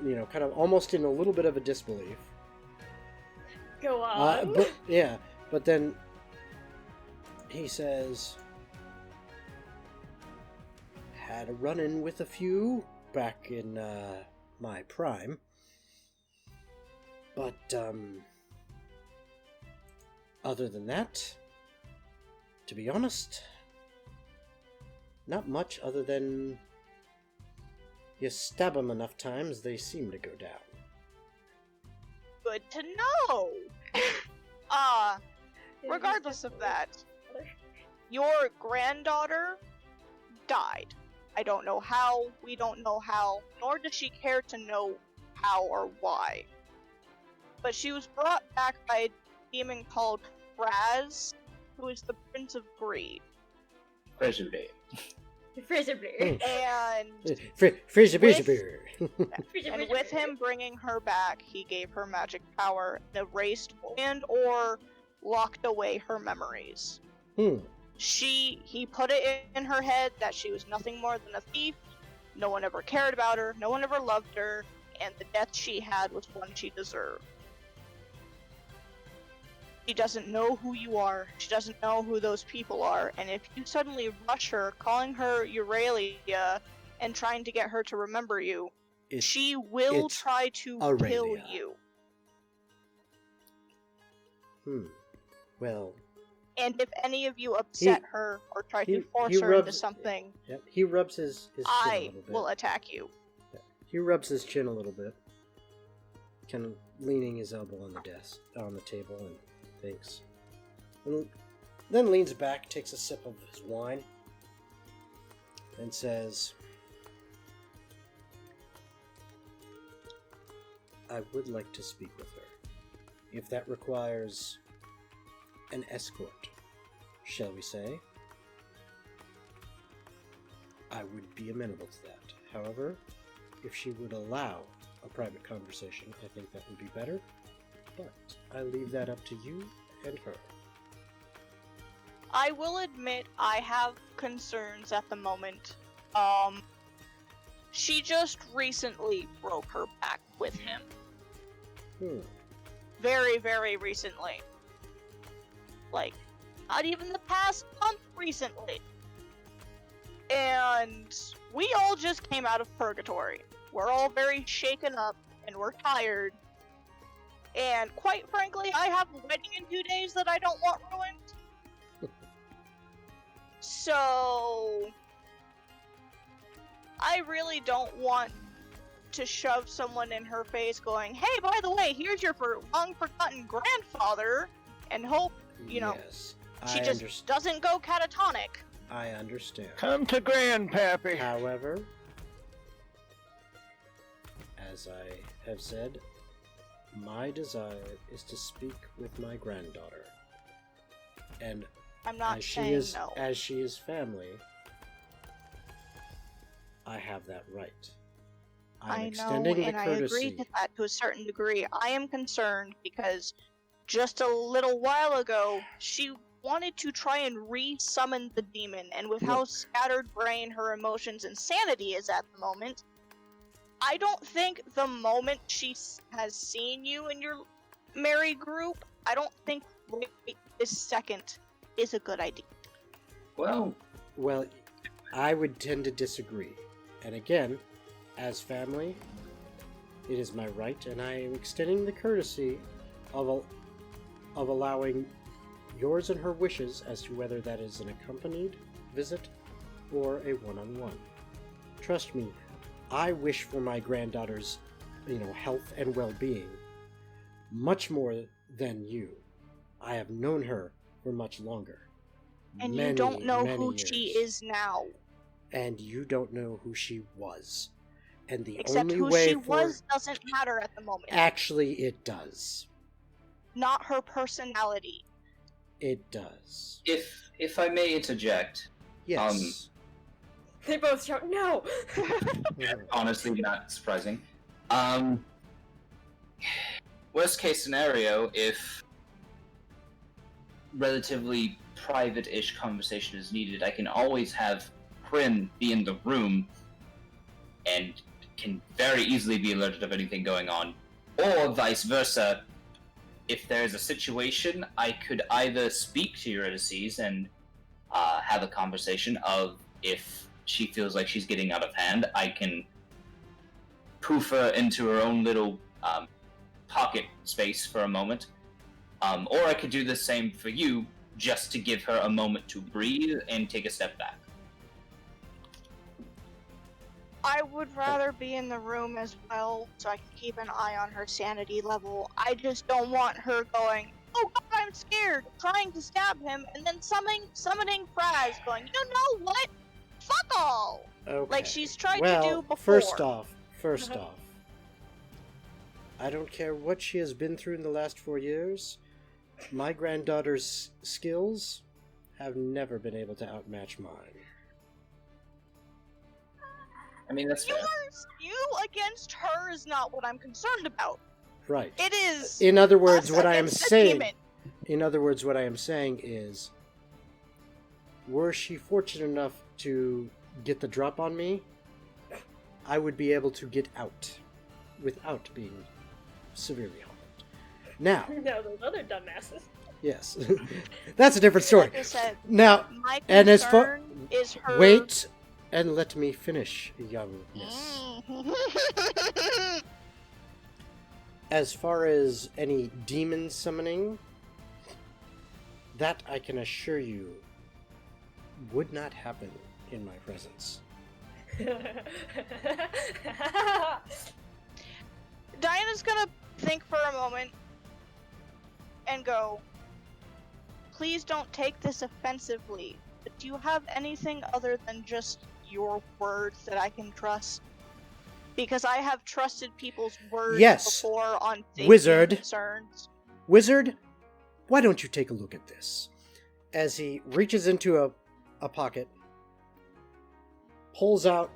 you know, kind of almost in a little bit of a disbelief. Go on. But then he says, had a run-in with a few back in my prime, but other than that, to be honest, not much other than you stab them enough times, they seem to go down. Good to know! Regardless of that, your granddaughter died. I don't know how, we don't know how, nor does she care to know how or why. But she was brought back by a demon called Fraz, who is the Prince of Greed. Presude. Frizzy And Frizzy. And with him bringing her back, he gave her magic power, erased and or locked away her memories. Hmm. He put it in her head that she was nothing more than a thief, No one ever cared about her, no one ever loved her, and the death she had was one she deserved. She doesn't know who you are, she doesn't know who those people are, and if you suddenly rush her, calling her Euralia, and trying to get her to remember you, she will try to kill you. Well... And if any of you upset her or try to force her into something, he rubs his chin a little bit. I will attack you. He rubs his chin a little bit, kind of leaning his elbow on the table, and thinks. And then leans back, takes a sip of his wine, and says, I would like to speak with her, if that requires an escort, shall we say. I would be amenable to that. However, if she would allow a private conversation, I think that would be better. But I leave that up to you and her. I will admit I have concerns at the moment. She just recently broke her back with him. Very, very recently. Like, not even the past month recently. And we all just came out of purgatory. We're all very shaken up, and we're tired. And quite frankly, I have a wedding in 2 days that I don't want ruined. So... I really don't want to shove someone in her face going, hey, by the way, here's your long-forgotten grandfather, and hope, you know, she just doesn't go catatonic. I understand. Come to Grandpappy. However, as I have said, my desire is to speak with my granddaughter. And I'm not as saying no. As she is family, I have that right. I know, and I agree to that to a certain degree. I am concerned because just a little while ago, she wanted to try and re-summon the demon, and with how scattered brain her emotions and sanity is at the moment, I don't think the moment she has seen you in your merry group, I don't think right this second is a good idea. Well, I would tend to disagree. And again, as family, it is my right, and I am extending the courtesy of allowing yours and her wishes as to whether that is an accompanied visit or a one-on-one. Trust me, I wish for my granddaughter's, health and well-being much more than you. I have known her for much longer. And you don't know who she is now. And you don't know who she was. And the Except only who way she was doesn't matter at the moment. Actually, it does. Not her personality. It does. If I may interject. Yes. They both shout, no! Honestly, not surprising. Worst case scenario, if relatively private-ish conversation is needed, I can always have Prin be in the room and can very easily be alerted of anything going on. Or vice versa, if there's a situation, I could either speak to Eurydice and have a conversation of if she feels like she's getting out of hand, I can poof her into her own little pocket space for a moment. Or I could do the same for you, just to give her a moment to breathe and take a step back. I would rather be in the room as well, so I can keep an eye on her sanity level. I just don't want her going, oh god, I'm scared, trying to stab him, and then summoning Fraz going, you know what? Fuck all! Okay. Like she's tried to do before. First off, I don't care what she has been through in the last 4 years. My granddaughter's skills have never been able to outmatch mine. I mean, that's fair. You against her is not what I'm concerned about. Right. It is. In other words, what I am against the saying. demon. In other words, what I am saying is, were she fortunate enough to get the drop on me, I would be able to get out without being severely harmed. Now, No, those other dumbasses. yes, that's a different story. Like I said, Now, my and as far concern is her. wait and let me finish, young miss. As far as any demon summoning, that I can assure you would not happen in my presence. Diana's gonna think for a moment and go, please don't take this offensively, but do you have anything other than just your words that I can trust? Because I have trusted people's words Yes. before on safety Wizard. concerns. Wizard, why don't you take a look at this? As he reaches into a pocket, pulls out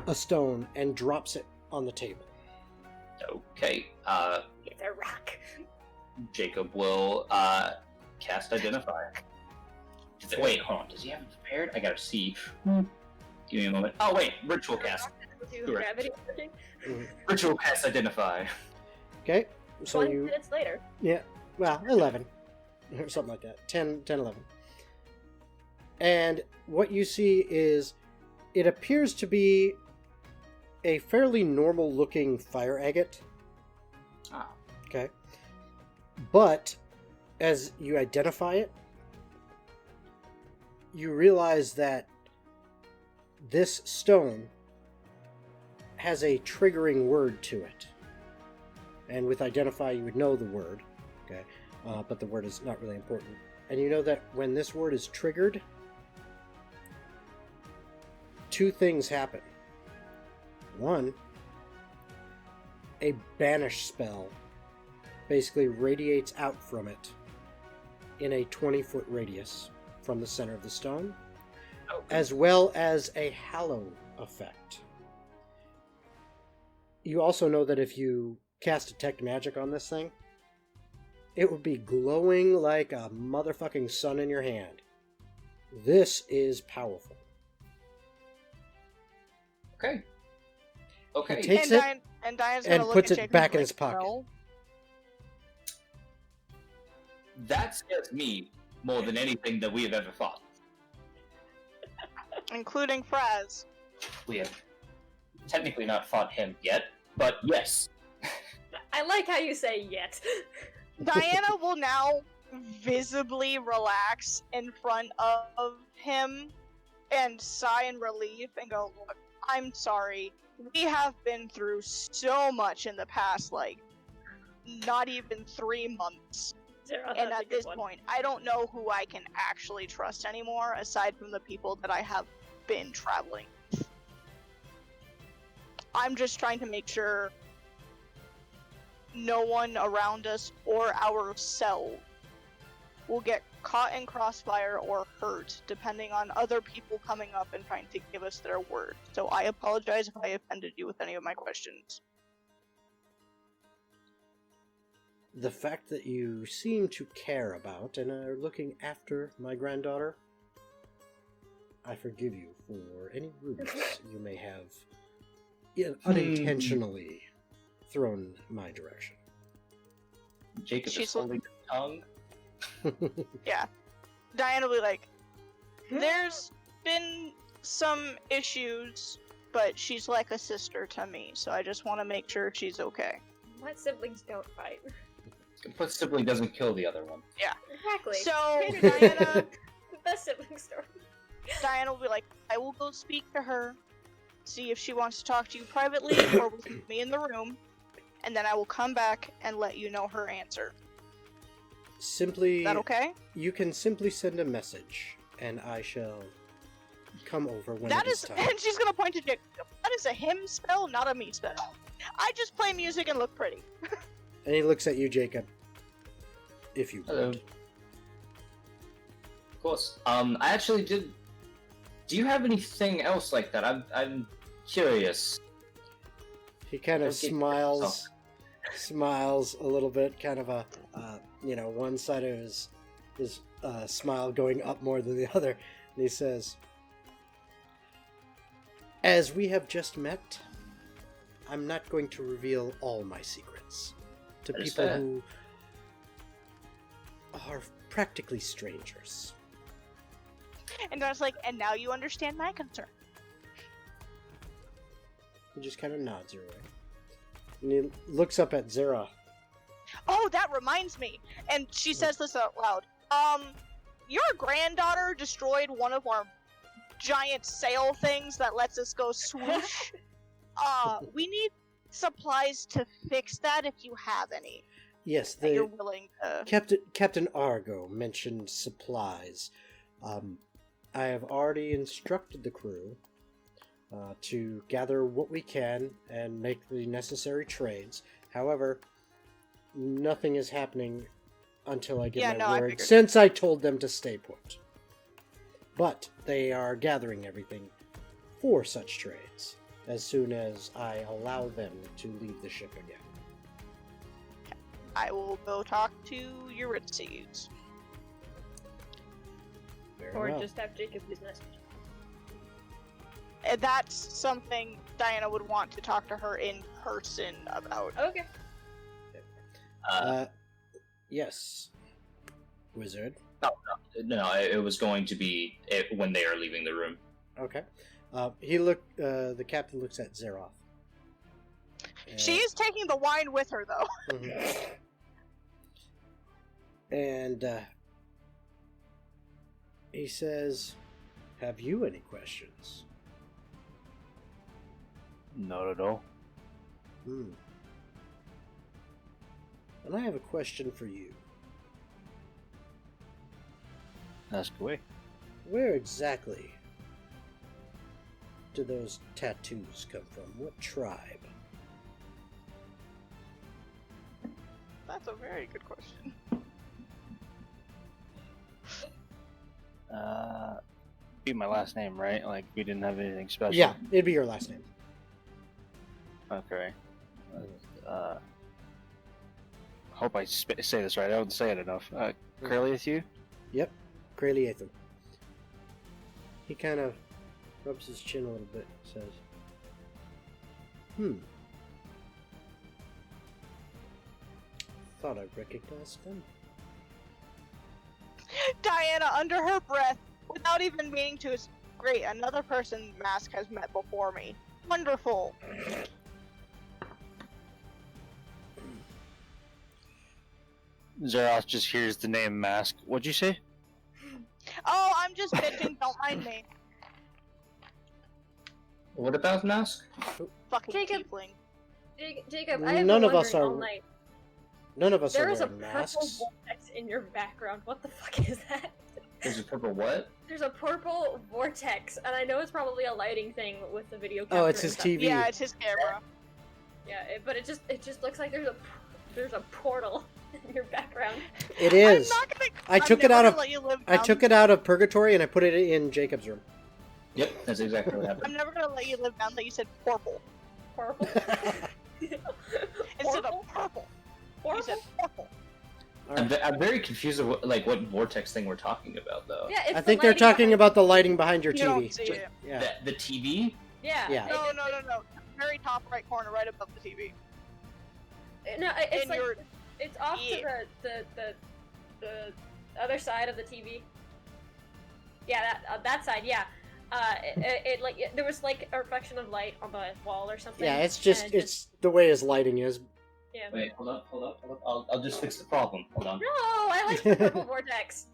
a stone, and drops it on the table. Okay. It's a rock. Jacob will cast Identify. Wait, hold on. Does he have it prepared? I gotta see. Give me a moment. Oh wait, Ritual Cast. Do Correct. gravity working? Ritual Cast Identify. Okay? So 20 you... minutes later. Yeah, well, 11. Or something like that. 10, 11. And what you see is, it appears to be a fairly normal-looking fire agate. Ah. Okay? But, as you identify it, you realize that this stone has a triggering word to it. And with identify, you would know the word, okay? But the word is not really important. And you know that when this word is triggered, two things happen. One, a banish spell basically radiates out from it in a 20-foot radius from the center of the stone, as well as a hallow effect. You also know that if you cast Detect Magic on this thing, it would be glowing like a motherfucking sun in your hand. This is powerful. Okay. He Okay. takes and it Diana's and gonna look puts at it Jacob back in like, his pocket. "No." That scares me more than anything that we have ever fought. Including Fraz. We have technically not fought him yet, but yes. I like how you say yet. Diana will now visibly relax in front of him and sigh in relief and go, look, I'm sorry. We have been through so much in the past, like, not even 3 months. Zero, And that's a at good this one. point, I don't know who I can actually trust anymore, aside from the people that I have been traveling with. I'm just trying to make sure no one around us or ourselves will get caught in crossfire or hurt, depending on other people coming up and trying to give us their word. So I apologize if I offended you with any of my questions. The fact that you seem to care about and are looking after my granddaughter, I forgive you for any rudeness you may have unintentionally thrown my direction. Jacob She's is holding his tongue. Diana will be like, there's been some issues, but she's like a sister to me, so I just want to make sure she's okay. What siblings don't fight? But sibling doesn't kill the other one. Exactly. So, Trader Diana, the best sibling story. Diana will be like, I will go speak to her, see if she wants to talk to you privately or with me in the room, and then I will come back and let you know her answer. Simply, Is that okay? you can simply send a message, and I shall come over when That it is is, time. and she's gonna point to Jacob. That is a him spell, not a me spell. I just play music and look pretty. And he looks at you, Jacob. If you Hello. would. Of course. I actually did. Do you have anything else like that? I'm curious. He kind of Okay. smiles a little bit, kind of a, one side of his smile going up more than the other. And he says, As we have just met, I'm not going to reveal all my secrets to That is people fair. who are practically strangers. And I was like, and now you understand my concern. He just kind of nods your way. And he looks up at Zera. Oh, that reminds me. And she says this out loud. Your granddaughter destroyed one of our giant sail things that lets us go swoosh. We need supplies to fix that if you have any. Yes, That you're willing to. Captain Argo mentioned supplies. I have already instructed the crew to gather what we can and make the necessary trades. However, nothing is happening until I get my I word, figured. since I told them to stay put. But they are gathering everything for such trades as soon as I allow them to leave the ship again. I will go talk to Eurydice. Very Or well. just have Jacob business. And that's something Diana would want to talk to her in person about. Okay. Yes, wizard. No, it was going to be when they are leaving the room. Okay. The captain looks at Zeroth. She is taking the wine with her, though. Mhm. And he says, "Have you any questions?" Not at all. Hmm. And I have a question for you. Ask away. Where exactly do those tattoos come from? What tribe? That's a very good question. Be my last name, right? Like, we didn't have anything special. Yeah, it'd be your last name. Okay. Hope I say this right. I don't say it enough. Goliath, you? Yep, Goliath. He kind of rubs his chin a little bit and says, thought I recognized them. Diana, under her breath, without even meaning to, is great. Another person Mask has met before me. Wonderful. Zeroth just hears the name Mask. What'd you say? Oh, I'm just bitching. Don't mind me. What about Mask? Fucking Jacob. tiefling. Jacob, I have None been of us wondering are- all night. None of us There are is a wearing purple masks. vortex in your background. What the fuck is that? There's a purple what? There's a purple vortex, and I know it's probably a lighting thing with the video camera. Oh, it's and his stuff. TV. Yeah, it's his camera. Yeah, but it just looks like there's a portal in your background. It is. I'm not gonna. I I'm took it never out gonna of- Let you live I down. took it out of purgatory and I put it in Jacob's room. Yep, that's exactly what I'm happened. never gonna let you live down that you said purple Purple. instead of purple. You said purple. I'm very confused of what vortex thing we're talking about though. Yeah, it's I the think they're lighting talking behind- about the lighting behind your You don't TV. see it. Yeah. The TV? Yeah. Yeah. No. Very top right corner, right above the TV. No, it's In like your- it's off Yeah. to the other side of the TV. Yeah, that side. Yeah. There was like a reflection of light on the wall or something. Yeah, it's just and it it's the way his lighting is. yeah. Wait, hold up. I'll just fix the problem. Hold on. No, I like the purple vortex.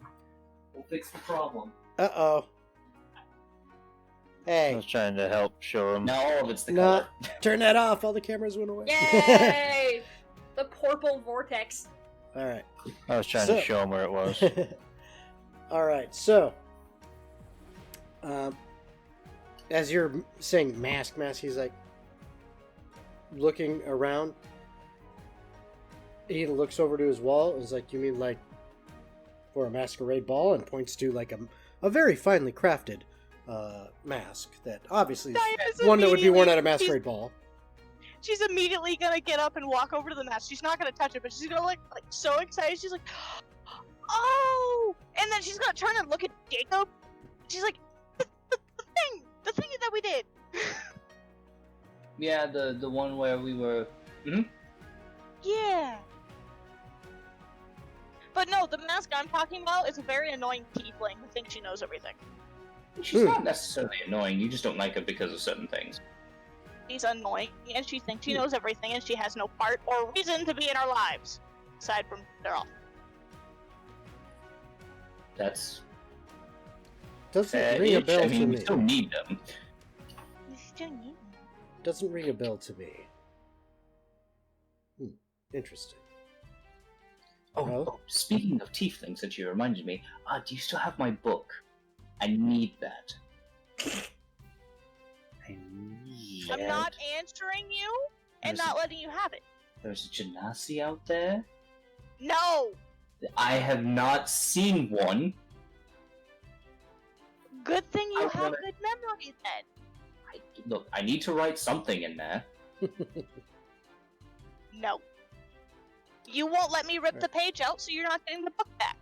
We'll fix the problem. Uh-oh. I Hey, was trying to help show him. Now all of it's the No. color. turn that off. All the cameras went away. Yay! The purple vortex. All right. I was trying So- to show him where it was. All right. So, as you're saying mask, he's like looking around. He looks over to his wall and is like, "You mean like for a masquerade ball?" And points to like a very finely crafted mask that obviously is Diana's one that would be worn at a immediately- masquerade ball. She's immediately gonna get up and walk over to the mask. She's not gonna touch it, but she's gonna like so excited. She's like, "Oh!" And then she's gonna turn and look at Jacob. She's like, "The thing that we did. Yeah, the one where we were. Yeah. But no, the mask I'm talking about is a very annoying tiefling who thinks she knows everything. She's not necessarily annoying. You just don't like her because of certain things. She's annoying, and she thinks she knows everything, and she has no part or reason to be in our lives. Aside from they're off. Doesn't Fair ring a ish. bell I to mean, me. we still need them. We still need them. Doesn't ring a bell to me. Interesting. Oh, speaking of tieflings, that you reminded me. Do you still have my book? I need that. I'm not answering you and not letting you have it. There's a genasi out there? No! I have not seen one. Good thing you I have wanna- good memory then. Look, I need to write something in there. No. You won't let me rip the page out, so you're not getting the book back.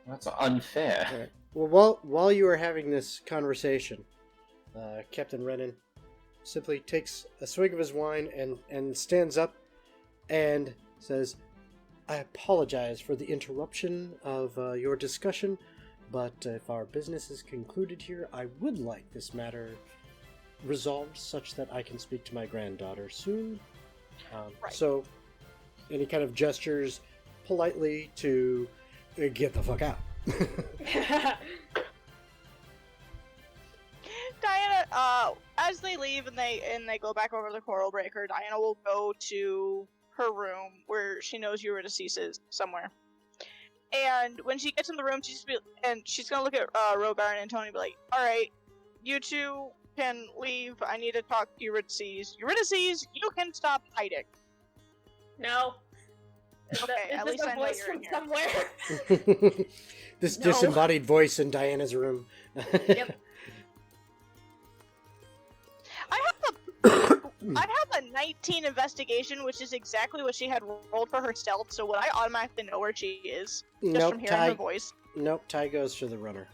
That's unfair. All right. Well, while you are having this conversation, Captain Renan simply takes a swig of his wine and stands up and says, "I apologize for the interruption of your discussion, but if our business is concluded here, I would like this matter resolved such that I can speak to my granddaughter soon." Right. So, and he kind of gestures politely to get the fuck out. Diana, as they leave and they go back over the Coral Breaker, Diana will go to her room where she knows Eurydice is somewhere. And when she gets in the room, she's gonna look at Rogar and Antonio and be like, "Alright, you two can leave. I need to talk to Eurydice. Eurydice, you can stop hiding." No. Okay, at least a I know voice you're in from here. somewhere. This No. disembodied voice in Diana's room. Yep. I have a 19 investigation, which is exactly what she had rolled for her stealth, so would I automatically know where she is? Just Nope, from hearing her voice? Nope, Ty goes for the runner.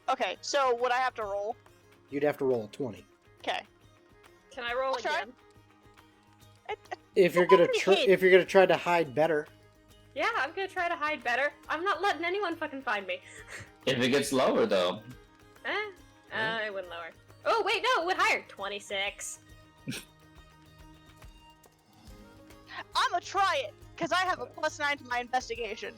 Okay, so would I have to roll? You'd have to roll a 20. Okay. Can I roll I'll try. again? If you're gonna try to hide better. Yeah, I'm gonna try to hide better. I'm not letting anyone fucking find me. If it gets lower, though. It wouldn't lower. Oh, wait, no, it went higher. 26. I'ma try it, because I have a +9 to my investigation.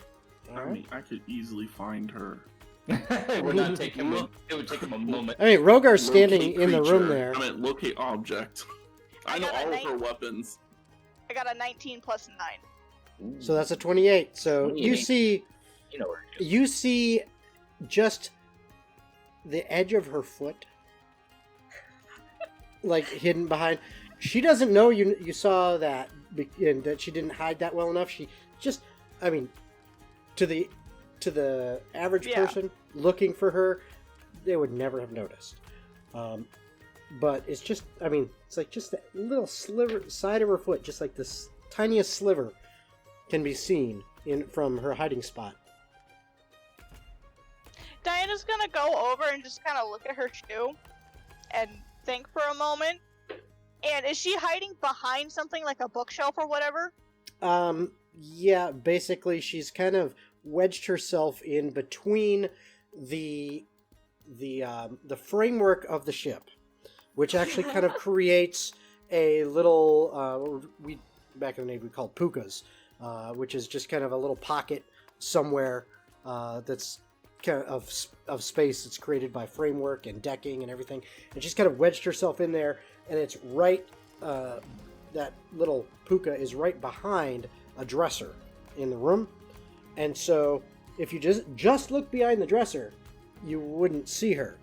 I mean, I could easily find her. It would not take him. It would take him a moment. I mean, Rogar's standing Locate in the room creature. there. I mean, locate object. I know got a all of night- her weapons. I got a 19 + 9. So that's a 28. So 28. you know where it is. you see just the edge of her foot, like hidden behind. She doesn't know you saw that, and that she didn't hide that well enough. She just, I mean, to the average Yeah. person looking for her, they would never have noticed. But it's just, I mean, it's like just that little sliver side of her foot, just like this tiniest sliver, can be seen from her hiding spot. Diana's gonna go over and just kind of look at her shoe and think for a moment. And is she hiding behind something like a bookshelf or whatever? Yeah, basically she's kind of wedged herself in between the framework of the ship, which actually kind of creates a little back in the day we called pukas, which is just kind of a little pocket somewhere that's kind of space that's created by framework and decking and everything, and she's kind of wedged herself in there, and it's right that little puka is right behind a dresser in the room, and so if you just look behind the dresser, you wouldn't see her.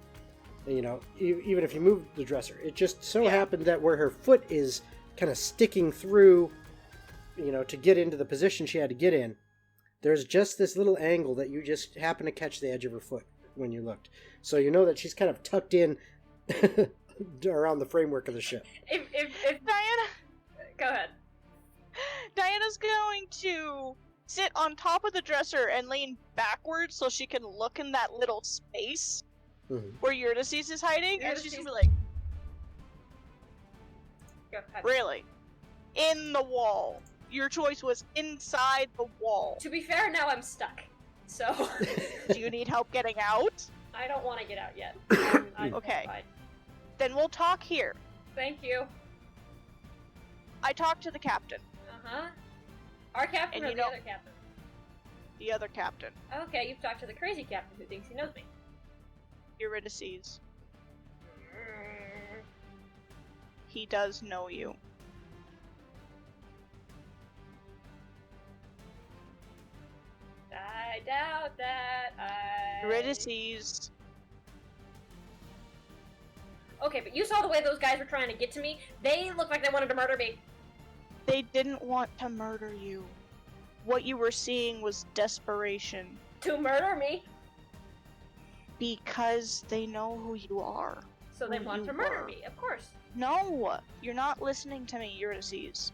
You know, even if you move the dresser, it just so happened that where her foot is kind of sticking through, you know, to get into the position she had to get in, there's just this little angle that you just happen to catch the edge of her foot when you looked. So you know that she's kind of tucked in around the framework of the ship. If Diana, Go ahead. Diana's going to sit on top of the dresser and lean backwards so she can look in that little space Mhm. where Eurydice is hiding, and she's Eurydice- gonna be like, Go ahead. Really? In the wall. Your choice was inside the wall. To be fair, now I'm stuck. So Do you need help getting out? I don't want to get out yet. I'm Okay. fine. Then we'll talk here. Thank you. I talked to the captain, Uh-huh. Our captain And or you the know- other captain? the other captain, Okay, you've talked to the crazy captain who thinks he knows me. Eurydice. He does know you. I doubt that. Eurydice. Okay, but you saw the way those guys were trying to get to me. They looked like they wanted to murder me. They didn't want to murder you. What you were seeing was desperation. To murder me. Because they know who you are. So they Who want you to murder were. me, of course. No! You're not listening to me, Eurydice.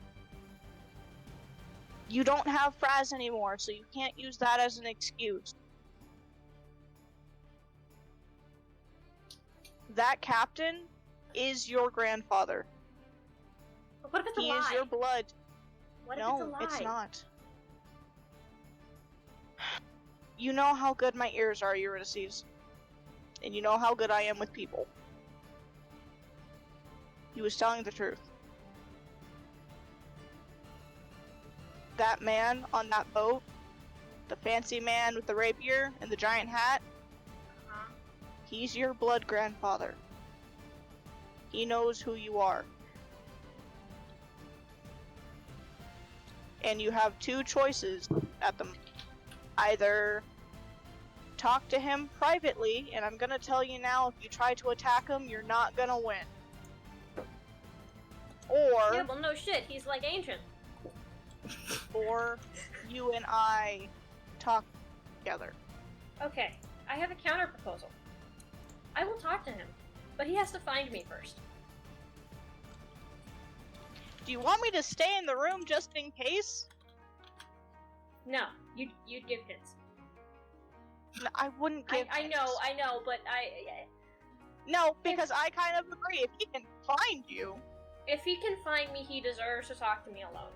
You don't have Fraz anymore, so you can't use that as an excuse. That captain is your grandfather. But what if it's He a lie? is your blood. What if No, it's a lie? it's not. You know how good my ears are, Eurydice. And you know how good I am with people. He was telling the truth. That man on that boat, the fancy man with the rapier and the giant hat, Uh-huh. he's your blood grandfather. He knows who you are. And you have two choices at the either talk to him privately, and I'm gonna tell you now, if you try to attack him, you're not gonna win. Or, Yeah, well, no shit. He's like ancient. or you and I talk together. Okay, I have a counter proposal. I will talk to him, but he has to find me first. Do you want me to stay in the room just in case? No, you'd give hints. No, I wouldn't give I hints. know, but No, because I kind of agree. If he can find you, if he can find me, he deserves to talk to me alone.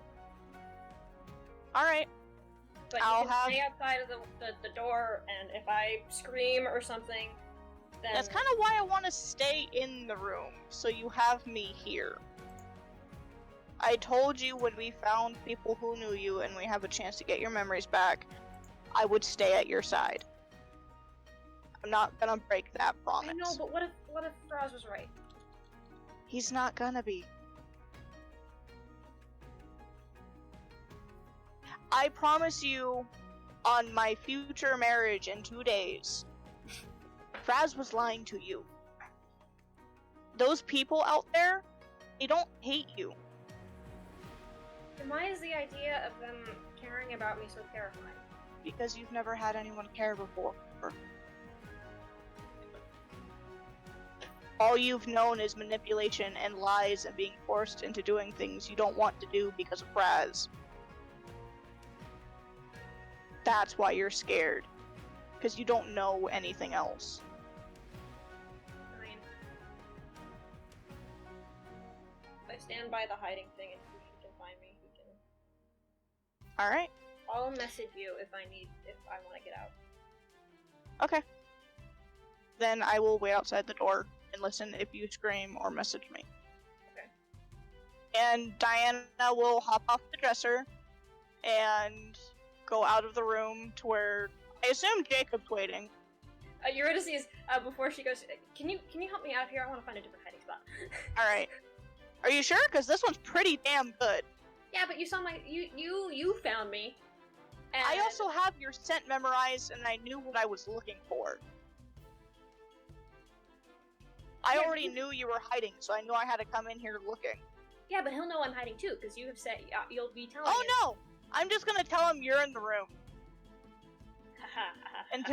alright. But I'll he can have- stay outside of the door, and if I scream or something, then That's kind of why I want to stay in the room, so you have me here. I told you when we found people who knew you and we have a chance to get your memories back, I would stay at your side. I'm not gonna break that promise. I know, but what if Froz was right? He's not gonna be. I promise you, on my future marriage in 2 days, Fraz was lying to you. Those people out there, they don't hate you. Then why is the idea of them caring about me so terrifying? Because you've never had anyone care before. All you've known is manipulation and lies and being forced into doing things you don't want to do because of Fraz. That's why you're scared. Because you don't know anything else. Fine. I stand by the hiding thing, and if he can find me, he can. Alright, I'll message you if I want to get out. okay. Then I will wait outside the door and listen if you scream or message me. Okay. And Diana will hop off the dresser and go out of the room to where I assume Jacob's waiting. Eurydice, before she goes, can you help me out here? I want to find a different hiding spot. Alright. Are you sure? Because this one's pretty damn good. Yeah, but you saw you found me. And I also have your scent memorized and I knew what I was looking for. I Yeah, already knew you were hiding, so I knew I had to come in here looking. Yeah, but he'll know I'm hiding too, because you have said you'll be telling Oh him. no! I'm just gonna tell him you're in the room. And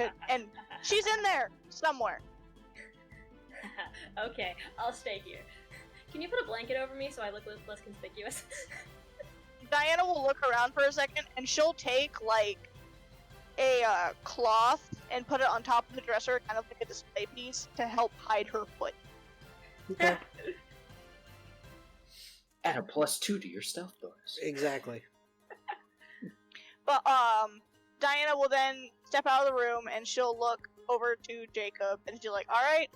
she's in there somewhere. Okay, I'll stay here. Can you put a blanket over me so I look less conspicuous? Diana will look around for a second and she'll take like a cloth and put it on top of the dresser, kind of like a display piece, to help hide her foot. Okay. Add a +2 to your stealth bonus. Exactly. But Diana will then step out of the room and she'll look over to Jacob and she'll like, all right,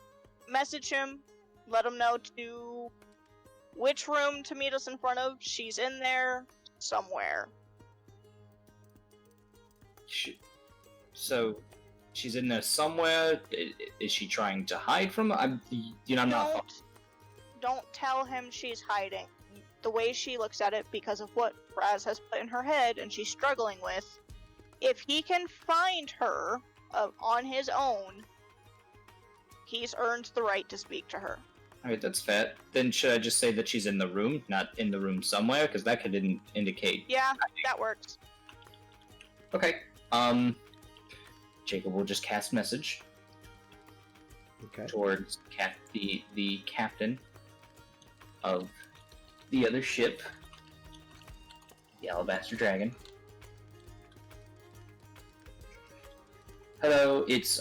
message him, let him know to which room to meet us in front of. She's in there somewhere. So, she's in there somewhere. Is she trying to hide from? I'm not. Don't tell him she's hiding. The way she looks at it, because of what Raz has put in her head and she's struggling with, if he can find her on his own, he's earned the right to speak to her. Alright, that's fair. Then should I just say that she's in the room, not in the room somewhere? Because that could indicate. Yeah, that works. Okay. Jacob will just cast message Okay. towards the captain of the other ship, the Alabaster Dragon. Hello, it's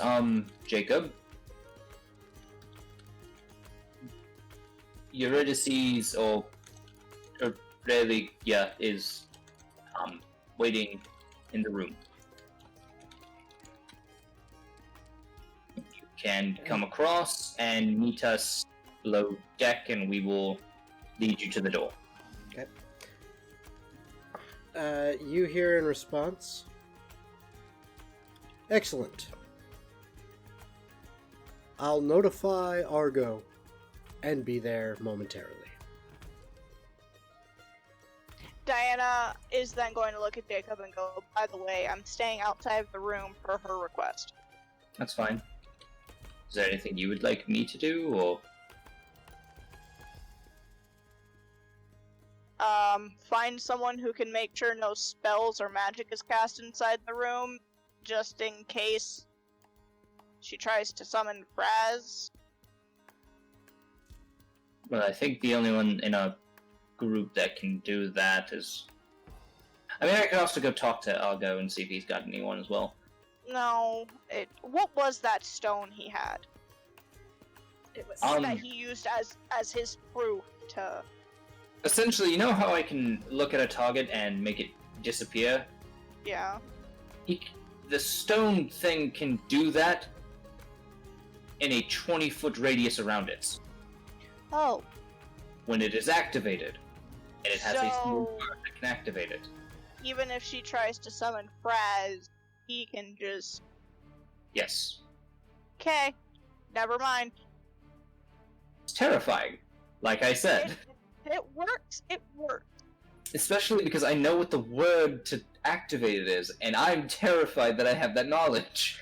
Jacob. Eurydice or really, yeah, is waiting in the room. You can come across and meet us below deck, and we will lead you to the door. Okay. You hear in response. Excellent. I'll notify Argo and be there momentarily. Diana is then going to look at Jacob and go, by the way, I'm staying outside of the room per her request. That's fine. Is there anything you would like me to do, or? Find someone who can make sure no spells or magic is cast inside the room, just in case she tries to summon Fraz. Well, I think the only one in our group that can do that is... I mean, I could also go talk to Argo and see if he's got anyone as well. No, what was that stone he had? It was That he used as his proof to... Essentially, you know how I can look at a target and make it disappear? Yeah. The stone thing can do that in a 20-foot radius around it. Oh. When it is activated. And it has a single So- word that can activate it. Even if she tries to summon Fraz, he can just... Yes. Okay. Never mind. It's terrifying, like I said. It works. It works. Especially because I know what the word to activate it is, and I'm terrified that I have that knowledge.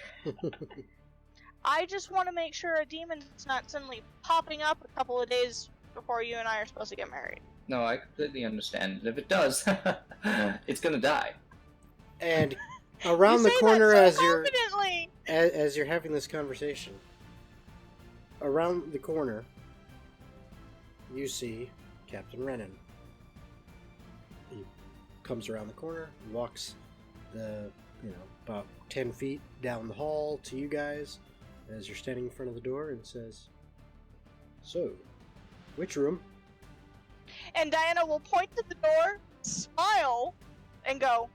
I just want to make sure a demon's not suddenly popping up a couple of days before you and I are supposed to get married. No, I completely understand. If it does, it's gonna die. And around You the say corner that as so you're confidently. as you're having this conversation, around the corner, you see Captain Renan. He comes around the corner, walks about 10 feet down the hall to you guys as you're standing in front of the door and says, "So, which room?" And Diana will point to the door, smile, and go,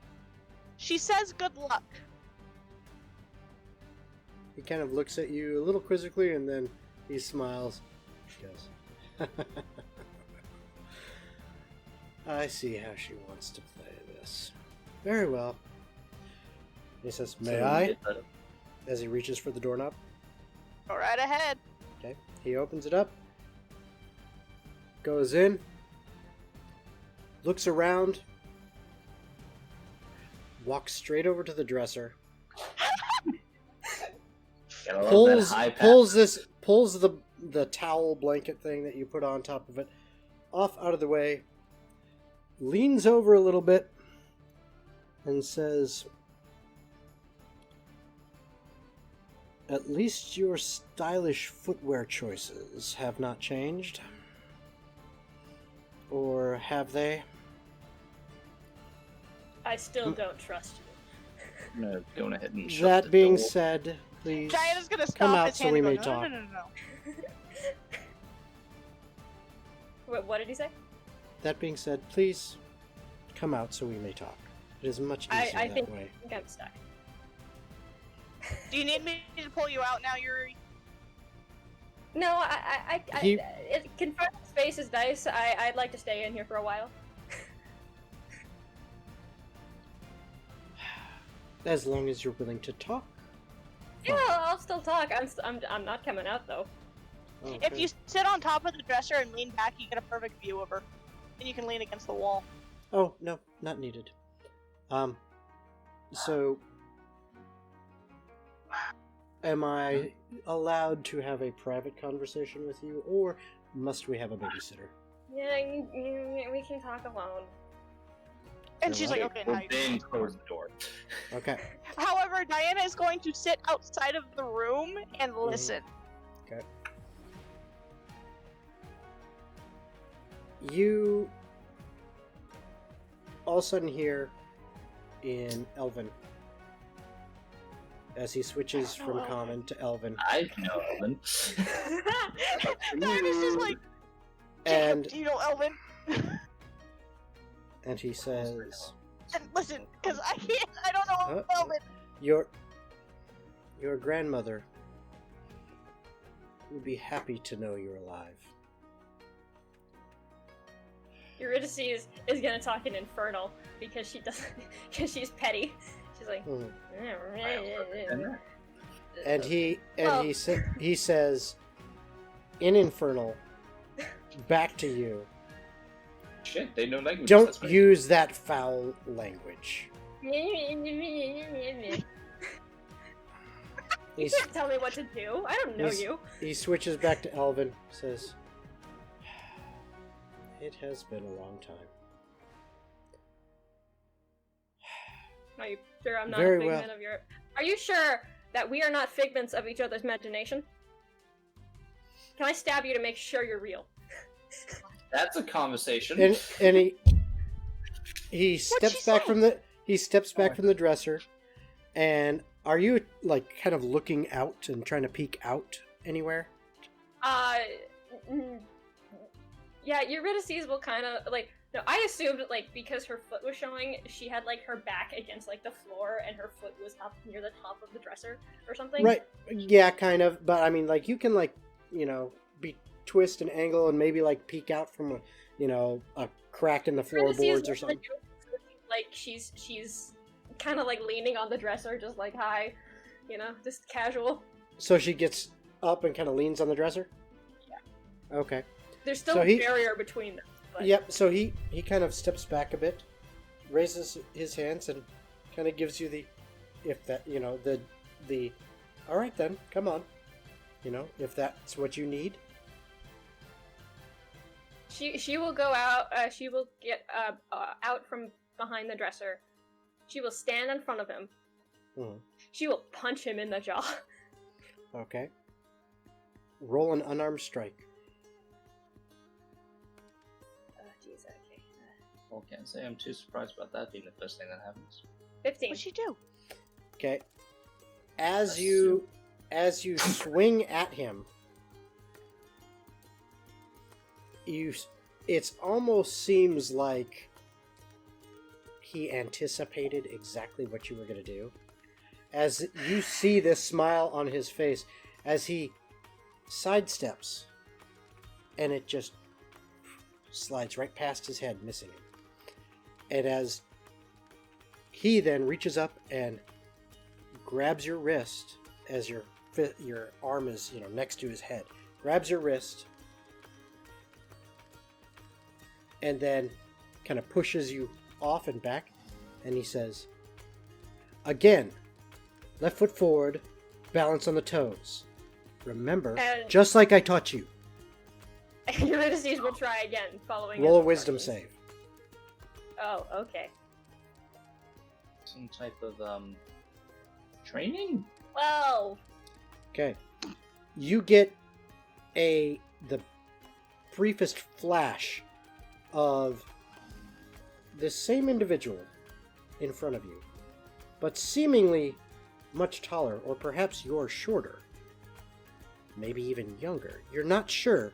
"She says good luck." He kind of looks at you a little quizzically and then he smiles. He goes, "I see how she wants to play this. Very well." He says, "May So, I?" As he reaches for the doorknob. Go right ahead. Okay. He opens it up, goes in, looks around, walks straight over to the dresser, Gotta love that pulls high pass. pulls the towel blanket thing that you put on top of it off out of the way, leans over a little bit, and says, "At least your stylish footwear choices have not changed. Or have they?" I still don't trust you. I'm gonna go ahead and shut That the being door. said, please Diana's gonna stop come out his so hand we and may go, talk. no. Wait, what did he say? that being said, please come out so we may talk. It is much easier I that think way. I'm stuck. Do you need me to pull you out now, Yuri? No, He- confront space is nice. I'd like to stay in here for a while. As long as you're willing to talk. Yeah, I'll still talk. I'm not coming out though. Okay. If you sit on top of the dresser and lean back, you get a perfect view of her. And you can lean against the wall. Oh, no, not needed. So... Am I allowed to have a private conversation with you, or must we have a babysitter? Yeah, we can talk alone. And she's like, Okay. okay, now you Then close the door. Okay. However, Diana is going to sit outside of the room and listen. Okay. You all of a sudden hear in Elven, as he switches I don't know from Elven. common to Elven, I know, Elvin. Diana's just like, and do you know Elvin? and he says, And listen, because I don't know Elvin. "Your grandmother would be happy to know you're alive." Eurydice is gonna talk in Infernal because she doesn't, because she's petty. She's like, Mhm. "Mm, And he Well- he says in Infernal back to you, Shit, they know language. "Don't use that foul language." you He's, can't tell me what to do. I don't know He's- you." he switches back to Elven, says, "It has been a long time." Are you sure I'm not Very a figment well. of your? Are you sure that we are not figments of each other's imagination? Can I stab you to make sure you're real? That's a conversation. And he steps she back say? from the dresser, and are you like kind of looking out and trying to peek out anywhere? Mm, yeah, Eurydice will kind of like. No, I assumed like because her foot was showing, she had like her back against like the floor, and her foot was up near the top of the dresser or something. Right. Yeah, kind of. But I mean, like, you can, like, be twist and angle and maybe, like, peek out from a crack in the Eurydice floorboards is or something. Like she's kind of like leaning on the dresser, just like hi, just casual. So she gets up and kind of leans on the dresser? Yeah. Okay. There's still So a he- barrier between them. But... Yep, so he kind of steps back a bit, raises his hands, and kind of gives you the all right then, come on. If that's what you need. She will go out. She will get out from behind the dresser. She will stand in front of him. Mhm. She will punch him in the jaw. Okay. Roll an unarmed strike. Oh, jeez, okay. Well, can't say I'm too surprised about that being the first thing that happens. 15. What'd she do? Okay. As you swing at him, it almost seems like he anticipated exactly what you were going to do. As you see this smile on his face as he sidesteps, and it just slides right past his head, missing him. And as he then reaches up and grabs your wrist as your arm is next to his head, grabs your wrist, and then kind of pushes you off and back, and he says, "Again, left foot forward, balance on the toes. Remember, And- just like I taught you, Eurydice will try again, following roll a his wisdom instructions. save." Oh, okay. Some type of training? 12. Okay. You get the briefest flash of this same individual in front of you, but seemingly much taller, or perhaps you're shorter. Maybe even younger. You're not sure.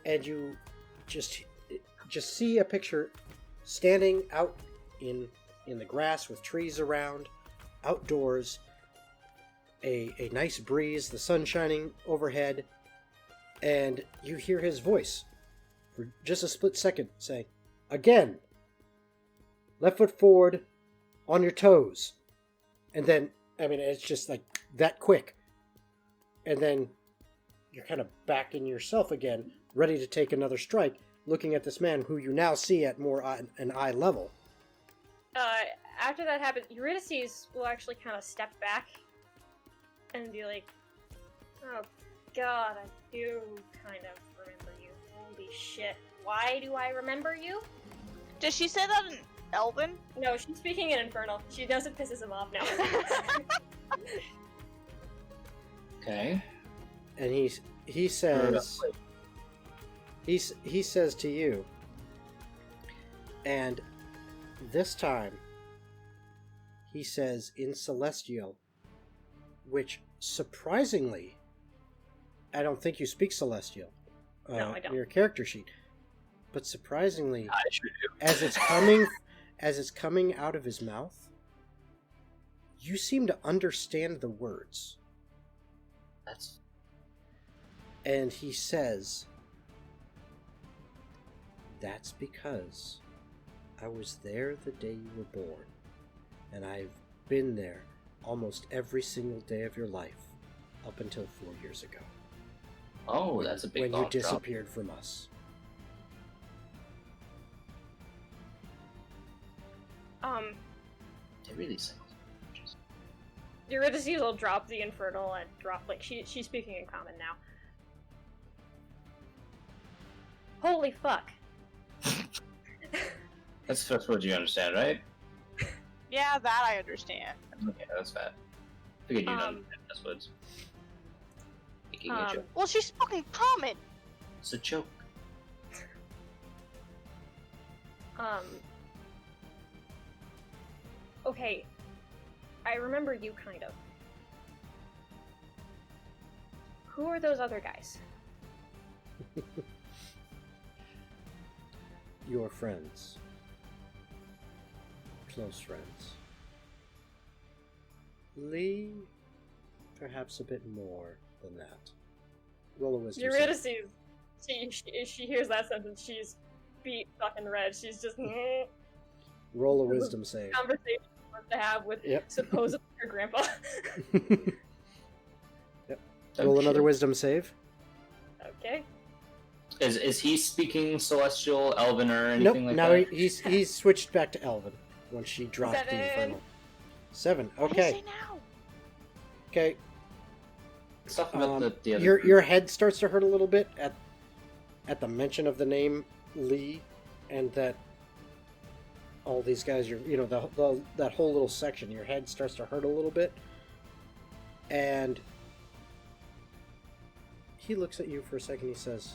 And you just just see a picture standing out in the grass with trees around, outdoors, a nice breeze, the sun shining overhead, and you hear his voice for just a split second saying, "Again! Left foot forward, on your toes." And then, I mean, it's just like that quick. And then you're kind of back in yourself again, ready to take another strike, looking at this man who you now see at more an eye level. After that happens, Eurydice will actually kind of step back and be like, "Oh god, I do kind of remember you. Holy shit. Why do I remember you?" Does she say that in Elven? No, she's speaking in Infernal. She knows it pisses him off now. Okay. And he says he says to you, and this time he says in Celestial, which surprisingly, I don't think you speak Celestial. No, I don't. In your character sheet, but surprisingly, I sure do. as it's coming out of his mouth, you seem to understand the words. That's And he says, "That's because I was there the day you were born, and I've been there almost every single day of your life up until 4 years ago. oh, that's a big when you thought drop. disappeared from us." They really sound. Eurydice will drop the Infernal and drop, like, she's speaking in common now. Holy fuck. That's the first word you understand, right? Yeah, that I understand. Okay, that's bad. Figured you'd Um, understand those words. Making a joke. Well, she's spoken common. It's a joke. Okay. I remember you, kind of. Who are those other guys? Your friends. Close friends. Lee, perhaps a bit more than that. Roll a wisdom save. Eurydice, she hears that sentence, she's beat fucking red. She's just Roll a wisdom save. conversation she wants to have with supposedly her grandpa. Roll Oh, another shit. wisdom save. Okay. Is he speaking Celestial, Elven, or Nope, anything like now that? he's switched back to Elven when she dropped the 7. Infernal. 7, What do you okay. say now? Okay. Let's talk about the other. Your head starts to hurt a little bit at the mention of the name Lee, and that all these guys, that whole little section, your head starts to hurt a little bit, and he looks at you for a second. He says,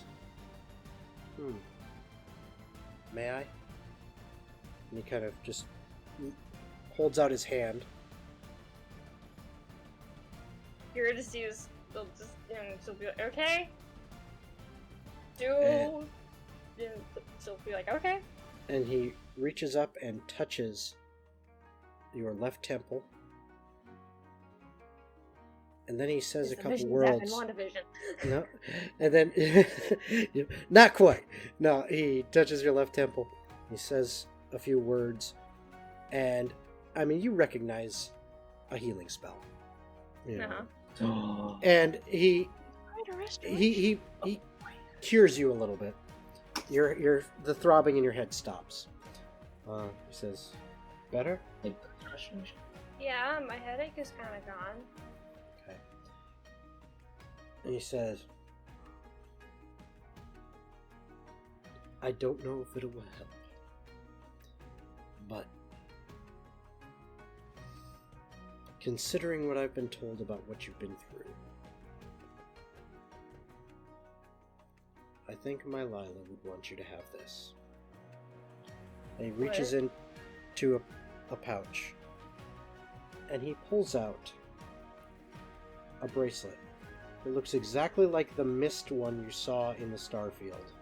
"May I?" And he kind of just holds out his hand. Eurydice will just, she'll be like, okay. She'll be like, okay. And he reaches up and touches your left temple. And then he says a couple words. No, and then not quite. No, he touches your left temple. He says a few words, and I mean, you recognize a healing spell. You know. Uh-huh. And he Greater restoration. he cures you a little bit. The throbbing in your head stops. He says, "Better?" Yeah, my headache is kind of gone. Okay. And he says, "I don't know if it will help, but considering what I've been told about what you've been through, I think my Lila would want you to have this." And he reaches into a pouch, and he pulls out a bracelet. It looks exactly like the mist one you saw in the Starfield.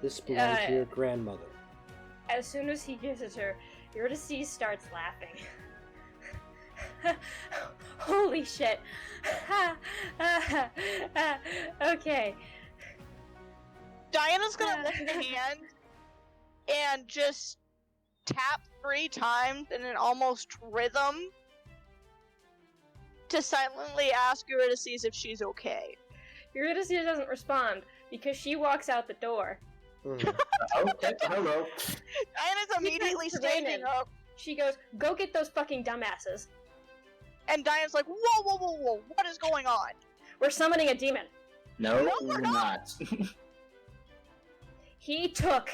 This belonged to your grandmother. As soon as he gives it to her, Eurydice starts laughing. Holy shit. Okay. Diana's gonna lift the hand and just tap 3 times in an almost rhythm to silently ask Eurydice if she's okay. Eurydice doesn't respond because she walks out the door. Mhm. Okay, hello. Diana's immediately She turns to standing Rainen. up, She goes, "Go get those fucking dumbasses. and Diana's like, whoa, whoa, whoa, whoa, what is going on? We're summoning a demon. No, No, we're we're not. He took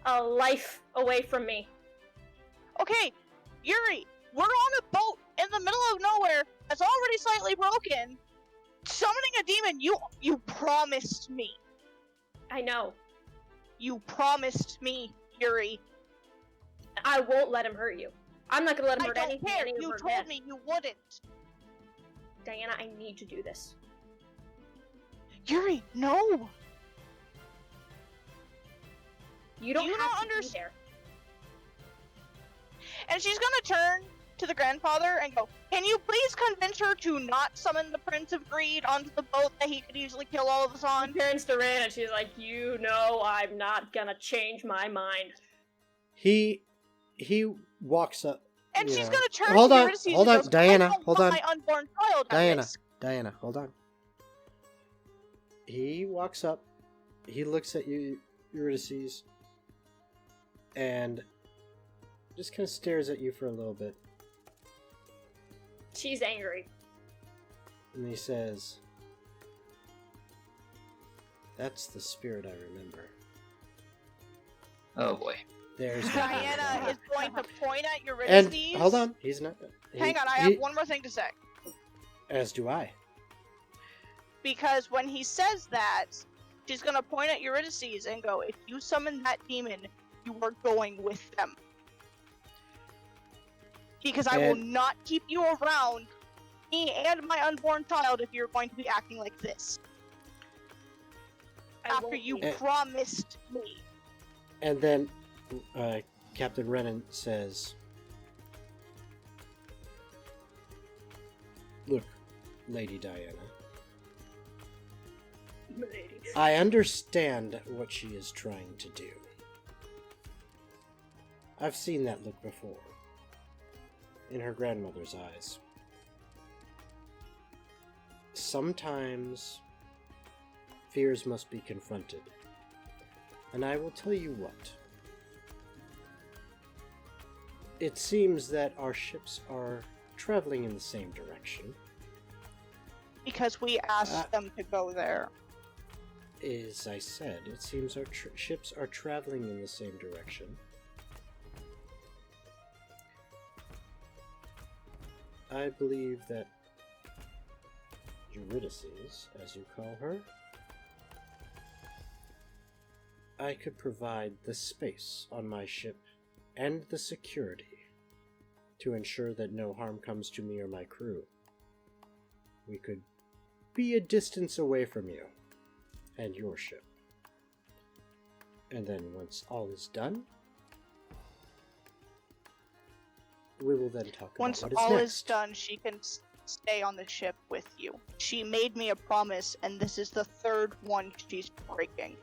a life away from me." Okay, Yuri, we're on a boat in the middle of nowhere that's already slightly broken. Summoning a demon, you promised me. I know. You promised me, Yuri. I won't let him hurt you. I'm not gonna let him I hurt don't anything. care. Any of You her told men. me you wouldn't. Diana, I need to do this. Yuri, no. You don't You have don't to be understand. there. And she's gonna turn to the grandfather and go, can you please convince her to not summon the Prince of Greed onto the boat that he could easily kill all of us on? She turns to Rin and she's like, "You know I'm not gonna change my mind." He walks up. And you she's know. gonna turn Hold to on, Eurydice hold and on, goes, Diana, I don't hold want on. my unborn child at Diana, risk. Diana, hold on. He walks up. He looks at you, Eurydice, and just kind of stares at you for a little bit. She's angry. And he says, "That's the spirit I remember." Oh boy. There's my Diana grandfather. is going to point at And Eurydice. hold on, he's not. Hang on, I have one more thing to say. As do I. Because when he says that, she's gonna point at Eurydice and go, if you summon that demon, you are going with them. Because I will And- not keep you around, me and my unborn child, if you're going to be acting like this. I After won't you leave. promised me. And then Captain Renan says, "Look, Lady Diana, Milady. I understand what she is trying to do. I've seen that look before. In her grandmother's eyes. Sometimes fears must be confronted. And I will tell you what. It seems that our ships are traveling in the same direction. Because we asked them to go there. As I said, it seems our ships are traveling in the same direction. I believe that Eurydice, as you call her, I could provide the space on my ship and the security to ensure that no harm comes to me or my crew. We could be a distance away from you and your ship. And then once all is done, we will then talk Once about what all is is next. done, she can stay on the ship with you. She made me a promise, and this is the 3rd one she's breaking.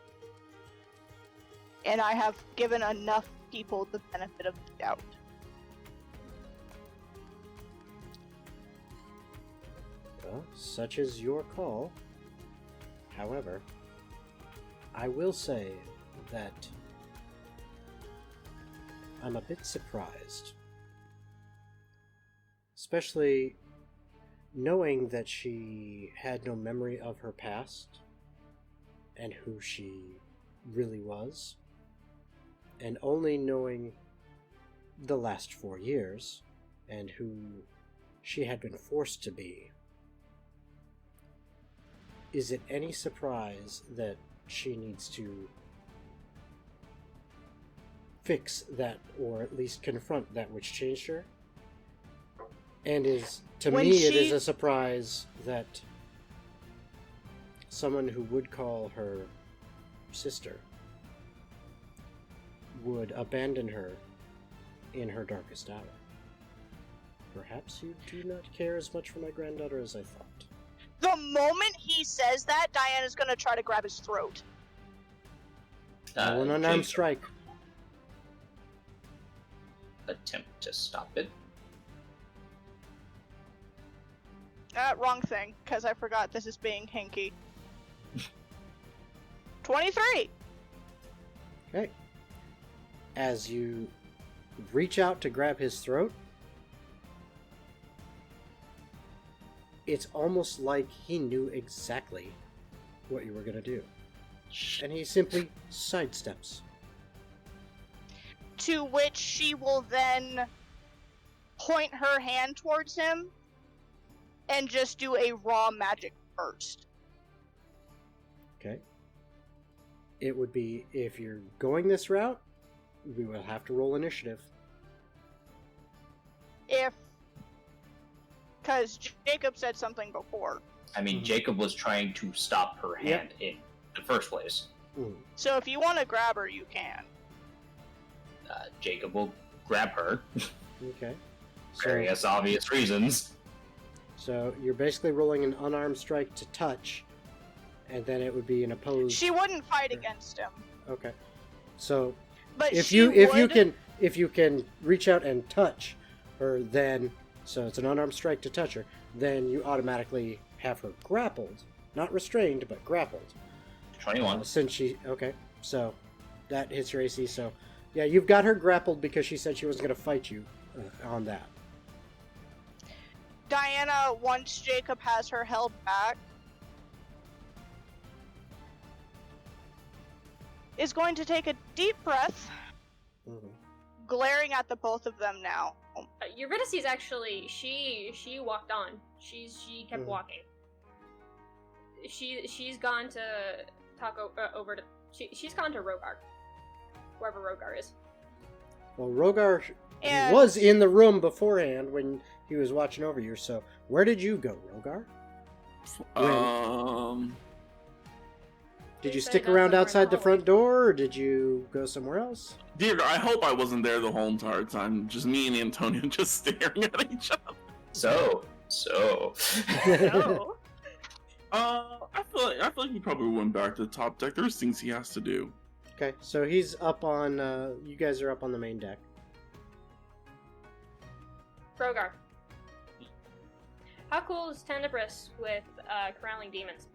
And I have given enough people the benefit of the doubt. Well, such is your call. However, I will say that I'm a bit surprised. Especially knowing that she had no memory of her past and who she really was, and only knowing the last 4 years and who she had been forced to be. Is it any surprise that she needs to fix that, or at least confront that which changed her? And to When me, it is she- a surprise that someone who would call her sister would abandon her in her darkest hour. Perhaps you do not care as much for my granddaughter as I thought. The moment he says that, Diana's gonna try to grab his throat. Roll an unarmed Jacob strike. attempt to stop it. Wrong thing, because I forgot this is being hinky. 23! Okay. As you reach out to grab his throat, it's almost like he knew exactly what you were going to do. And he simply sidesteps. To which she will then point her hand towards him and just do a raw magic burst. Okay. It would be, if you're going this route, we will have to roll initiative. Because Jacob said something before. I mean, Jacob was trying to stop her hand in the first place. So if you want to grab her, you can. Jacob will grab her. Okay. Various obvious reasons. So you're basically rolling an unarmed strike to touch, and then it would be an opposed. She wouldn't fight against him. Okay. So But if she you can reach out and touch her, then so it's an unarmed strike to touch her, then you automatically have her grappled, not restrained, but grappled. 21. Since she so that hits your AC. So yeah, you've got her grappled because she said she wasn't going to fight you on that. Diana, once Jacob has her held back, is going to take a deep breath, glaring at the both of them now. Eurydice's actually, she walked on. She kept walking. She's gone to talk over to. She's gone to Rogar, wherever Rogar is. Well, Rogar And- was in the room beforehand when he was watching over you. So where did you go, Rogar? Did you said stick not around somewhere in outside the hallway. front door, or did you go somewhere else? Dear, I hope I wasn't there the whole entire time. Just me and Antonio just staring at each other. So. No. I feel like he probably went back to the top deck. There's things he has to do. Okay, so he's up on. You guys are up on the main deck. Rogar. How cool is Tenebris with corralling demons?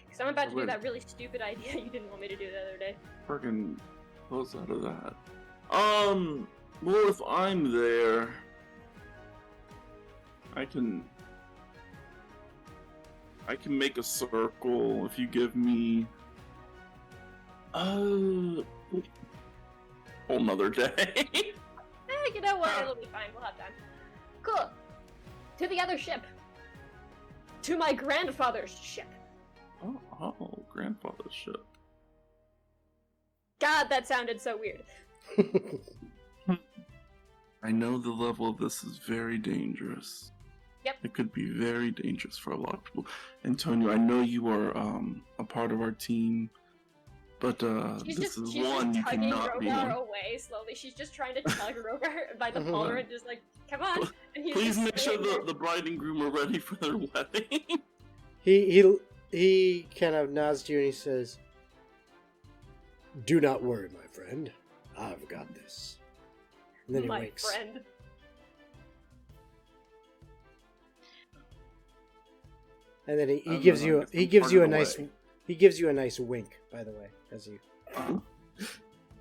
Because I'm about to do that really stupid idea you didn't want me to do the other day. Freaking close out of that. Well, if I'm there, I can make a circle if you give me whole nother day. You know what? It'll be fine. We'll have time. Cool. To the other ship. To my grandfather's ship. Oh, grandfather's ship. God, that sounded so weird. I know the level of this is very dangerous. Yep. It could be very dangerous for a lot of people. Antonio, I know you are a part of our team, but this is one you tugging cannot be Rogar in. away slowly. She's just trying to tug Rogar by the collar and just like, come on. And he's Please just make sure staying there. the bride and groom are ready for their wedding. He kind of nods to you and he says, "Do not worry, my friend. I've got this." And then he My winks. friend. And then he I'm gives gonna you get he some gives you a parted nice away. he gives you a nice wink, by the way, as you.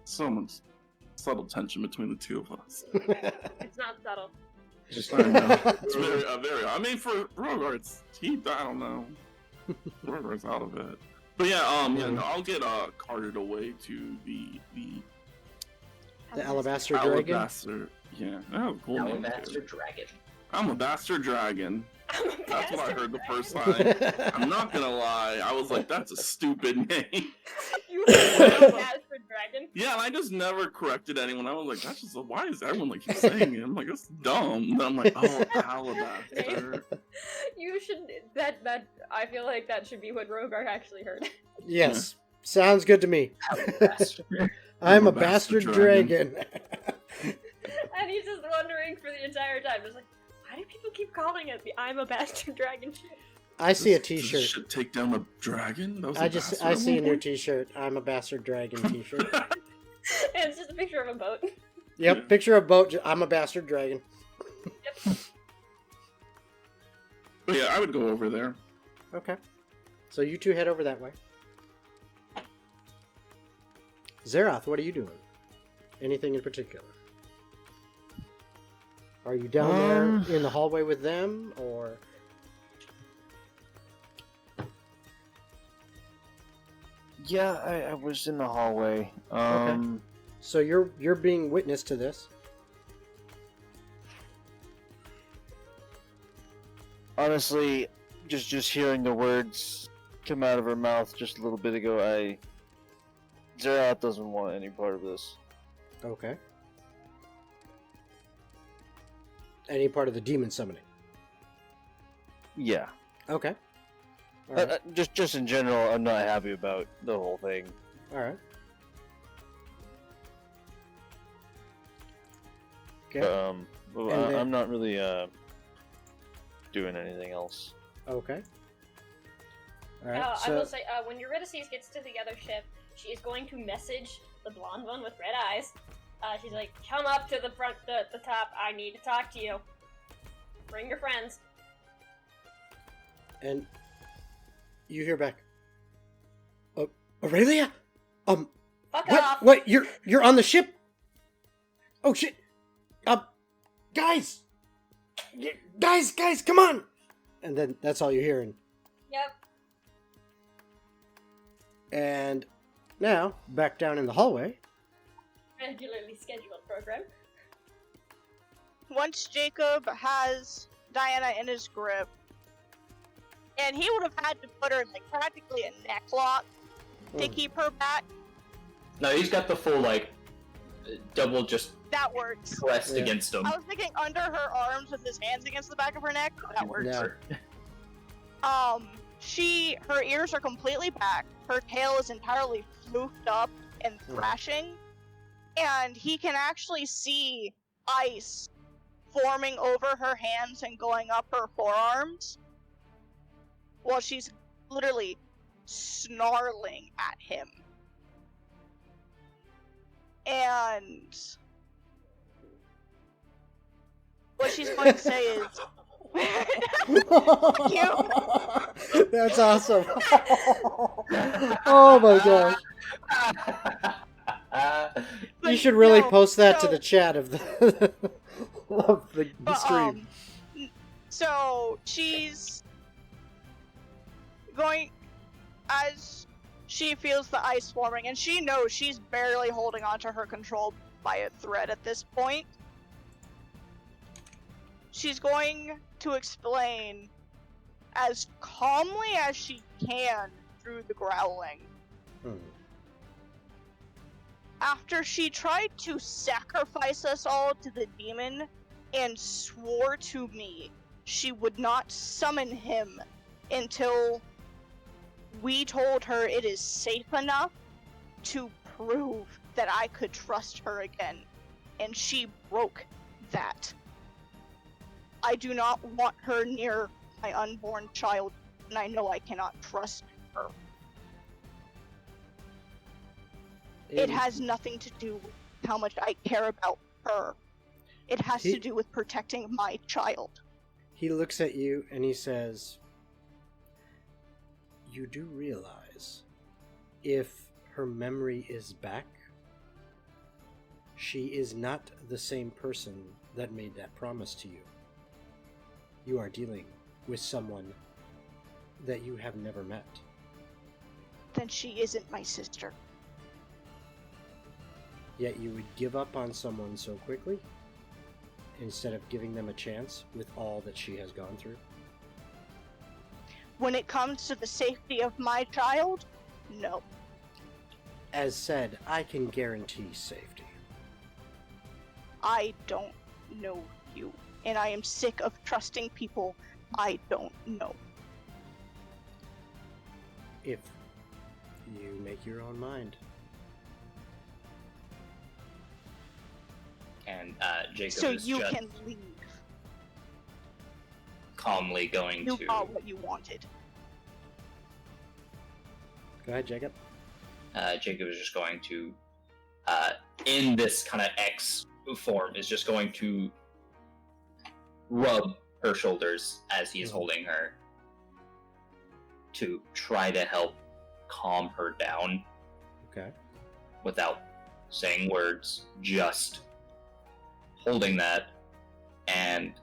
So much subtle tension between the two of us. It's not subtle. Just I know. It's very. I mean, for Rogar, I don't know. Rogar's out of it. But yeah, no, I'll get carted away to the The Alabaster Dragon. Alabaster. Yeah, that was a cool name, Alabaster too. Dragon. I'm a bastard dragon. I'm a That's what I bastard. heard the first time. I'm not gonna lie. I was like, that's a stupid name. You heard a bastard dragon? Yeah, and I just never corrected anyone. I was like, that's just why is everyone like keep saying it? I'm like, that's dumb. And I'm like, oh, alabaster. You should that I feel like that should be what Rogar actually heard. Yes. Sounds good to me. I'm a bastard dragon. And he's just wondering for the entire time, just like, why do people keep calling it the I'm a bastard dragon ship? I see a Does t-shirt. this shit take down a dragon? That was I a just bastard I at see a one new point? t-shirt. I'm a bastard dragon t-shirt. And it's just a picture of a boat. Yep, picture of boat. I'm a bastard dragon. But yeah, I would go over there. Okay. So you two head over that way. Zeroth, what are you doing? Anything in particular? Are you down there in the hallway with them, or? Yeah, I was in the hallway. So you're being witness to this. Honestly, just hearing the words come out of her mouth just a little bit ago, Zeroth doesn't want any part of this. Okay. Any part of the demon summoning? Yeah. Okay. All right. Just in general, I'm not happy about the whole thing. All right. Okay. Well, And then- I'm not really doing anything else. Okay. All right. I So will say, when Eurydice gets to the other ship, she is going to message the blonde one with red eyes. She's like, come up to the front, the top, I need to talk to you. Bring your friends. and you hear back. Aurelia? Fuck What? off! What? You're on the ship? Oh shit! Guys! Guys, come on! And then that's all you're hearing. Yep. And now, back down in the hallway. Regularly scheduled program. Once Jacob has Diana in his grip, and he would have had to put her in like practically a neck lock to keep her back. No, he's got the full like double just That works. pressed Yeah. against him. I was thinking under her arms with his hands against the back of her neck. That works. Yeah. Her ears are completely back. Her tail is entirely floofed up and thrashing. And he can actually see ice forming over her hands and going up her forearms. While she's literally snarling at him. And what she's going to say is, That's awesome. Oh my gosh. You should really post that to the chat of the of the stream. So she's going as she feels the ice forming, and she knows she's barely holding onto her control by a thread at this point. She's going to explain as calmly as she can through the growling. After she tried to sacrifice us all to the demon and swore to me she would not summon him until we told her it is safe enough to prove that I could trust her again, and she broke that. I do not want her near my unborn child, and I know I cannot trust her. It has nothing to do with how much I care about her. It has to do with protecting my child. He looks at you and he says, "You do realize, if her memory is back, she is not the same person that made that promise to you. You are dealing with someone that you have never met." Then she isn't my sister. Yet you would give up on someone so quickly, instead of giving them a chance with all that she has gone through? When it comes to the safety of my child, no. As said, I can guarantee safety. I don't know you, and I am sick of trusting people I don't know. If You make your own mind. And Jacob So is you just can leave. calmly going You to. got what you wanted. Go ahead, Jacob. Jacob is just going to, in this kind of X form, is just going to rub her shoulders as he is holding her to try to help calm her down Okay. without saying words, just holding that and,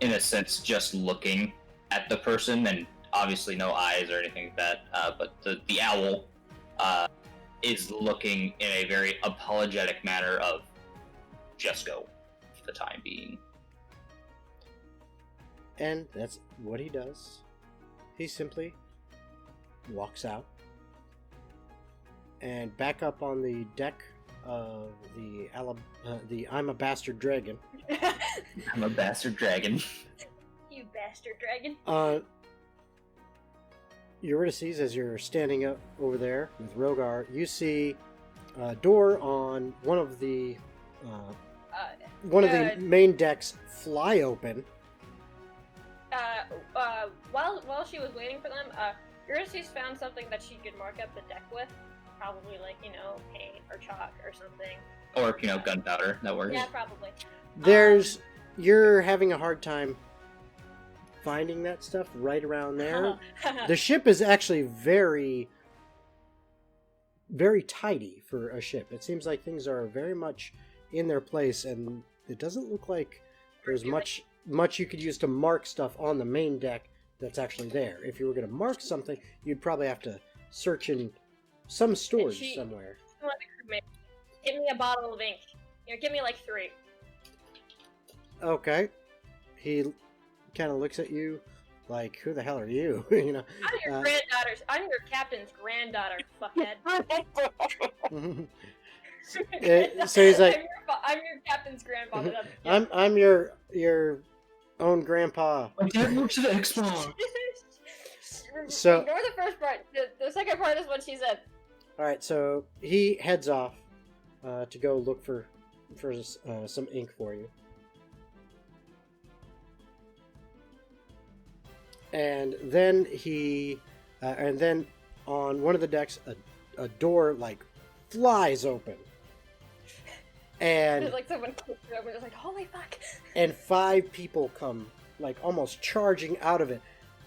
in a sense, just looking at the person, and obviously no eyes or anything like that, but the owl is looking in a very apologetic manner of just go for the time being. And that's what he does. He simply walks out. And back up on the deck of the I'm a Bastard Dragon. I'm a bastard dragon. You bastard dragon. Eurydice, as you're standing up over there with Rogar, you see a door on one of the main decks fly open. While she was waiting for them, Eurydice found something that she could mark up the deck with. Probably like, paint or chalk or something. Or, gunpowder, that works. Yeah, probably. You're having a hard time finding that stuff right around there. The ship is actually very, very tidy for a ship. It seems like things are very much in their place, and it doesn't look like there's much you could use to mark stuff on the main deck that's actually there. If you were going to mark something, you'd probably have to search in some storage somewhere. Give me a bottle of ink. Give me like 3. Okay. He kind of looks at you like, who the hell are you? I'm your granddaughter's. I'm your captain's granddaughter, fuckhead. So he's like, I'm your captain's grandfather. I'm your own grandpa. My dad works at Expo. So ignore the first part. The second part is what she said. all right, so he heads off to go look for some ink for you. And then on one of the decks, a door like flies open, and There's like someone clicked it over. It's like, holy fuck! And 5 people come like almost charging out of it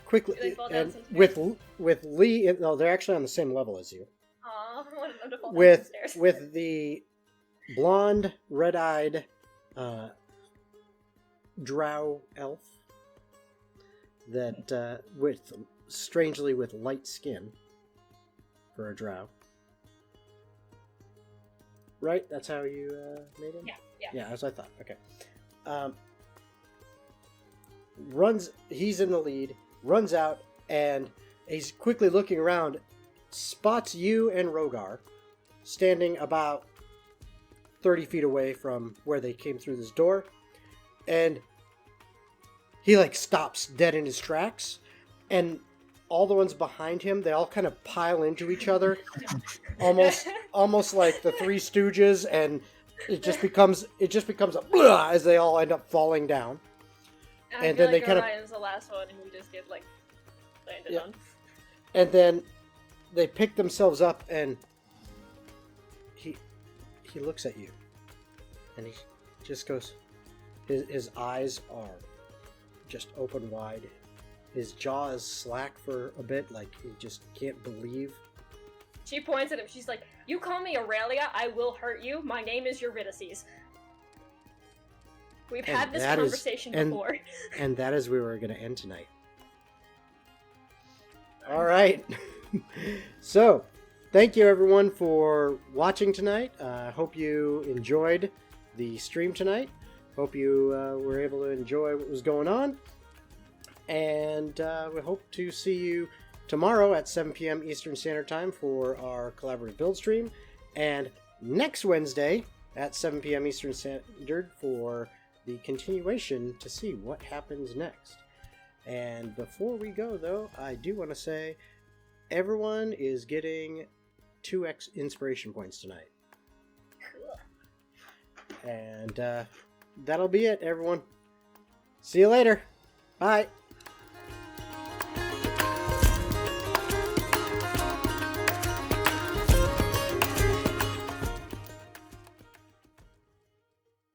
quickly, Do they fall down and some stairs? with Lee. No, they're actually on the same level as you. Aw, I wanted them to fall down With some stairs. with the blonde, red-eyed drow elf that strangely with light skin for a drow. Right? That's how you made him? Yeah. Yeah, as I thought. Okay. He's in the lead, runs out, and he's quickly looking around, spots you and Rogar standing about 30 feet away from where they came through this door, and he like stops dead in his tracks, and all the ones behind him, they all kind of pile into each other, almost like the Three Stooges, and it just becomes a blah as they all end up falling down. And then they kind of Orion's the last one, and we just get like landed on. And then they pick themselves up, and he looks at you, and he just goes. His eyes are just open wide. His jaw is slack for a bit, like he just can't believe. She points at him. She's like, "You call me Aurelia, I will hurt you. My name is Eurydice. We've had this conversation before." And that is where we're going to end tonight. All right. So, thank you everyone for watching tonight. I hope you enjoyed the stream tonight. Hope you were able to enjoy what was going on. And we hope to see you tomorrow at 7 p.m. Eastern Standard Time for our collaborative build stream. And next Wednesday at 7 p.m. Eastern Standard for the continuation to see what happens next. And before we go, though, I do want to say, everyone is getting 2x inspiration points tonight. Cool. And that'll be it, everyone. See you later. Bye.